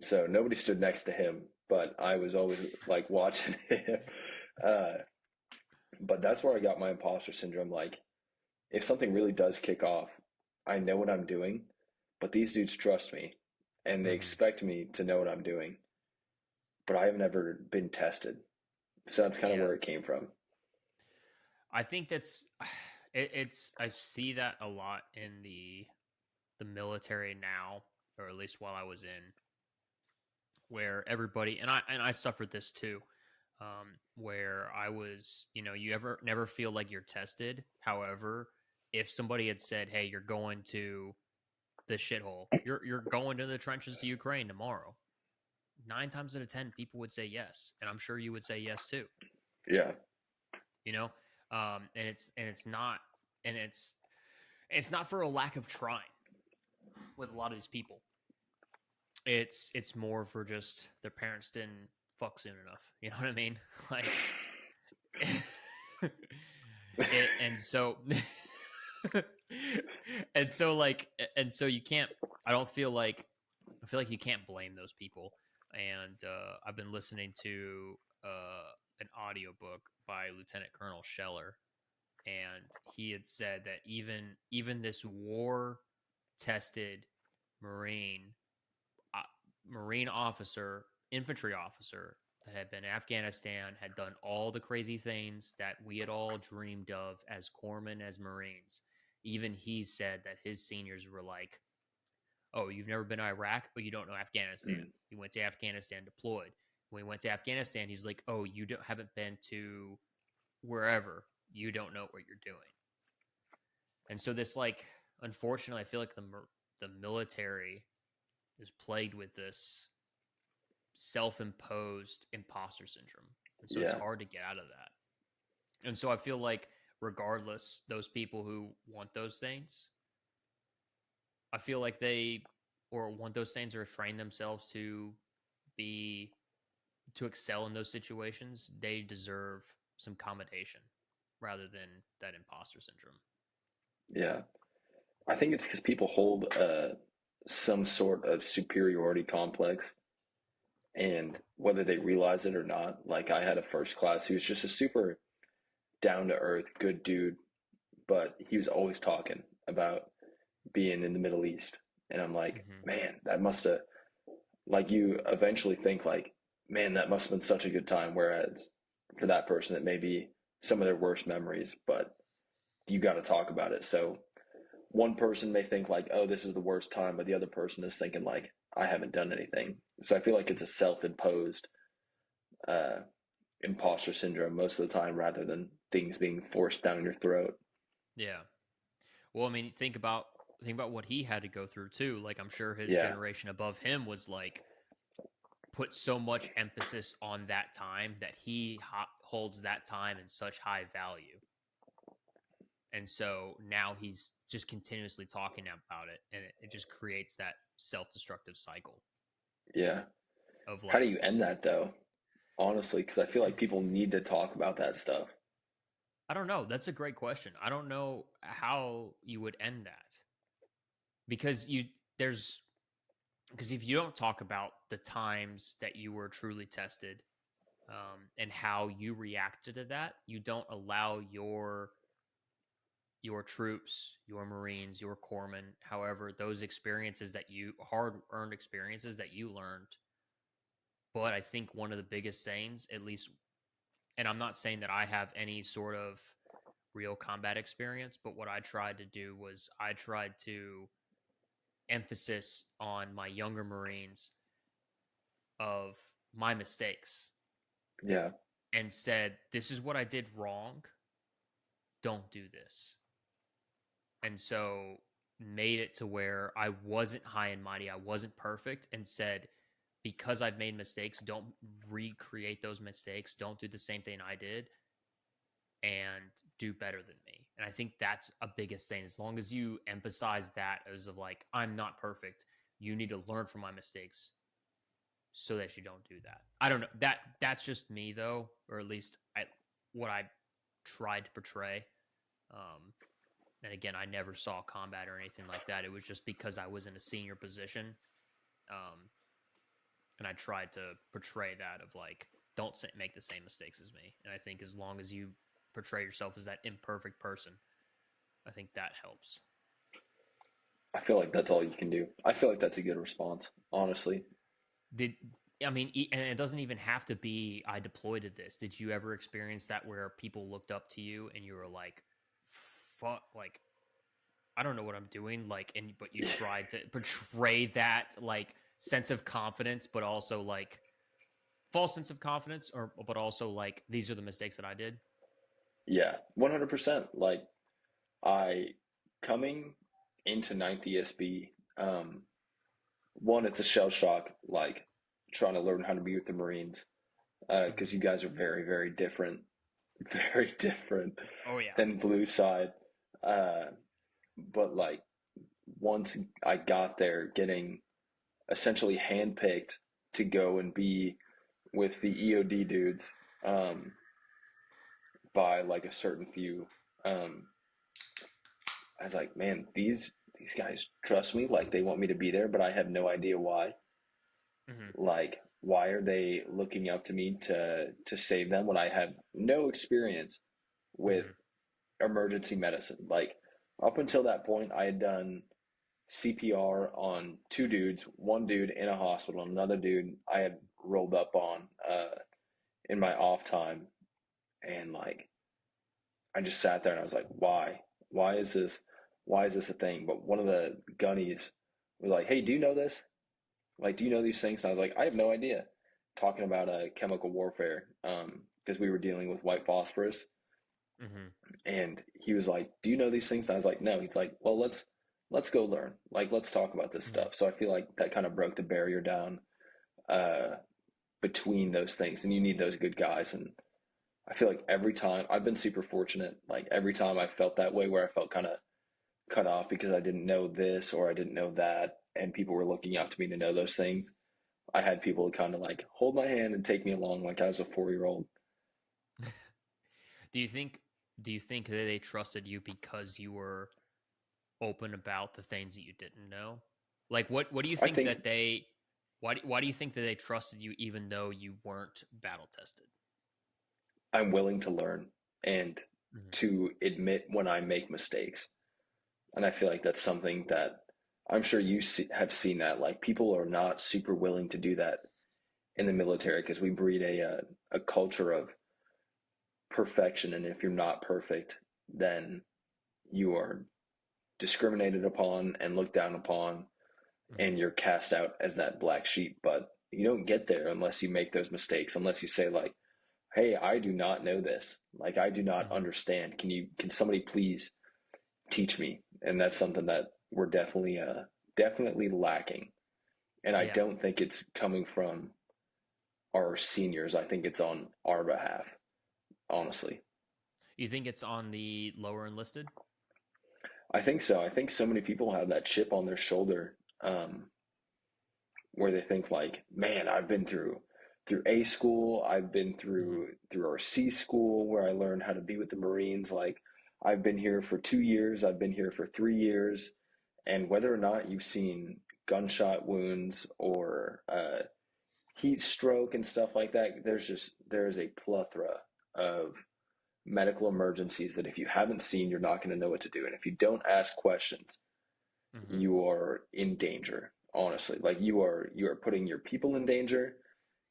Speaker 3: So nobody stood next to him, but I was always like watching him. Uh, but that's where I got my imposter syndrome. Like, if something really does kick off, I know what I'm doing, but these dudes trust me and they
Speaker 2: Mhm.
Speaker 3: expect me to know what I'm doing, but I have never been tested. So that's kind of
Speaker 2: Yeah.
Speaker 3: where it came from.
Speaker 2: I think that's it's I see that a lot in the military now, or at least while I was in, where everybody and I suffered this too, where I was, you ever never feel like you're tested. However, if somebody had said, "Hey, you're going to the shithole, you're going to the trenches to Ukraine tomorrow," 9 times out of 10, people would say yes, and I'm sure you would say yes too.
Speaker 3: Yeah.
Speaker 2: You know, and it's not, and it's not for a lack of trying with a lot of these people. It's more for just their parents didn't fuck soon enough. You know what I mean? Like, and so, and so you can't. I don't feel like I feel like you can't blame those people. And I've been listening to an audiobook by Lieutenant Colonel Scheller, and he had said that even this war tested Marine uh, Marine officer, infantry officer that had been in Afghanistan, had done all the crazy things that we had all dreamed of as corpsmen, as Marines. Even he said that his seniors were like, "Oh, you've never been to Iraq, but you don't know Afghanistan.
Speaker 3: Mm.
Speaker 2: You went to Afghanistan deployed. When we went to Afghanistan, he's like, oh, haven't been to wherever. You don't know what you're doing." And so this, like, unfortunately, I feel like the military is plagued with this self-imposed imposter syndrome, and so it's
Speaker 3: Yeah.
Speaker 2: hard to get out of that. And so I feel like regardless, those people who want those things, I feel like they or want those things or train themselves be to excel in those situations, they deserve some commendation rather than that imposter syndrome.
Speaker 3: Yeah. I think it's because people hold some sort of superiority complex, and whether they realize it or not, like I had a first class who was just a super down to earth, good dude, but he was always talking about being in the Middle East. And I'm like,
Speaker 2: Mm-hmm.
Speaker 3: man, that must have, like, you eventually think, like, man, that must have been such a good time. Whereas for that person, it may be some of their worst memories, but you got to talk about it. So one person may think, like, oh, this is the worst time, but the other person is thinking, like, I haven't done anything. So I feel like it's a self imposed uh, imposter syndrome most of the time rather than things being forced down your throat.
Speaker 2: Yeah. Well, I mean, think about what he had to go through too. Like, I'm sure his
Speaker 3: Yeah.
Speaker 2: generation above him was like put so much emphasis on that time that he holds that time in such high value. And so now he's just continuously talking about it, and it just creates that self-destructive cycle
Speaker 3: Yeah.
Speaker 2: of
Speaker 3: How do
Speaker 2: like,
Speaker 3: you end that though? Honestly, because I feel like people need to talk about that stuff.
Speaker 2: I don't know. That's a great question. I don't know how you would end that because there's because if you don't talk about the times that you were truly tested, and how you reacted to that, you don't allow your troops, your Marines, your corpsmen, however, those experiences that you hard earned experiences that you learned. But I think one of the biggest sayings, at least, and I'm not saying that I have any sort of real combat experience, but what I tried to do was I tried to emphasis on my younger Marines of my mistakes
Speaker 3: Yeah.
Speaker 2: and said, this is what I did wrong. Don't do this. And so made it to where I wasn't high and mighty, I wasn't perfect, and said, because I've made mistakes, don't recreate those mistakes, don't do the same thing I did, and do better than me. And I think that's a biggest thing. As long as you emphasize that as of like, I'm not perfect, you need to learn from my mistakes so that you don't do that. I don't know. That's just me though, or at least what I tried to portray. Um, and again, I never saw combat or anything like that. It was just because I was in a senior position, um, and I tried to portray that of like, don't make the same mistakes as me. And I think as long as you portray yourself as that imperfect person, I think that helps.
Speaker 3: I feel like that's all you can do. I feel like that's a good response, honestly.
Speaker 2: Did I mean, and it doesn't even have to be I deployed to this. Did you ever experience that where people looked up to you and you were like, fuck, like, I don't know what I'm doing, like, and but you tried to portray that like sense of confidence, but also like false sense of confidence, or but also like these are the mistakes that I did.
Speaker 3: Yeah, 100%. Like, I, coming into ninth ESB, one, it's a shell shock, like, trying to learn how to be with the Marines, because
Speaker 2: Mm-hmm.
Speaker 3: you guys are very, very different, very different
Speaker 2: Oh yeah.
Speaker 3: than Blue Side. Uh, but, like, once I got there, getting essentially handpicked to go and be with the EOD dudes, um, by like a certain few. Um, I was like, man, these guys trust me. Like they want me to be there, but I have no idea why.
Speaker 2: Mm-hmm.
Speaker 3: Like, why are they looking up to me to save them when I have no experience with
Speaker 2: Mm-hmm.
Speaker 3: emergency medicine? Like up until that point, I had done CPR on two dudes, one dude in a hospital, another dude I had rolled up on in my off time, and like I just sat there and I was like, why? Why is this? Why is this a thing? But one of the gunnies was like, hey, do you know this? Like, do you know these things? And I was like, I have no idea. Talking about chemical warfare, because we were dealing with white phosphorus,
Speaker 2: Mm-hmm.
Speaker 3: and he was like, do you know these things? And I was like, no. He's like, well, let's go learn. Like, let's talk about this
Speaker 2: Mm-hmm.
Speaker 3: stuff. So I feel like that kind of broke the barrier down uh, between those things, and you need those good guys. And I feel like every time I've been super fortunate, like every time I felt that way where I felt kind of cut off because I didn't know this or I didn't know that, and people were looking up to me to know those things. I had people kind of like hold my hand and take me along like I was a 4 year old.
Speaker 2: Do you think do you think that they trusted you because you were open about the things that you didn't know? Like what do you
Speaker 3: I
Speaker 2: think
Speaker 3: think
Speaker 2: that they why do you think that they trusted you even though you weren't battle tested?
Speaker 3: I'm willing to learn and
Speaker 2: Mm-hmm.
Speaker 3: to admit when I make mistakes. And I feel like that's something that I'm sure have seen that. Like people are not super willing to do that in the military because we breed a culture of perfection, and if you're not perfect, then you are discriminated upon and looked down upon, and you're cast out as that black sheep. But you don't get there unless you make those mistakes, unless you say like, hey, I do not know this, like I do not
Speaker 2: Mm-hmm.
Speaker 3: understand, can somebody please teach me? And that's something that we're definitely lacking, and I
Speaker 2: Yeah.
Speaker 3: don't think it's coming from our seniors. I think it's on our behalf, honestly.
Speaker 2: You think it's on the lower enlisted?
Speaker 3: I think so. I think so many people have that chip on their shoulder, where they think like, man, I've been through A school, I've been
Speaker 2: Mm-hmm.
Speaker 3: through our C school where I learned how to be with the Marines. Like I've been here for 2 years, I've been here for 3 years, and whether or not you've seen gunshot wounds or heat stroke and stuff like that, there is a plethora of medical emergencies that if you haven't seen, you're not going to know what to do. And if you don't ask questions,
Speaker 2: Mm-hmm.
Speaker 3: you are in danger. Honestly, like you are putting your people in danger,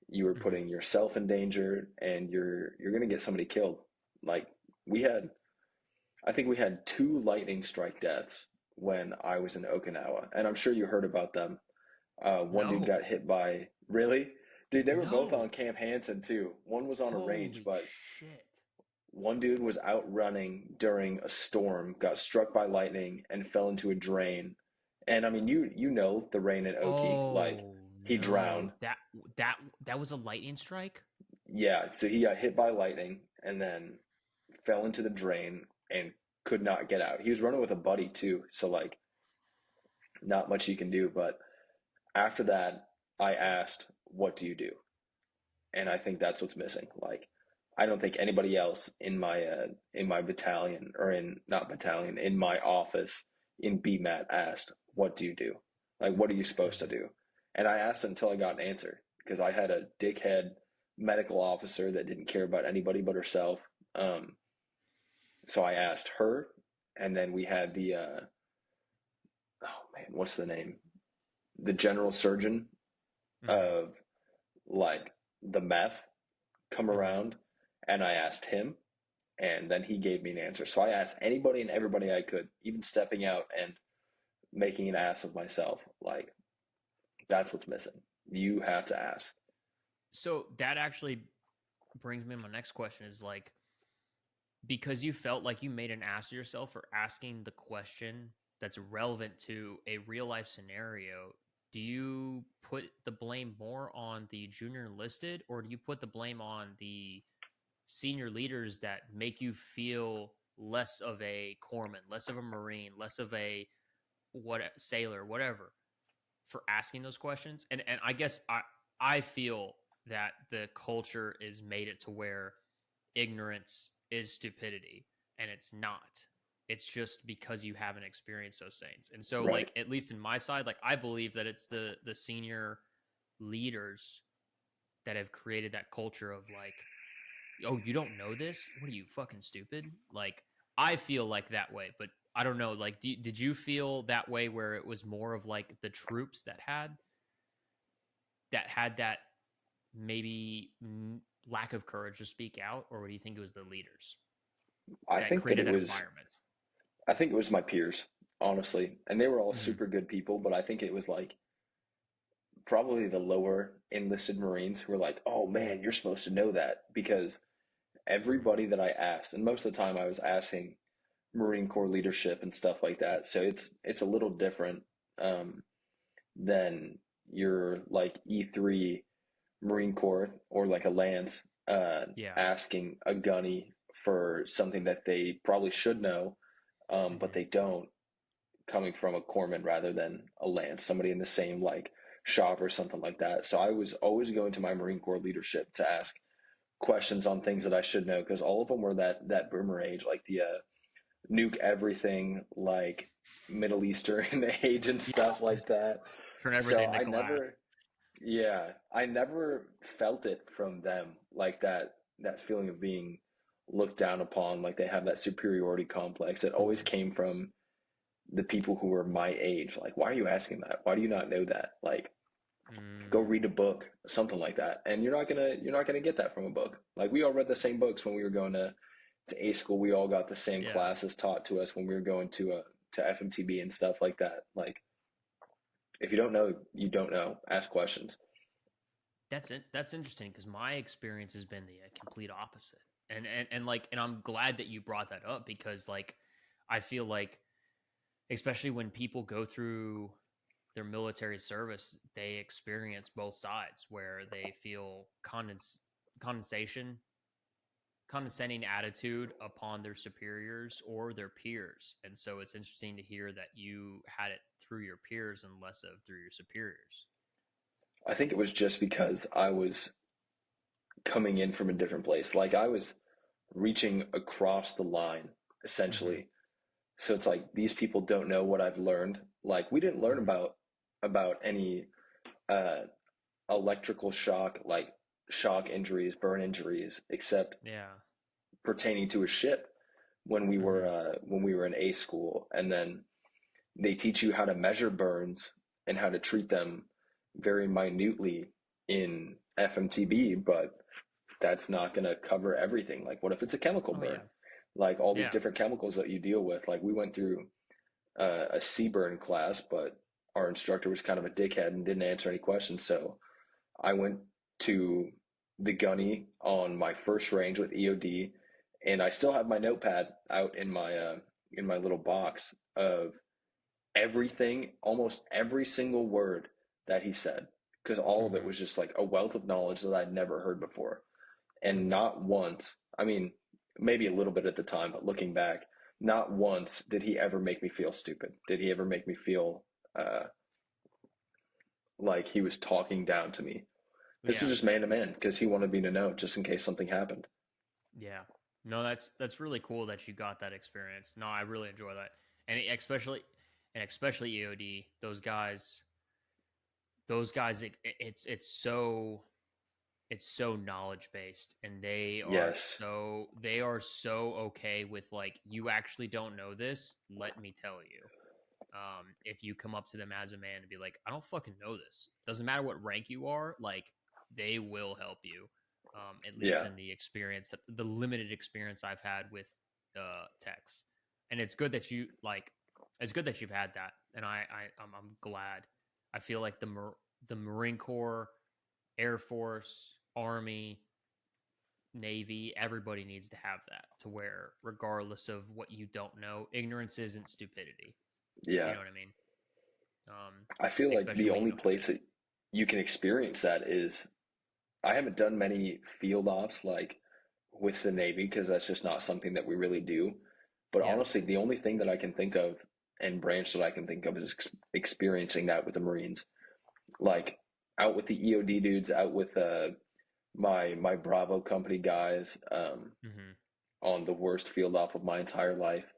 Speaker 3: you are
Speaker 2: Mm-hmm.
Speaker 3: putting yourself in danger, and you're going to get somebody killed. Like we had, I think we had two lightning strike deaths when I was in Okinawa, and I'm sure you heard about them. One dude
Speaker 2: No.
Speaker 3: got hit by, really? Dude, they were both
Speaker 2: No.
Speaker 3: on Camp Hansen too. One was on a range,
Speaker 2: Holy
Speaker 3: but
Speaker 2: shit.
Speaker 3: one dude was out running during a storm, got struck by lightning, and fell into a drain. And I mean, you know the rain in Oki, like
Speaker 2: Oh
Speaker 3: he
Speaker 2: no.
Speaker 3: drowned.
Speaker 2: That was a lightning strike?
Speaker 3: Yeah, so he got hit by lightning and then fell into the drain and could not get out. He was running with a buddy too, so like not much you can do. But after that, I asked, "What do you do?" And I think that's what's missing. Like, I don't think anybody else in my battalion, or in not battalion, in my office in BMAT asked, "What do you do? Like, what are you supposed to
Speaker 2: Mhm.
Speaker 3: do?" And I asked until I got an answer because I had a dickhead medical officer that didn't care about anybody but herself. Um, so I asked her, and then we had the oh man, what's the name? The general surgeon
Speaker 2: Mhm.
Speaker 3: of like the meth come
Speaker 2: Mhm.
Speaker 3: around, and I asked him, and then he gave me an answer. So I asked anybody and everybody I could, even stepping out and making an ass of myself. Like that's what's missing. You have to ask.
Speaker 2: So that actually brings me to my next question is like because you felt like you made an ass of yourself for asking the question that's relevant to a real life scenario, do you put the blame more on the junior enlisted or do you put the blame on the senior leaders that make you feel less of a corpsman, less of a marine, less of a what sailor, whatever, for asking those questions? And I guess I feel that the culture is made it to where ignorance is stupidity, and it's not. It's just because you haven't experienced those things. And so,
Speaker 3: Right.
Speaker 2: like at least in my side, like I believe that it's the senior leaders that have created that culture of like, oh, you don't know this? What are you fucking stupid? Like I feel like that way, but I don't know. Like, did you feel that way where it was more of like the troops that maybe lack of courage to speak out, or do you think it was the leaders
Speaker 3: I
Speaker 2: that
Speaker 3: think that
Speaker 2: created
Speaker 3: it
Speaker 2: that
Speaker 3: was.
Speaker 2: environment?
Speaker 3: I think it was my peers, honestly, and they were all
Speaker 2: Mm-hmm.
Speaker 3: super good people. But I think it was like probably the lower enlisted Marines who were like, "Oh man, you're supposed to know that," because
Speaker 2: Mm-hmm.
Speaker 3: everybody that I asked, and most of the time I was asking Marine Corps leadership and stuff like that. So it's a little different um, than your like E3 Marine Corps or like a Lance
Speaker 2: Yeah.
Speaker 3: asking a gunny for something that they probably should know, but
Speaker 2: Mm-hmm.
Speaker 3: they don't, coming from a corpsman rather than a Lance, somebody in the same like shop or something like that. So I was always going to my Marine Corps leadership to ask questions on things that I should know because all of them were that boomer age, like the nuke everything, like Middle Eastern age and
Speaker 2: Yeah.
Speaker 3: stuff like that.
Speaker 2: Turn
Speaker 3: So
Speaker 2: everything to glass.
Speaker 3: I never felt it from them, like that feeling of being looked down upon, like they have that superiority complex. It always
Speaker 2: Mm-hmm.
Speaker 3: came from the people who were my age. Like, why are you asking that? Why do you not know that? Like, go read a book, something like that. And you're not gonna get that from a book. Like, we all read the same books when we were going to A school. We all got the same
Speaker 2: Yeah.
Speaker 3: classes taught to us when we were going to FMTB and stuff like that. Like, if you don't know, you don't know. Ask questions.
Speaker 2: That's it. That's interesting because my experience has been the complete opposite, and I'm glad that you brought that up because like I feel like, especially when people go through their military service, they experience both sides where they feel condensation, condescending attitude upon their superiors or their peers, and so it's interesting to hear that you had it through your peers and less of through your superiors.
Speaker 3: I think it was just because I was coming in from a different place. Like, I was reaching across the line,
Speaker 2: Mm-hmm.
Speaker 3: essentially. So it's like these people don't know what I've learned. Like, we didn't learn
Speaker 2: Mm-hmm.
Speaker 3: about any uh, electrical shock, like shock injuries, burn injuries, except
Speaker 2: Yeah.
Speaker 3: pertaining to a ship
Speaker 2: Mm-hmm.
Speaker 3: when we were in A school, and then they teach you how to measure burns and how to treat them very minutely in FMTB, but that's not going to cover everything. Like, what if it's a chemical
Speaker 2: Oh
Speaker 3: burn?
Speaker 2: yeah.
Speaker 3: Like, all these
Speaker 2: Yeah.
Speaker 3: different chemicals that you deal with. Like, we went through a sea burn class, but our instructor was kind of a dickhead and didn't answer any questions. So I went to the gunny on my first range with EOD, and I still have my notepad out in my little box of everything, almost every single word that he said, because all of it
Speaker 2: Mm-hmm.
Speaker 3: was just like a wealth of knowledge that I'd never heard before. And
Speaker 2: Mm-hmm.
Speaker 3: not once, I mean, maybe a little bit at the time, but looking back, not once did he ever make me feel stupid. Did he ever make me feel uh, like he was talking down to me? This was
Speaker 2: Yeah.
Speaker 3: just man to man because he wanted me to know just in case something happened.
Speaker 2: Yeah. No, that's really cool that you got that experience. No, I really enjoy that, and especially EOD. Those guys, it's so knowledge based, and
Speaker 3: Yes.
Speaker 2: they are so okay with like you actually don't know this. Let me tell you. If you come up to them as a man and be like, I don't fucking know this. Doesn't matter what rank you are, like they will help you. At least
Speaker 3: Yeah.
Speaker 2: in the limited experience I've had with techs, and it's good that you've had that, and I'm glad. I feel like the Marine Corps, Air Force, Army, Navy, everybody needs to have that to where, regardless of what you don't know, ignorance isn't stupidity. You
Speaker 3: Yeah.
Speaker 2: know what I mean? Um,
Speaker 3: I feel like
Speaker 2: Especially
Speaker 3: the
Speaker 2: when you
Speaker 3: only
Speaker 2: don't know
Speaker 3: place that you can experience that is I haven't done many field ops like with the Navy because that's just not something that we really do. But
Speaker 2: Yeah.
Speaker 3: honestly, the only thing that I can think of and branch that I can think of is experiencing that with the Marines. Like, out with the EOD dudes, out with my Bravo company guys,
Speaker 2: Hmm.
Speaker 3: on the worst field op of my entire life.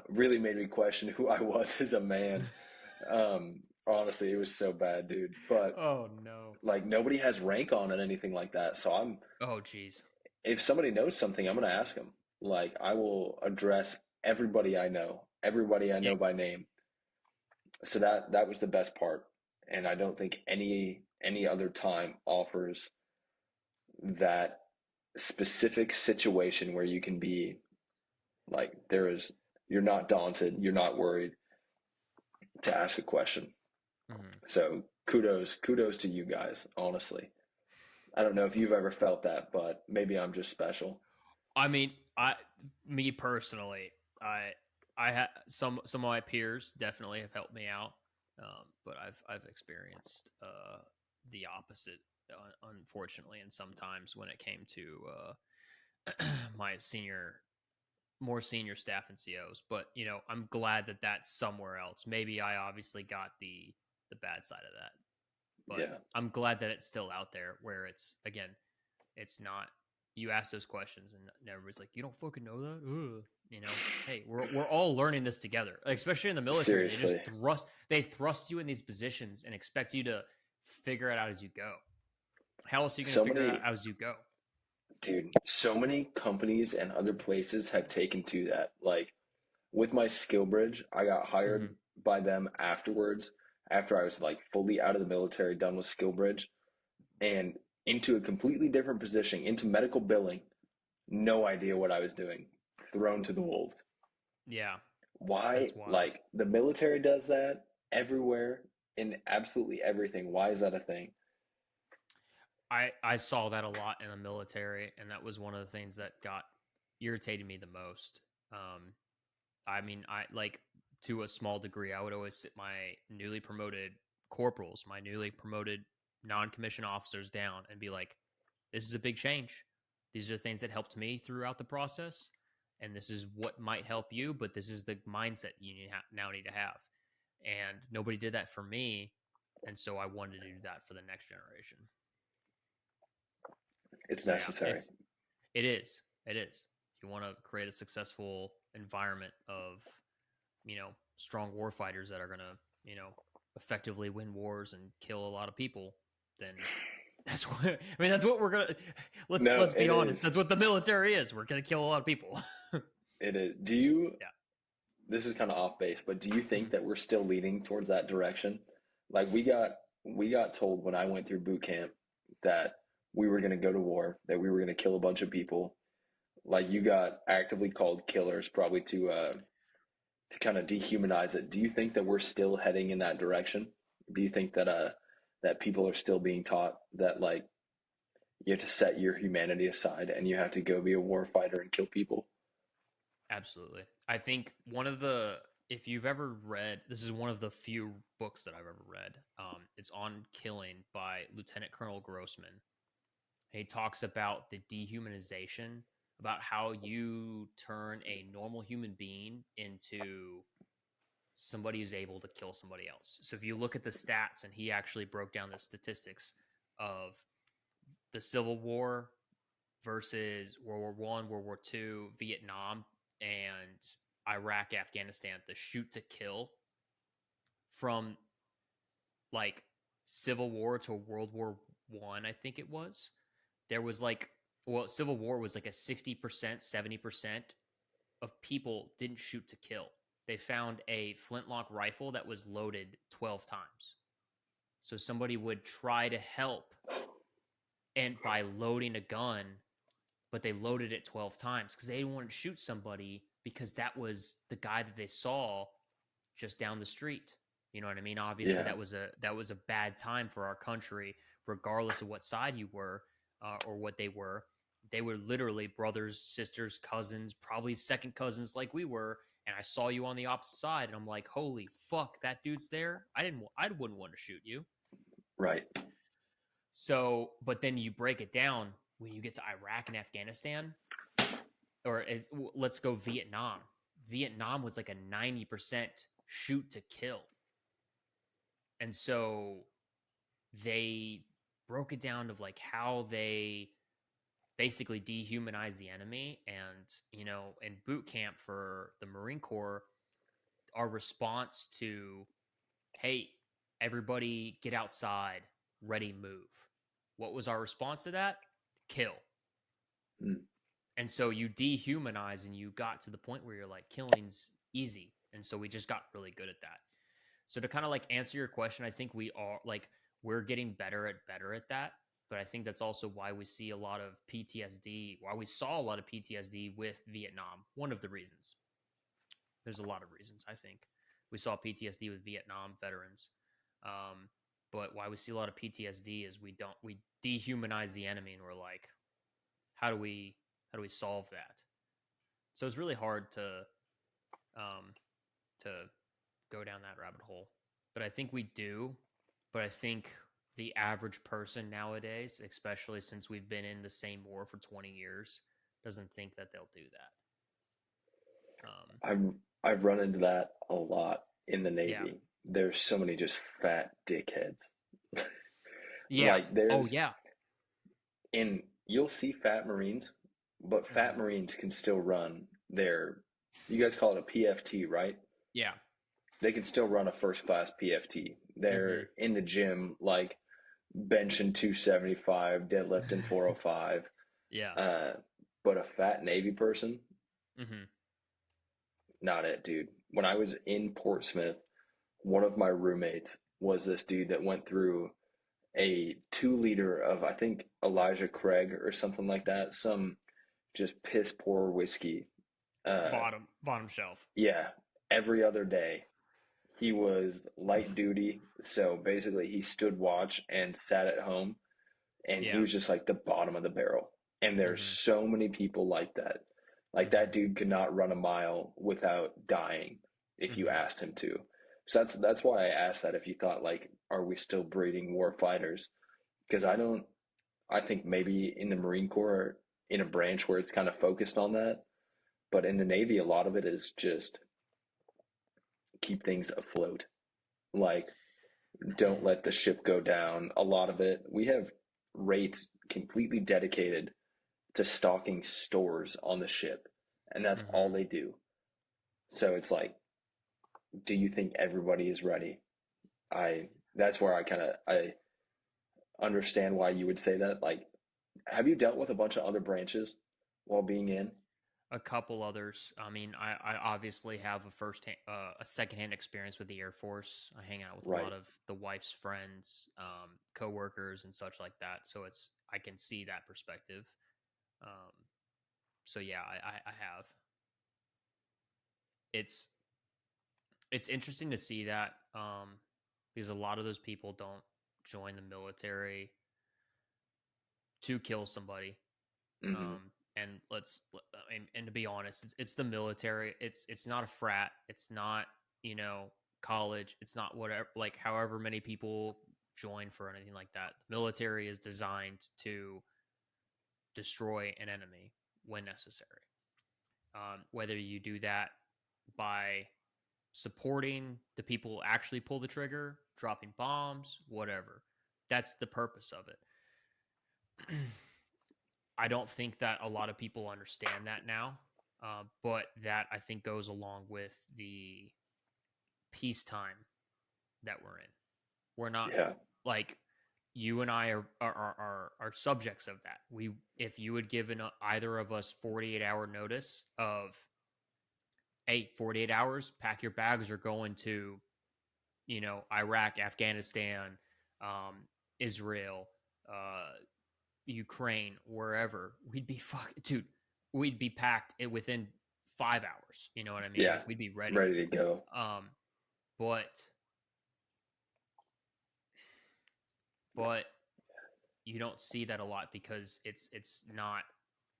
Speaker 3: Really made me question who I was as a man. Honestly, it was so bad, dude. But
Speaker 2: Oh no.
Speaker 3: like, nobody has rank on it, anything like that. So
Speaker 2: Oh jeez.
Speaker 3: if somebody knows something, I'm gonna ask them. Like, I will address everybody I
Speaker 2: Yeah.
Speaker 3: know by name. So that was the best part, and I don't think any other time offers that specific situation where you can be like, you're not daunted, you're not worried to ask a question.
Speaker 2: Hmm.
Speaker 3: So kudos to you guys, honestly. I don't know if you've ever felt that, but maybe I'm just special.
Speaker 2: I mean, me personally, I, some of my peers definitely have helped me out, but I've experienced the opposite, unfortunately, and sometimes when it came to my more senior staff and COs. But I'm glad that that's somewhere else. Maybe I obviously got the bad side of that, but
Speaker 3: Yeah.
Speaker 2: I'm glad that it's still out there where it's again, it's not you ask those questions and everybody's like, you don't fucking know that. Ugh. Hey, we're all learning this together. Like, especially in the military,
Speaker 3: Seriously.
Speaker 2: they thrust you in these positions and expect you to figure it out as you go. How else are you going to
Speaker 3: So
Speaker 2: figure it out
Speaker 3: many,
Speaker 2: as you go?
Speaker 3: dude, so many companies and other places have taken to that. Like, with my skill bridge, I got hired
Speaker 2: Mm-hmm.
Speaker 3: by them afterwards, after I was like fully out of the military, done with skill bridge, and into a completely different position, into medical billing. No idea what I was doing. Thrown to the wolves.
Speaker 2: Yeah,
Speaker 3: Why?
Speaker 2: that's wild.
Speaker 3: Like the military does that everywhere in absolutely everything. Why is that a thing?
Speaker 2: I saw that a lot in the military, and that was one of the things that got irritated me the most. Um, I mean, I like to a small degree, I would always sit my newly promoted corporals, my newly promoted non-commissioned officers down and be like, this is a big change. These are things that helped me throughout the process, and this is what might help you, but this is the mindset you now need to have. And nobody did that for me, and so I wanted to do that for the next generation.
Speaker 3: It's
Speaker 2: So yeah,
Speaker 3: necessary.
Speaker 2: it is. It is. If you want to create a successful environment of, strong war fighters that are going to, effectively win wars and kill a lot of people, then that's what I mean. That's what we're gonna.
Speaker 3: No,
Speaker 2: Let's be
Speaker 3: it
Speaker 2: honest.
Speaker 3: is.
Speaker 2: That's what the military is. We're gonna kill a lot of people.
Speaker 3: It is. Do you,
Speaker 2: Yeah.
Speaker 3: this is kind of off base, but do you think
Speaker 2: Mhm.
Speaker 3: that we're still leaning towards that direction? Like we got told when I went through boot camp that we were going to go to war, that we were going to kill a bunch of people. Like you got actively called killers probably to kind of dehumanize it. Do you think that we're still heading in that direction? Do you think that that people are still being taught that like you have to set your humanity aside and you have to go be a war fighter and kill people?
Speaker 2: Absolutely. I think one of the if you've ever read, this is one of the few books that I've ever read. It's on killing by Lieutenant Colonel Grossman. And he talks about the dehumanization, about how you turn a normal human being into somebody who's able to kill somebody else. So if you look at the stats, and he actually broke down the statistics of the Civil War versus World War One, World War Two, Vietnam, and Iraq, Afghanistan, the shoot to kill from like Civil War to World War One, I think it was. There was like, well, Civil War was like a 60%, 70% of people didn't shoot to kill. They found a flintlock rifle that was loaded 12 times. So somebody would try to help, and by loading a gun, but they loaded it 12 times because they didn't want to shoot somebody because that was the guy that they saw just down the street. You know what I mean? Obviously,
Speaker 3: Yeah,
Speaker 2: that was a bad time for our country, regardless of what side you were or what they were. They were literally brothers, sisters, cousins, probably second cousins like we were. And I saw you on the opposite side, and I'm like, holy fuck, that dude's there. I wouldn't want to shoot you.
Speaker 3: right.
Speaker 2: So, but then you break it down when you get to Iraq and Afghanistan, or let's go Vietnam. Vietnam was like a 90% shoot to kill. And so they broke it down of like how they basically dehumanize the enemy. And, in boot camp for the Marine Corps, our response to, hey, everybody get outside, ready, move. What was our response to that? Kill.
Speaker 3: Mm.
Speaker 2: And so you dehumanize, and you got to the point where you're like, killing's easy. And so we just got really good at that. So to kind of like answer your question, I think we're getting better at that. But I think that's also why we see a lot of PTSD, why we saw a lot of PTSD with Vietnam. One of the reasons. There's a lot of reasons, I think. We saw PTSD with Vietnam veterans. But why we see a lot of PTSD is we dehumanize the enemy, and we're like, how do we solve that? So it's really hard to go down that rabbit hole. But I think we do. But I think the average person nowadays, especially since we've been in the same war for 20 years, doesn't think that they'll do that.
Speaker 3: I've run into that a lot in the
Speaker 2: Yeah.
Speaker 3: Navy. There's so many just fat dickheads.
Speaker 2: Yeah.
Speaker 3: Like
Speaker 2: Oh,
Speaker 3: there's
Speaker 2: yeah.
Speaker 3: and you'll see fat Marines, but fat Marines can still run their, you guys call it a PFT, right?
Speaker 2: Yeah.
Speaker 3: They can still run a first class PFT. They're in the gym like benching 275, deadlifting 405.
Speaker 2: Yeah.
Speaker 3: But a fat Navy person,
Speaker 2: Mm-hmm.
Speaker 3: not it, dude. When I was in Portsmouth, one of my roommates was this dude that went through a 2 liter of, I think, Elijah Craig or something like that, some just piss poor whiskey.
Speaker 2: Bottom shelf.
Speaker 3: Yeah, every other day. He was light duty, so basically he stood watch and sat at home, and he
Speaker 2: Yeah.
Speaker 3: was just like the bottom of the barrel. And there's
Speaker 2: Mm-hmm.
Speaker 3: so many people like that. Like
Speaker 2: Mm-hmm.
Speaker 3: that dude could not run a mile without dying if you
Speaker 2: Mm-hmm.
Speaker 3: asked him to. So that's why I asked that, if you thought like, are we still breeding war fighters? Because I think maybe in the Marine Corps, in a branch where it's kind of focused on that, but in the Navy, a lot of it is just keep things afloat. Like, don't let the ship go down. A lot of it, we have rates completely dedicated to stocking stores on the ship, and that's all
Speaker 2: Mm-hmm.
Speaker 3: they do. So it's like, do you think everybody is ready? I That's where I understand why you would say that. Like, have you dealt with a bunch of other branches while being in?
Speaker 2: A couple others. I mean, I obviously have a secondhand experience with the Air Force. I hang out with a
Speaker 3: Right.
Speaker 2: lot of the wife's friends, coworkers, and such like that. So I can see that perspective. Um, so yeah, I have. It's it's interesting to see that because a lot of those people don't join the military to kill somebody.
Speaker 3: Hmm.
Speaker 2: And and to be honest, it's the military. It's not a frat. It's not, college. It's not whatever, like however many people join for anything like that. The military is designed to destroy an enemy when necessary. Whether you do that by supporting the people who actually pull the trigger, dropping bombs, whatever. That's the purpose of it. I don't think that a lot of people understand that now, but that I think goes along with the peacetime that we're in. We're not
Speaker 3: Yeah.
Speaker 2: like you and I are subjects of that. If you had given either of us 48-hour notice of, hey, 48 hours, pack your bags, or going to, Iraq, Afghanistan, Israel, Ukraine, wherever, we'd be dude, we'd be packed within 5 hours. You know what I mean?
Speaker 3: Yeah.
Speaker 2: We'd be ready.
Speaker 3: Ready to go.
Speaker 2: Um, but but you don't see that a lot because it's not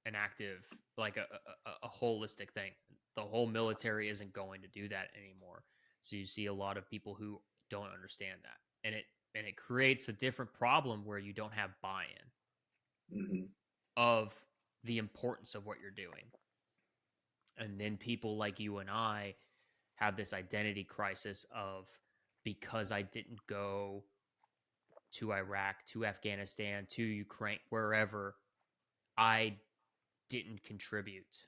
Speaker 2: an active, like a holistic thing. The whole military isn't going to do that anymore. So you see a lot of people who don't understand that, and it creates a different problem where you don't have buy-in
Speaker 3: Hmm.
Speaker 2: of the importance of what you're doing. And then people like you and I have this identity crisis of, because I didn't go to Iraq, to Afghanistan, to Ukraine, wherever, I didn't contribute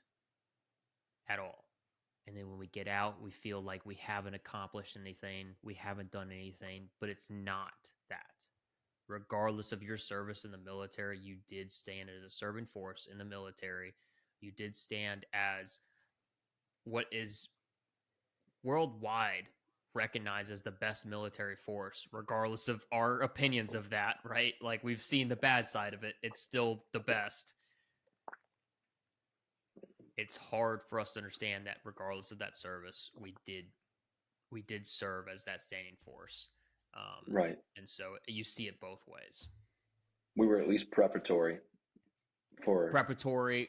Speaker 2: at all. And then when we get out, we feel like we haven't accomplished anything, we haven't done anything, but it's not that. Regardless of your service in the military, you did stand as a serving force in the military. You did stand as what is worldwide recognized as the best military force, regardless of our opinions of that, right? Like, we've seen the bad side of it. It's still the best. It's hard for us to understand that regardless of that service, we did serve as that standing force.
Speaker 3: Right.
Speaker 2: And so you see it both ways.
Speaker 3: We were at least preparatory for,
Speaker 2: Preparatory,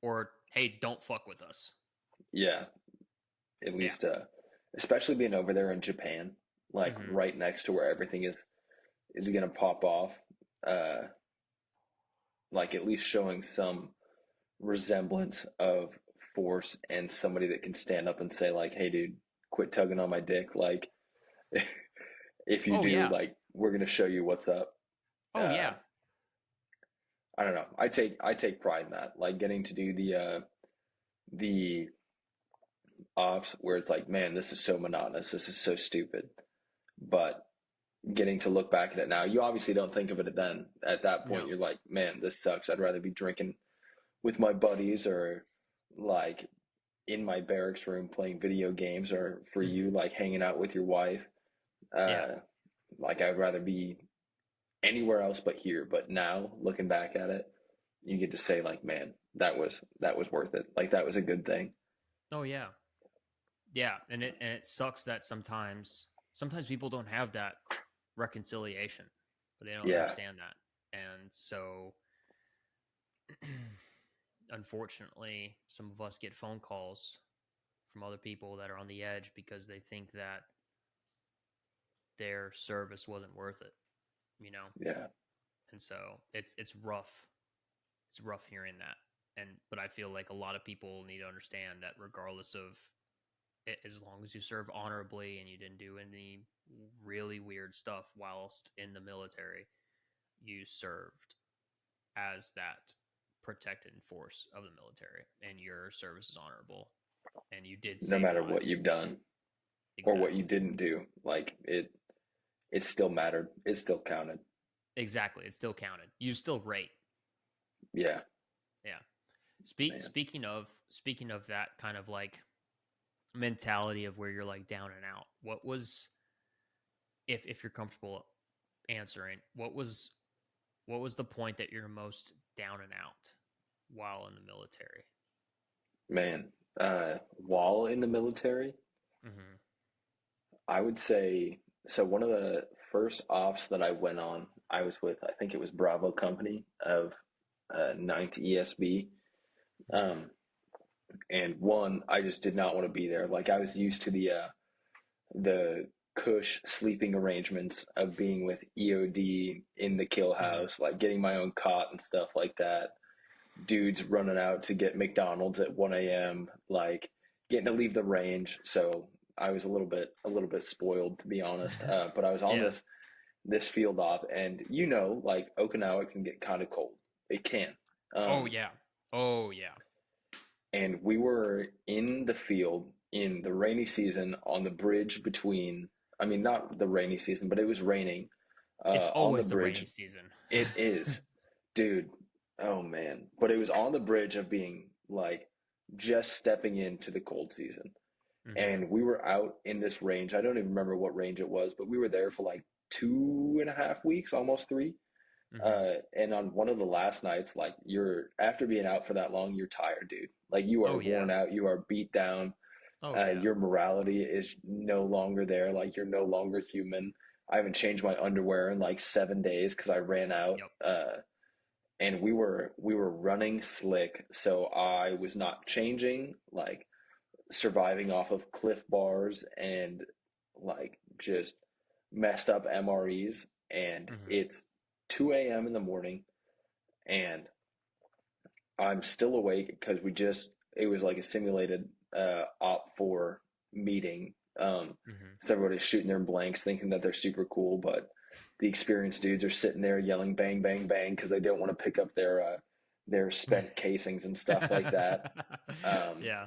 Speaker 2: or, hey, don't fuck with us.
Speaker 3: yeah, at
Speaker 2: Yeah.
Speaker 3: least, especially being over there in Japan, like
Speaker 2: Mm-hmm.
Speaker 3: right next to where everything is going to pop off. Uh, like at least showing some resemblance of force and somebody that can stand up and say like, "Hey, dude, quit tugging on my dick." Like, if you
Speaker 2: Oh,
Speaker 3: do,
Speaker 2: yeah.
Speaker 3: like, we're gonna show you what's up.
Speaker 2: Oh,
Speaker 3: Uh,
Speaker 2: yeah.
Speaker 3: I don't know. I take pride in that. Like getting to do the ops where it's like, man, this is so monotonous. This is so stupid. But getting to look back at it now, you obviously don't think of it then. At that point,
Speaker 2: No.
Speaker 3: you're like, man, this sucks. I'd rather be drinking with my buddies or like in my barracks room playing video games, or for
Speaker 2: Mhm.
Speaker 3: you, like hanging out with your wife.
Speaker 2: Yeah.
Speaker 3: Like I'd rather be anywhere else but here. But now looking back at it, you get to say like, man, that was worth it. Like that was a good thing.
Speaker 2: Oh yeah. Yeah, and it sucks that sometimes people don't have that reconciliation, but they don't
Speaker 3: Yeah,
Speaker 2: understand that. And so unfortunately, some of us get phone calls from other people that are on the edge because they think that their service wasn't worth it, you know?
Speaker 3: yeah,
Speaker 2: And so it's rough. It's rough hearing that. And but I feel like a lot of people need to understand that regardless of it, as long as you serve honorably and you didn't do any really weird stuff whilst in the military, you served as that protected force of the military and your service is honorable and you did
Speaker 3: no
Speaker 2: save
Speaker 3: matter what
Speaker 2: lives.
Speaker 3: you've done or what you
Speaker 2: Exactly.
Speaker 3: didn't do, like it still mattered. It still counted.
Speaker 2: Exactly. It still counted. You still rate.
Speaker 3: Yeah,
Speaker 2: Yeah.
Speaker 3: man.
Speaker 2: Speaking of that kind of like mentality of where you're like down and out, what was, if you're comfortable answering, what was the point that you're most down and out while in the military?
Speaker 3: Man, while in the military,
Speaker 2: Mm-hmm.
Speaker 3: I would say so. One of the first ops that I went on, I was with, I think it was Bravo Company of 9th ESB.
Speaker 2: Mm-hmm.
Speaker 3: Um, and one, I just did not want to be there. Like I was used to the cush sleeping arrangements of being with EOD in the kill
Speaker 2: Mm-hmm.
Speaker 3: house, like getting my own cot and stuff like that. Dudes running out to get McDonald's at 1 a.m., like getting to leave the range. So I was a little bit spoiled, to be honest. But I was on
Speaker 2: Yeah.
Speaker 3: this field op, and like Okinawa can get kind of cold. It can.
Speaker 2: Oh
Speaker 3: Um,
Speaker 2: yeah. Oh yeah.
Speaker 3: and we were in the field in the rainy season on the bridge between. I mean, not the rainy season, but it was raining
Speaker 2: It's
Speaker 3: on the
Speaker 2: always the
Speaker 3: bridge.
Speaker 2: rainy season.
Speaker 3: It is, dude. Oh man, but it was on the bridge of being like just stepping into the cold season,
Speaker 2: Mm-hmm.
Speaker 3: and we were out in this range. I don't even remember what range it was, but we were there for like 2.5 weeks, almost three.
Speaker 2: Mm-hmm.
Speaker 3: And on one of the last nights, like you're after being out for that long, you're tired, dude. Like you are
Speaker 2: Oh yeah.
Speaker 3: worn out, you are beat down.
Speaker 2: Oh yeah.
Speaker 3: Your morality is no longer there. Like you're no longer human. I haven't changed my underwear in like 7 days because I ran out.
Speaker 2: Yep.
Speaker 3: And we were running slick, so I was not changing, like surviving off of Cliff Bars and like just messed up MREs. And
Speaker 2: Mm-hmm.
Speaker 3: it's 2 a.m. in the morning, and I'm still awake because it was like a simulated op four meeting.
Speaker 2: Mm-hmm.
Speaker 3: So everybody's shooting their blanks, thinking that they're super cool, but the experienced dudes are sitting there yelling bang bang bang because they don't want to pick up their spent casings and stuff like that. Um,
Speaker 2: Yeah.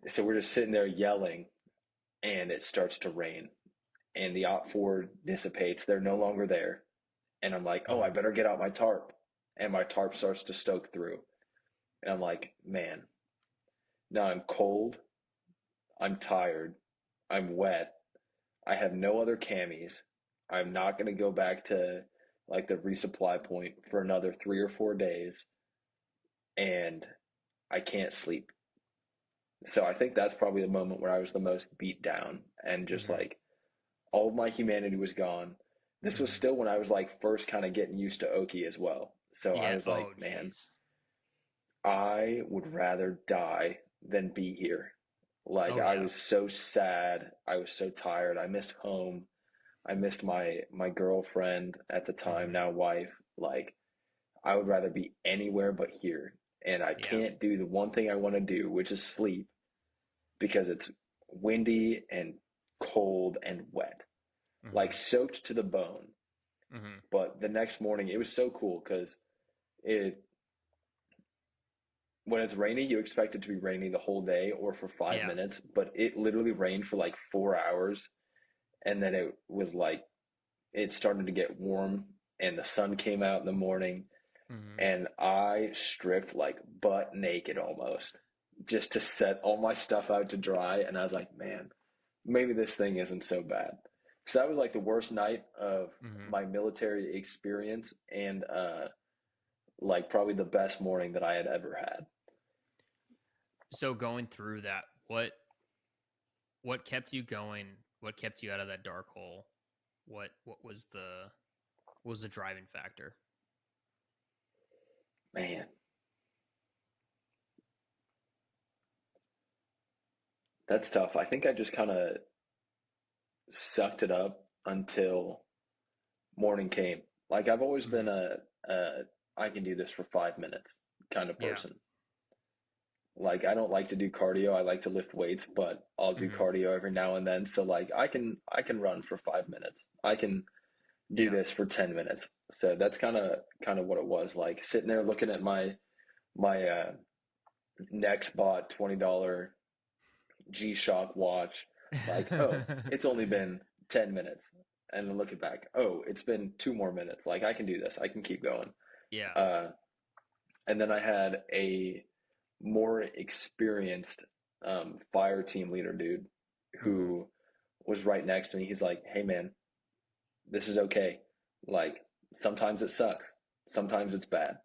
Speaker 3: so we're just sitting there yelling, and it starts to rain, and the op four dissipates. They're no longer there, and I'm like, oh, I
Speaker 2: Mm-hmm.
Speaker 3: better get out my tarp, and my tarp starts to stoke through, and I'm like, man, now I'm cold, I'm tired, I'm wet, I have no other camis. I'm not going to go back to like the resupply point for another 3 or 4 days, and I can't sleep. So I think that's probably the moment where I was the most beat down, and just
Speaker 2: Mm-hmm.
Speaker 3: like all of my humanity was gone. This was
Speaker 2: Mm-hmm.
Speaker 3: still when I was like first kind of getting used to Oki as well. So I
Speaker 2: Yeah.
Speaker 3: was
Speaker 2: Oh
Speaker 3: like, man,
Speaker 2: jeez.
Speaker 3: I would rather die than be here. Like
Speaker 2: Oh
Speaker 3: I
Speaker 2: yeah.
Speaker 3: was so sad. I was so tired. I missed home. I missed my girlfriend at the time,
Speaker 2: Mm-hmm.
Speaker 3: now wife. Like I would rather be anywhere but here. And I
Speaker 2: Yeah.
Speaker 3: can't do the one thing I want to do, which is sleep, because it's windy and cold and wet, like
Speaker 2: Mm-hmm.
Speaker 3: soaked to the bone.
Speaker 2: Mm-hmm.
Speaker 3: But the next morning, it was so cool because it when it's rainy, you expect it to be rainy the whole day or for five
Speaker 2: Yeah.
Speaker 3: minutes, but it literally rained for like 4 hours, and then it was like it started to get warm, and the sun came out in the morning,
Speaker 2: Mm-hmm.
Speaker 3: and I stripped like butt naked almost. just to set all my stuff out to dry. And I was like, man, maybe this thing isn't so bad. So that was like the worst night of
Speaker 2: Hmm.
Speaker 3: my military experience, and like probably the best morning that I had ever had.
Speaker 2: So going through that, what kept you going? What kept you out of that dark hole? What was the driving factor?
Speaker 3: Man, that's tough. I think I just kind of sucked it up until morning came. Like I've always
Speaker 2: Hmm.
Speaker 3: been a I can do this for 5 minutes kind of
Speaker 2: Yeah.
Speaker 3: person. Like I don't like to do cardio. I like to lift weights, but I'll do
Speaker 2: Hmm.
Speaker 3: cardio every now and then. So like I can run for 5 minutes. I can do
Speaker 2: Yeah.
Speaker 3: this for 10 minutes. So that's kind of what it was. Like sitting there looking at my next bought $20 G-Shock watch. Like, oh, it's only been 10 minutes. And then looking back, oh, it's been 2 more minutes. Like I can do this. I can keep going.
Speaker 2: Yeah.
Speaker 3: Uh, and then I had a more experienced fire team leader dude
Speaker 2: Hmm.
Speaker 3: who was right next to me. He's like, "Hey man, this is okay. Like sometimes it sucks, sometimes it's bad,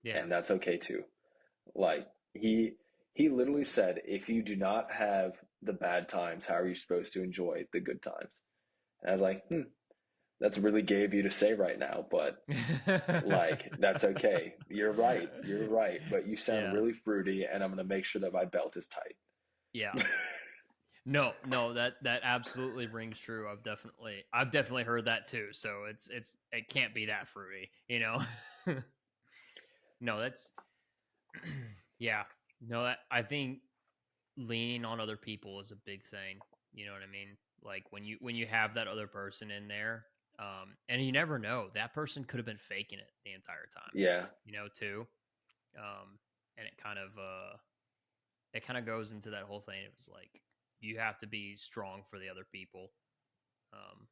Speaker 2: Yeah.
Speaker 3: and that's okay too." Like he literally said, "If you do not have the bad times, how are you supposed to enjoy the good times?" And I was like, that's really gay of you to say right now, but like that's okay. You're right. You're right. But you sound
Speaker 2: Yeah.
Speaker 3: really fruity, and I'm gonna make sure that my belt is
Speaker 2: Yeah.
Speaker 3: tight.
Speaker 2: No, no, that absolutely rings true. I've definitely heard that too. So it can't be that fruity, you know? No, that's yeah. No, that I think leaning on other people is a big thing. You know what I mean? Like when you have that other person in there, and you never know, that person could have been faking it the entire time,
Speaker 3: Yeah,
Speaker 2: too. And it kind of goes into that whole thing. It was like you have to be strong for the other people. Um,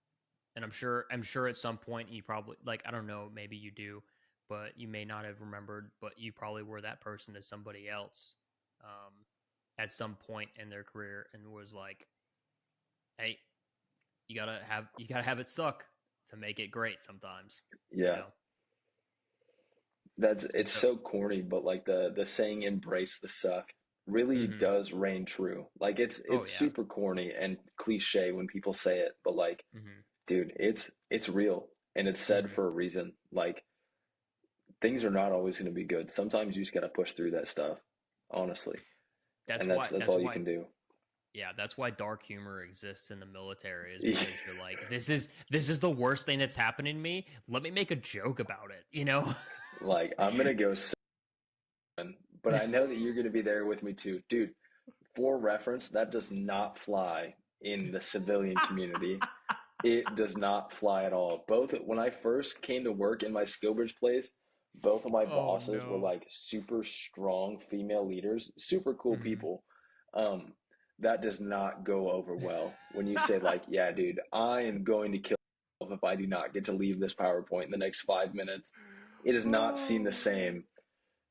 Speaker 2: and I'm sure at some point you probably like I don't know, maybe you do, but you may not have remembered, but you probably were that person to somebody else at some point in their career and was like, hey, you gotta have it suck to make it great sometimes, you
Speaker 3: yeah.
Speaker 2: know. And
Speaker 3: It's
Speaker 2: so,
Speaker 3: so corny, but like the saying "embrace the suck" really
Speaker 2: hmm.
Speaker 3: does reign true. Like
Speaker 2: Oh
Speaker 3: it's
Speaker 2: yeah.
Speaker 3: super corny and cliche when people say it, but like,
Speaker 2: Hmm.
Speaker 3: dude, it's real and it's said
Speaker 2: Hmm.
Speaker 3: for a reason. Like things are not always going to be good. Sometimes you just got to push through that stuff, honestly,
Speaker 2: That's
Speaker 3: and
Speaker 2: why.
Speaker 3: that's
Speaker 2: That's
Speaker 3: all you
Speaker 2: why.
Speaker 3: can do.
Speaker 2: Yeah, that's why dark humor exists in the military is because you're like, this is the worst thing that's happening to me. Let me make a joke about it, you know?
Speaker 3: Like I'm gonna go, but I know that you're gonna be there with me too, dude. For reference, that does not fly in the civilian community. It does not fly at all. Both when I first came to work in my Skillbridge place, both of my
Speaker 2: Oh
Speaker 3: bosses were
Speaker 2: no.
Speaker 3: like super strong female leaders, super cool
Speaker 2: Hmm.
Speaker 3: people. Um, that does not go over well when you say like, "Yeah, dude, I am going to kill myself if I do not get to leave this PowerPoint in the next 5 minutes." It does not seem the
Speaker 2: Oh.
Speaker 3: same.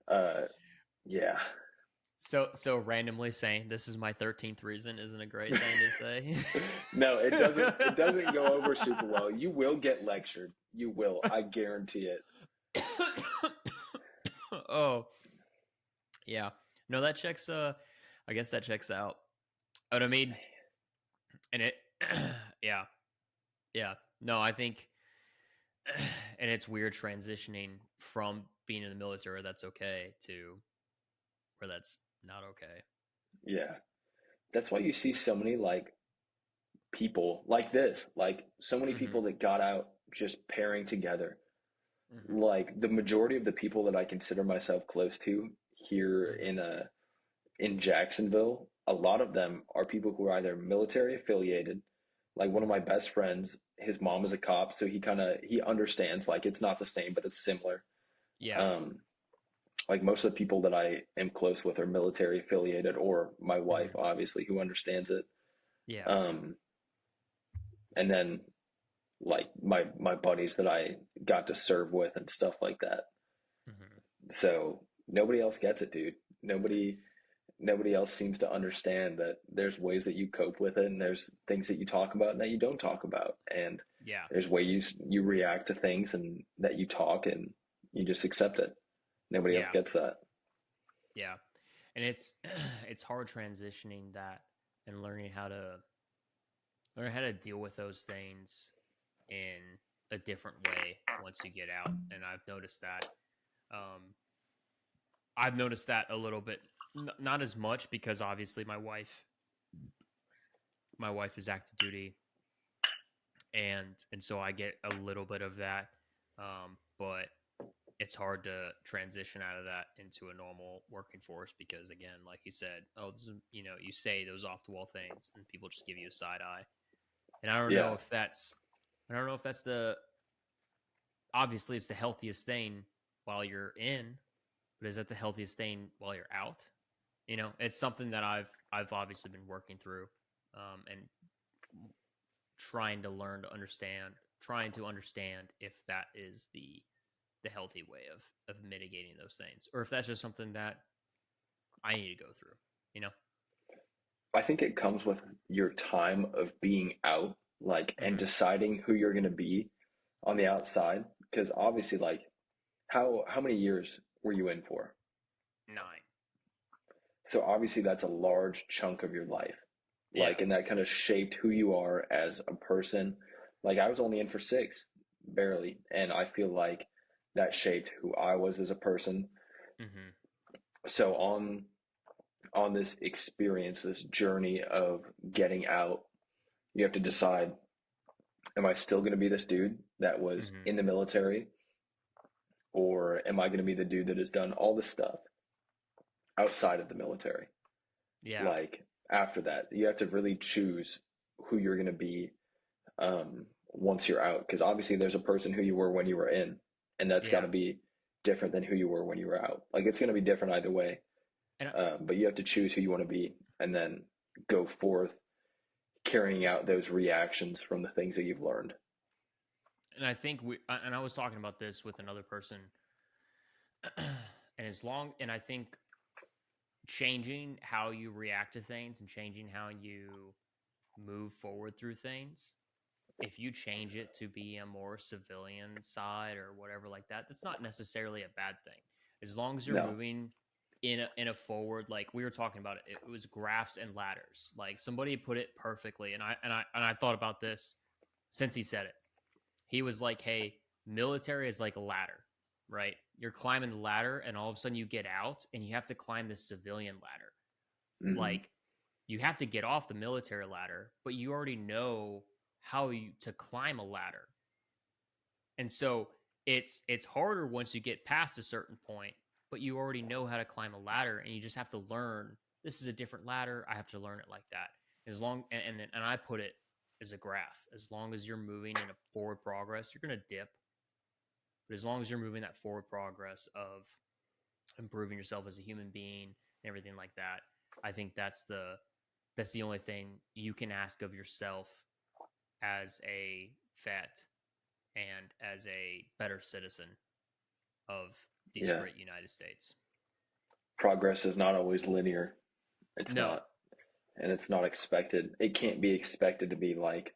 Speaker 3: Uh, yeah,
Speaker 2: So randomly saying this is my 13th reason isn't a great thing to say.
Speaker 3: no, it doesn't. It doesn't go over super well. You will get lectured. You will. I guarantee it.
Speaker 2: Oh, yeah. No, that checks I guess that checks out. But I mean, and it yeah. Yeah. No, I think and it's weird transitioning from being in the military where that's okay to where that's not okay.
Speaker 3: Yeah. That's why you see so many like people like this, like so many
Speaker 2: Mhm.
Speaker 3: people that got out just pairing together.
Speaker 2: Mhm.
Speaker 3: Like the majority of the people that I consider myself close to here
Speaker 2: Mhm.
Speaker 3: in Jacksonville, a lot of them are people who are either military affiliated. Like one of my
Speaker 2: Mhm.
Speaker 3: best friends, his mom is a cop, so he understands like it's not the same, but it's similar.
Speaker 2: Yeah.
Speaker 3: Um, like most of the people that I am close with are military affiliated, or my wife,
Speaker 2: Mhm.
Speaker 3: obviously, who understands it.
Speaker 2: Yeah.
Speaker 3: Um, and then like my buddies that I got to serve with and stuff like that.
Speaker 2: Mhm.
Speaker 3: So nobody else gets it, dude. nobody else seems to understand that there's ways that you cope with it, and there's things that you talk about and that you don't talk about, and
Speaker 2: Yeah.
Speaker 3: there's ways you react to things and that you talk and you just accept it. Nobody else
Speaker 2: Yeah.
Speaker 3: gets that.
Speaker 2: Yeah. And it's it's hard transitioning that and learn how to deal with those things in a different way once you get out. And Um, I've noticed that a little bit, not as much because obviously my wife is active duty, and so I get a little bit of that. But it's hard to transition out of that into a normal working force because, again, like you said, you say those off the wall things and people just give you a side eye. And
Speaker 3: Yeah.
Speaker 2: I don't know if that's obviously it's the healthiest thing while you're in, but is that the healthiest thing while you're out? It's something that I've obviously been working through, and trying to understand if that is the healthy way of mitigating those things, or if that's just something that I need to go through. You know.
Speaker 3: I think it comes with your time of being out, like, and
Speaker 2: Mm-hmm.
Speaker 3: deciding who you're going to be on the outside. Because obviously, like, how many years were you in for?
Speaker 2: 9.
Speaker 3: So obviously, that's a large chunk of your life,
Speaker 2: Yeah.
Speaker 3: like, and that kind of shaped who you are as a person. Like, I was only in for 6, barely, and I feel like that shaped who I was as a person.
Speaker 2: Mm-hmm.
Speaker 3: So on this experience, this journey of getting out, you have to decide, am I still going to be this dude that was
Speaker 2: Mm-hmm.
Speaker 3: in the military, or am I going to be the dude that has done all this stuff outside of the military?
Speaker 2: Yeah.
Speaker 3: Like, after that, you have to really choose who you're going to be, once you're out, because obviously there's a person who you were when you were in, and that's got
Speaker 2: Yeah.
Speaker 3: to be different than who you were when you were out. Like, it's going to be different either way.
Speaker 2: And
Speaker 3: But you have to choose who you want to be and then go forth carrying out those reactions from the things that you've learned.
Speaker 2: and I think I was talking about this with another person, and I think changing how you react to things and changing how you move forward through things, if you change it to be a more civilian side or whatever like that, that's not necessarily a bad thing. As long as you're
Speaker 3: No,
Speaker 2: moving in a forward, like we were talking about it was graphs and ladders. Like somebody put it perfectly, and I thought about this since he said it. He was like, "Hey, military is like a ladder, right? You're climbing the ladder, and all of a sudden you get out, and you have to climb this civilian ladder.
Speaker 3: hmm
Speaker 2: Like you have to get off the military ladder, but you already know to climb a ladder, and so it's harder once you get past a certain point, but you already know how to climb a ladder, and you just have to learn. This is a different ladder. I have to learn it like that. As long and I put it as a graph. As long as you're moving in a forward progress, you're gonna dip, but as long as you're moving that forward progress of improving yourself as a human being and everything like that, I think that's the only thing you can ask of yourself as a vet and as a better citizen of these
Speaker 3: yeah,
Speaker 2: great United States.
Speaker 3: progress is not always linear. It's
Speaker 2: No.
Speaker 3: not, and it's not expected. It can't be expected to be like,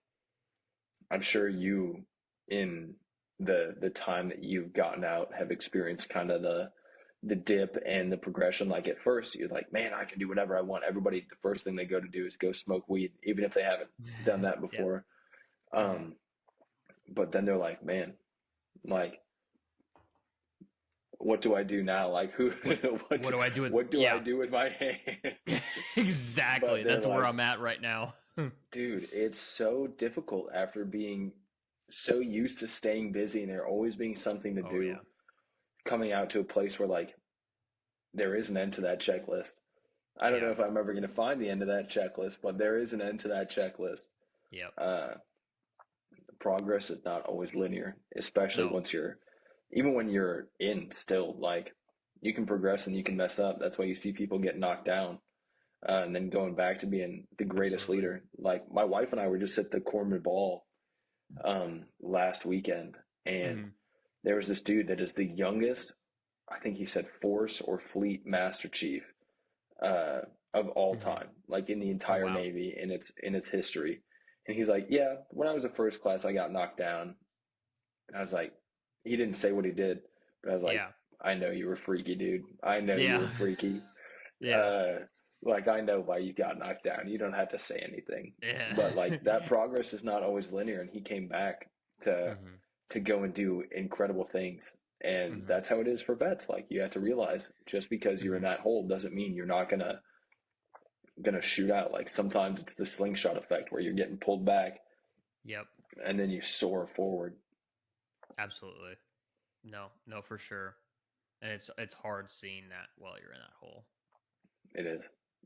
Speaker 3: I'm sure you, in the time that you've gotten out, have experienced kind of the dip and the progression. Like, at first you're like, man, I can do whatever I want. Everybody, the first thing they go to do is go smoke weed, even if they haven't done that
Speaker 2: Yep.
Speaker 3: before.
Speaker 2: Mm-hmm.
Speaker 3: um but then they're like, man, like, what do I do now? Like, who
Speaker 2: What do I do with?
Speaker 3: what do I
Speaker 2: Yeah,
Speaker 3: do with my hands?
Speaker 2: exactly.
Speaker 3: But they're
Speaker 2: That's where
Speaker 3: like,
Speaker 2: I'm at right now.
Speaker 3: dude, it's so difficult after being so used to staying busy and there always being something to
Speaker 2: Oh
Speaker 3: do,
Speaker 2: yeah.
Speaker 3: coming out to a place where, like, there is an end to that checklist. I don't know
Speaker 2: Yeah.
Speaker 3: if I'm ever going to find the end of that checklist, but there is an end to that checklist.
Speaker 2: Yep.
Speaker 3: uh Progress is not always linear, especially
Speaker 2: No.
Speaker 3: once you're, even when you're in still, like, you can progress and you can mess up. That's why you see people get knocked down, and then going back to being the greatest
Speaker 2: Absolutely.
Speaker 3: leader. Like, my wife and I were just at the Corpsman ball last weekend, and
Speaker 2: Mm-hmm.
Speaker 3: there was this dude that is the youngest, I think he said force or fleet master chief, uh of all
Speaker 2: Mm-hmm.
Speaker 3: time, like in the
Speaker 2: Oh
Speaker 3: entire
Speaker 2: wow.
Speaker 3: Navy in its history. And he's like, yeah, when I was a first class, I got knocked down. And I was like, he didn't say what he did, but I was like,
Speaker 2: Yeah.
Speaker 3: I know you were freaky, dude. I know you
Speaker 2: Yeah.
Speaker 3: were freaky.
Speaker 2: Yeah.
Speaker 3: Uh, like I know why you got knocked down. You don't have to say anything. But
Speaker 2: Yeah.
Speaker 3: like that progress is not always linear, and he came back to
Speaker 2: Mm-hmm.
Speaker 3: to go and do incredible things. And
Speaker 2: Mm-hmm.
Speaker 3: that's how it is for vets. Like you have to realize just because you're in
Speaker 2: Mm-hmm.
Speaker 3: that hole doesn't mean you're not gonna shoot out. Like sometimes it's the slingshot effect where you're getting pulled back
Speaker 2: Yep.
Speaker 3: and then you soar forward.
Speaker 2: Absolutely. No, no, for sure. And it's hard seeing that while you're in that hole.
Speaker 3: It is.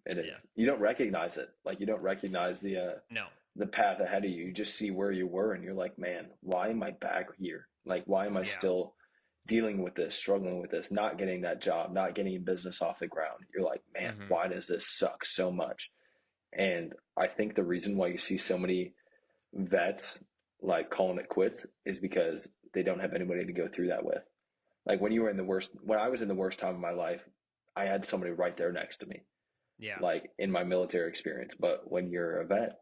Speaker 3: It is.
Speaker 2: Yeah.
Speaker 3: You don't recognize it. Like you don't recognize
Speaker 2: No.
Speaker 3: the path ahead of you. You just see where you were and you're like, man, why am I back here? Like why am I
Speaker 2: Yeah.
Speaker 3: still dealing with this, struggling with this, not getting that job, not getting business off the ground? You're like, man,
Speaker 2: Mm-hmm.
Speaker 3: why does this suck so much? And I think the reason why you see so many vets like calling it quits is because they don't have anybody to go through that with. Like when I was in the worst time of my life, I had somebody right there next to me,
Speaker 2: Yeah.
Speaker 3: like in my military experience. But when you're a vet,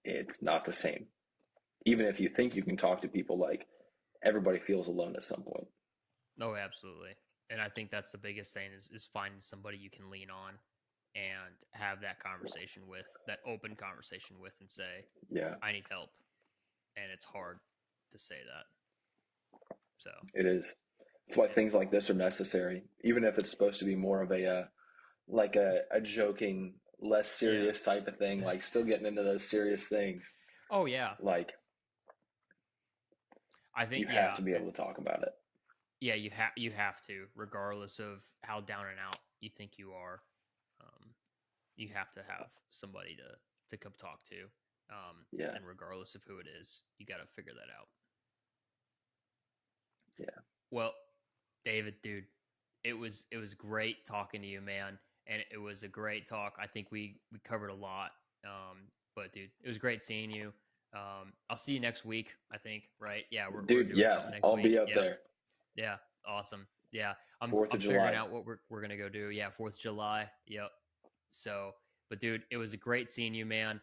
Speaker 3: it's not the same. Even if you think you can talk to people, like everybody feels alone at some point.
Speaker 2: Oh, absolutely. And I think that's the biggest thing is finding somebody you can lean on and have that conversation with, that open conversation with, and say,
Speaker 3: Yeah,
Speaker 2: I need help. And it's hard to say that. So,
Speaker 3: it is. That's why
Speaker 2: yeah.
Speaker 3: things like this are necessary, even if it's supposed to be more of like a joking, less
Speaker 2: Yeah.
Speaker 3: serious type of thing. Like still getting into those serious things.
Speaker 2: Oh, yeah.
Speaker 3: Like
Speaker 2: I
Speaker 3: you
Speaker 2: think,
Speaker 3: have
Speaker 2: yeah.
Speaker 3: to be able to talk about it.
Speaker 2: Yeah, you have to, regardless of how down and out you think you are. Um, you have to have somebody to come talk to.
Speaker 3: Yeah,
Speaker 2: And regardless of who it is, you got to figure that out.
Speaker 3: yeah.
Speaker 2: Well, David, dude, it was great talking to you, man, and it was a great talk. I think we covered a lot. But dude, it was great seeing you. I'll see you next week. I think, right? Yeah, we're
Speaker 3: Dude,
Speaker 2: doing
Speaker 3: yeah,
Speaker 2: something next
Speaker 3: I'll be
Speaker 2: week.
Speaker 3: up
Speaker 2: Yep.
Speaker 3: there.
Speaker 2: Yeah. Awesome. Yeah. I'm
Speaker 3: 4th of
Speaker 2: I'm figuring
Speaker 3: July.
Speaker 2: out what we're gonna go do. Yeah, 4th of July. Yep. So, but dude, it was a great seeing you, man.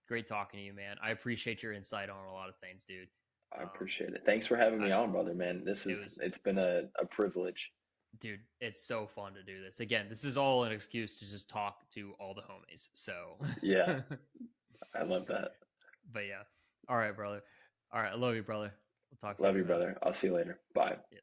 Speaker 2: Great talking to you, man. I appreciate your insight on a lot of things, dude.
Speaker 3: I
Speaker 2: Um,
Speaker 3: appreciate it. Thanks for having
Speaker 2: I
Speaker 3: me on, brother, man.
Speaker 2: it was
Speaker 3: It's been a privilege.
Speaker 2: dude, it's so fun to do this. Again, this is all an excuse to just talk to all the homies. So,
Speaker 3: Yeah, I love that.
Speaker 2: but yeah. All right, brother. All right, I love you, brother. We'll talk
Speaker 3: Love
Speaker 2: soon,
Speaker 3: you,
Speaker 2: man.
Speaker 3: brother. I'll see you later. Bye.
Speaker 2: Yeah.